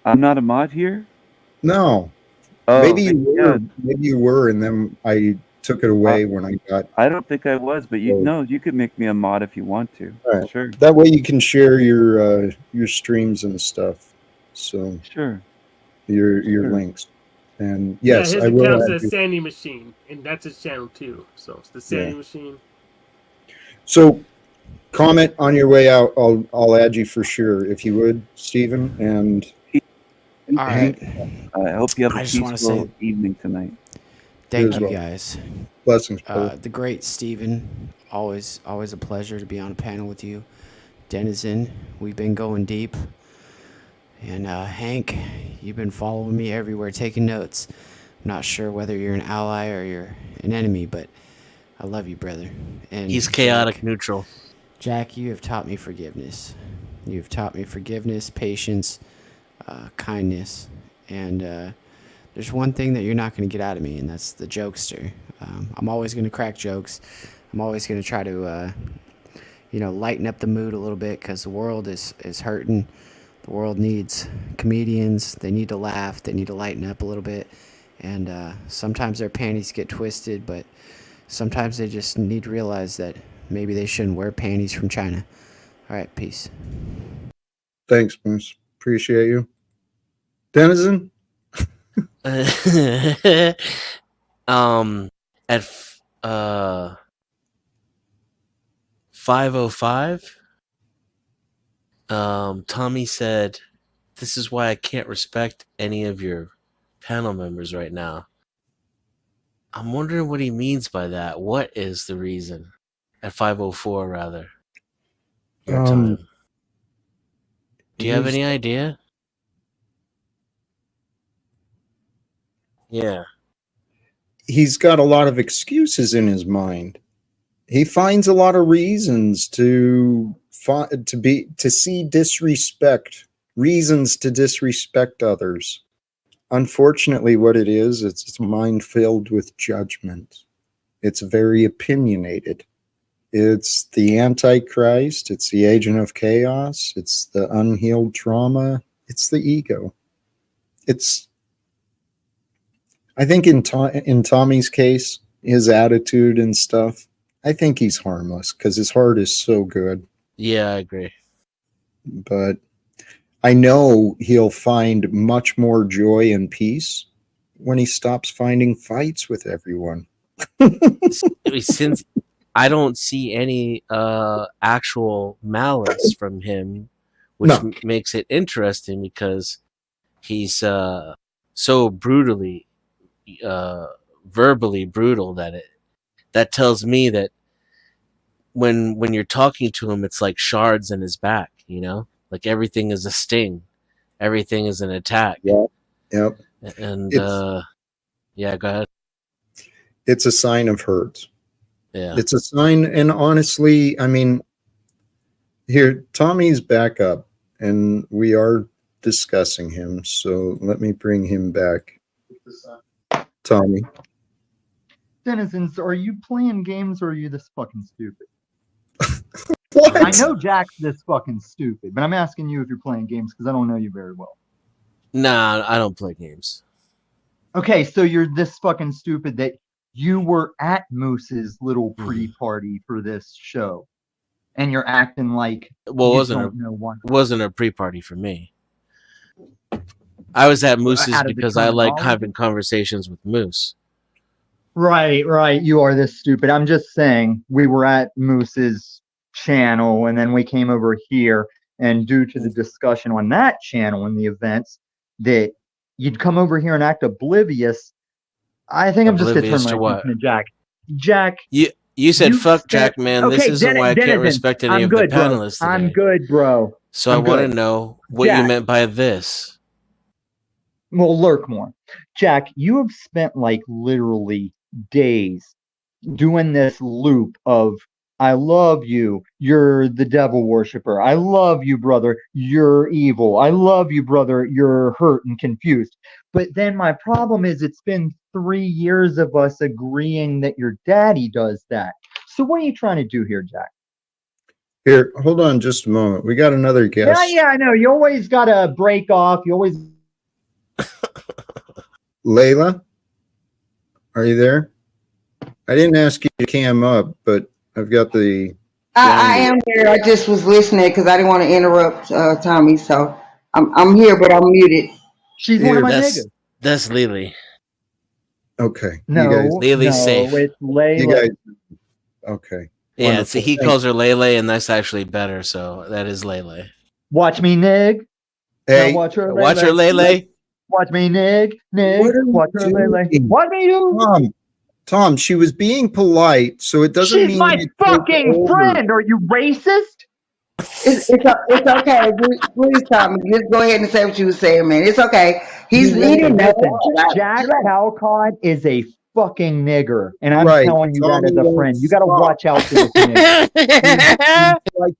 I'm not a mod here? No. Oh, maybe you were, and then I took it away when I got. I don't think I was, but you could make me a mod if you want to. Right. Sure. That way you can share your streams and stuff. So sure. your links. And Yeah, yes, his I will account's add the you. Sandy Machine, and that's his channel too. So it's the Sandy Machine. So comment on your way out. I'll add you for sure if you would, Stephen. And All Hank, right. I hope you have a I just wanna peaceful say- evening tonight. Thank as you, well. guys. Blessings, brother. The great Steven, always a pleasure to be on a panel with you. Denizen, we've been going deep. And Hank, you've been following me everywhere, taking notes. I'm not sure whether you're an ally or you're an enemy, but I love you, brother. And He's chaotic Jack, neutral. Jack, you have taught me forgiveness. You've taught me forgiveness, patience, kindness, and there's one thing that you're not going to get out of me, and that's the jokester. I'm always going to crack jokes. I'm always going to try to, lighten up the mood a little bit because the world is hurting. The world needs comedians. They need to laugh. They need to lighten up a little bit. And sometimes their panties get twisted, but sometimes they just need to realize that maybe they shouldn't wear panties from China. All right, peace. Thanks, Moose. Appreciate you. Denizen? At 5:05, Tommy said, "This is why I can't respect any of your panel members right now." I'm wondering what he means by that. What is the reason? At 5:04, rather. Your time. Do you have any idea? Yeah. He's got a lot of excuses in his mind. He finds a lot of reasons to see disrespect, reasons to disrespect others. Unfortunately, what it is, it's a mind filled with judgment. It's very opinionated. It's the Antichrist. It's the agent of chaos. It's the unhealed trauma. It's the ego. I think in Tommy's case, his attitude and stuff, I think he's harmless because his heart is so good. Yeah, I agree. But I know he'll find much more joy and peace when he stops finding fights with everyone. Since I don't see any actual malice from him, which makes it interesting because he's so brutally, verbally brutal that tells me that when you're talking to him, it's like shards in his back, like everything is a sting, everything is an attack. Yep. And go ahead. It's a sign of hurt. Yeah. It's a sign, and honestly, I mean, here, Tommy's back up, and we are discussing him, so let me bring him back. Tommy. Denizens, are you playing games or are you this fucking stupid? What? I know Jack's this fucking stupid, but I'm asking you if you're playing games because I don't know you very well. Nah, I don't play games. Okay, so you're this fucking stupid that you were at Moose's little pre-party for this show, and you're acting like wasn't a pre-party for me. I was at Moose's because I like having conversations with Moose. Right. You are this stupid. I'm just saying we were at Moose's channel, and then we came over here, and due to the discussion on that channel and the events, that you'd come over here and act oblivious. I think I'm just going to turn my attention to Jack. Jack, you said fuck Jack, man. Okay, this isn't why I can't respect any of the panelists today. I'm good, bro. So I want to know what you meant by this. Well, lurk more. Jack, you have spent like literally days doing this loop of I love you, you're the devil worshiper. I love you, brother, you're evil. I love you, brother, you're hurt and confused. But then my problem is it's been 3 years of us agreeing that your daddy does that. So what are you trying to do here, Jack? Here, hold on just a moment. We got another guest. Yeah, I know. You always got to break off. You always... Layla, are you there? I didn't ask you to cam up, but I've got the... I am here. I just was listening because I didn't want to interrupt Tommy. So I'm here, but I'm muted. She's one of my That's niggas. that's Lele. Okay. No, Lele's no, safe. it's Layla. You guys. Okay. Yeah, Wonderful. he calls her Lele, and that's actually better. So that is Lele. Watch me nig. Hey, now watch her Watch her Lele. Watch me nig. What are you Watch her Lele. doing? What me do? Tom, she was being polite, so it doesn't She's mean my you take fucking over. friend. Are you racist? It's okay. Please, Tommy, just go ahead and say what you were saying, man. It's okay. He didn't know. Listen, Jack Talcott is a fucking nigger, and I'm Right. telling you that Tommy as a won't friend. You got to stop. watch out for this nigger. He's like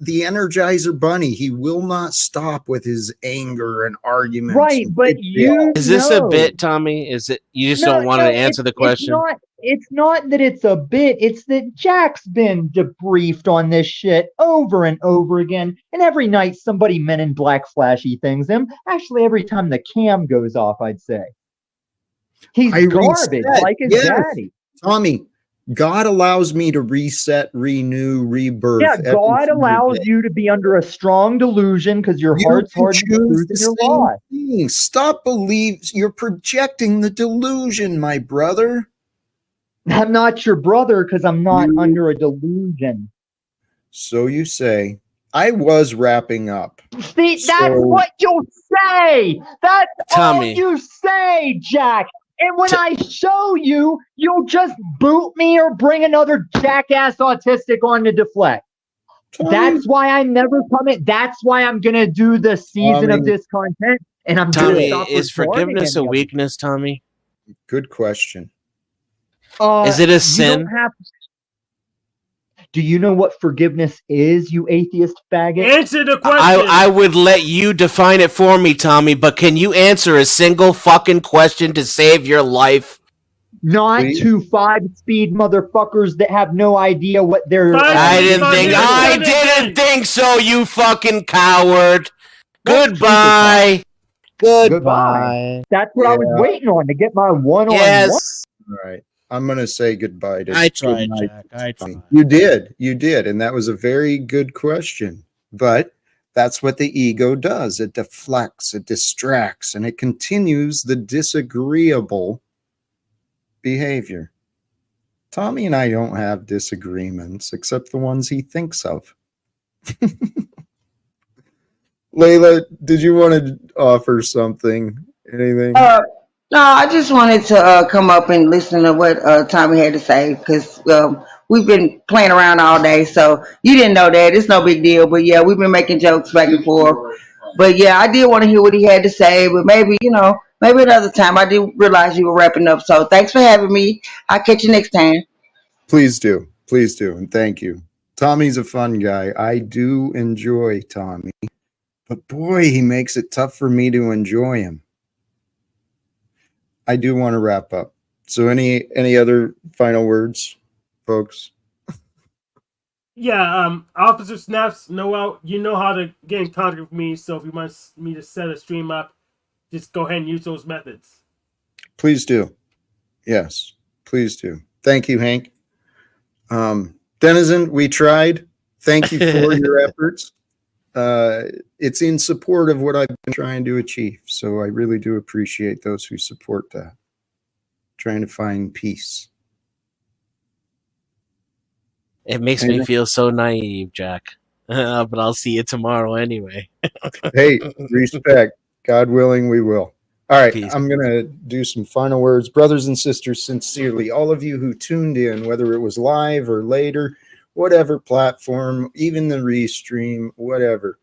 the Energizer Bunny. He will not stop with his anger and arguments. Right, and but big you Is this a know. bit, Tommy? Is it you just don't want to answer the question? It's not that it's a bit. It's that Jack's been debriefed on this shit over and over again. And every night somebody Men in Black flashy things him. Actually, every time the cam goes off, I'd say. He's garbage, reset. like his Yes. daddy. Tommy, God allows me to reset, renew, rebirth. Yeah, every God single allows day. you to be under a strong delusion because your You heart's can hard and the choose truth the and your same lie. thing. Stop believing. You're projecting the delusion, my brother. I'm not your brother because I'm not under a delusion. So you say. I was wrapping up. See, that's what you'll say. That's Tommy. all you say, Jack. And when I show you, you'll just boot me or bring another jackass autistic on to deflect. That's why I'm never coming. That's why I'm gonna do the season of this content, and I'm gonna Tommy, stop is recording forgiveness a any of it. weakness, Tommy? Good question. Is it a You sin? don't have- Do you know what forgiveness is, you atheist faggot? Answer the question. I would let you define it for me, Tommy, but can you answer a single fucking question to save your life? Not to 5-speed motherfuckers that have no idea what they're. I didn't think so, you fucking coward. Goodbye. Goodbye. That's what I was Yeah. waiting on to get my one-on-one. Yes. All right. I'm going to say goodbye to I tried, goodnight. Jack. I tried. You did. And that was a very good question. But that's what the ego does. It deflects, it distracts, and it continues the disagreeable behavior. Tommy and I don't have disagreements except the ones he thinks of. Layla, did you want to offer something? Anything? No, I just wanted to come up and listen to what Tommy had to say because we've been playing around all day. So you didn't know that. It's no big deal. But yeah, we've been making jokes back and forth. But yeah, I did want to hear what he had to say. But maybe, maybe another time. I did realize you were wrapping up. So thanks for having me. I'll catch you next time. Please do. Please do. And thank you. Tommy's a fun guy. I do enjoy Tommy. But boy, he makes it tough for me to enjoy him. I do want to wrap up. So any other final words, folks? Yeah, Officer Snaps, Noelle, you know how to get in contact with me. So if you want me to set a stream up, just go ahead and use those methods. Please do. Yes, please do. Thank you, Hank. Denizen, we tried. Thank you for your efforts. It's in support of what I've been trying to achieve. So I really do appreciate those who support that. Trying to find peace. It makes me feel so naive, Jack. But I'll see you tomorrow anyway. Hey, respect. God willing, we will. All right, Peace. I'm going to do some final words. Brothers and sisters, sincerely, all of you who tuned in, whether it was live or later, whatever platform, even the restream, whatever.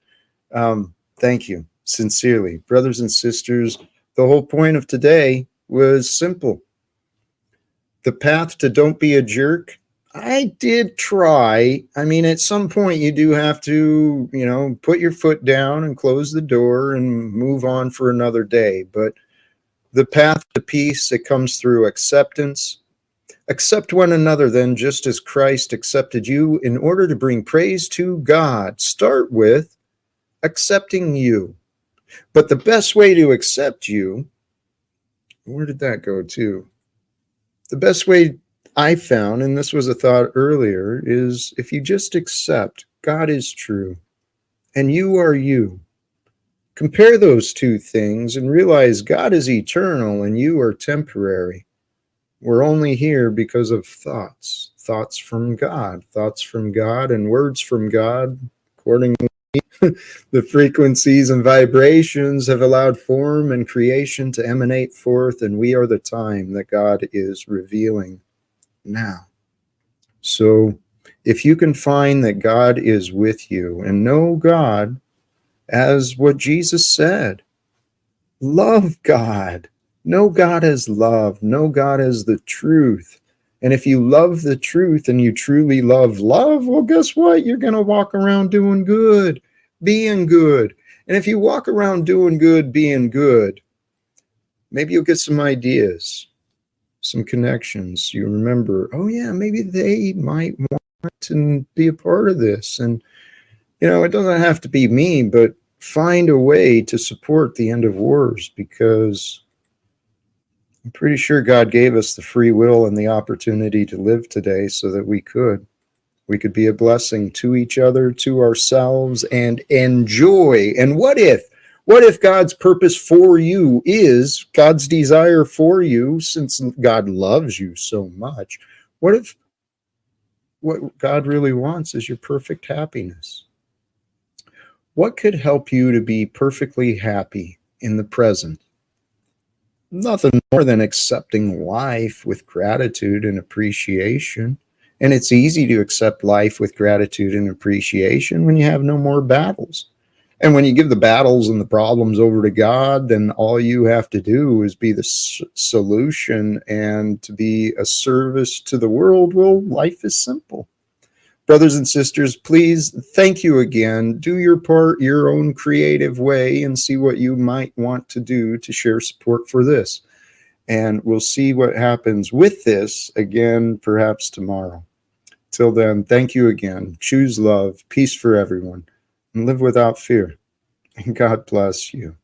Thank you, sincerely. Brothers and sisters, the whole point of today was simple. The path to don't be a jerk, I did try. I mean, at some point you do have to, put your foot down and close the door and move on for another day. But the path to peace, it comes through acceptance. Accept one another then, just as Christ accepted you in order to bring praise to God. Start with accepting you. But the best way to accept you, where did that go to? The best way I found, and this was a thought earlier, is if you just accept God is true and you are you, Compare those two things and realize God is eternal and you are temporary. We're only here because of thoughts from God, and words from God. Accordingly, the frequencies and vibrations have allowed form and creation to emanate forth, and we are the time that God is revealing now. So if you can find that God is with you and know God as what Jesus said, love God. Know God as love. Know God as the truth. And if you love the truth and you truly love love, well, guess what? You're going to walk around doing good, being good. And if you walk around doing good, being good, maybe you'll get some ideas, some connections. You remember, oh yeah, maybe they might want to be a part of this. And, you know, it doesn't have to be me, but find a way to support the end of wars, because I'm pretty sure God gave us the free will and the opportunity to live today so that we could be a blessing to each other, to ourselves, and enjoy. And what if God's purpose for you is God's desire for you, since God loves you so much? What if what God really wants is your perfect happiness? What could help you to be perfectly happy in the present? Nothing more than accepting life with gratitude and appreciation. And it's easy to accept life with gratitude and appreciation when you have no more battles. And when you give the battles and the problems over to God, then all you have to do is be the solution and to be a service to the world. Well, life is simple. Brothers and sisters, please, thank you again. Do your part your own creative way and see what you might want to do to share support for this. And we'll see what happens with this again, perhaps tomorrow. Till then, thank you again. Choose love, peace for everyone, and live without fear. And God bless you.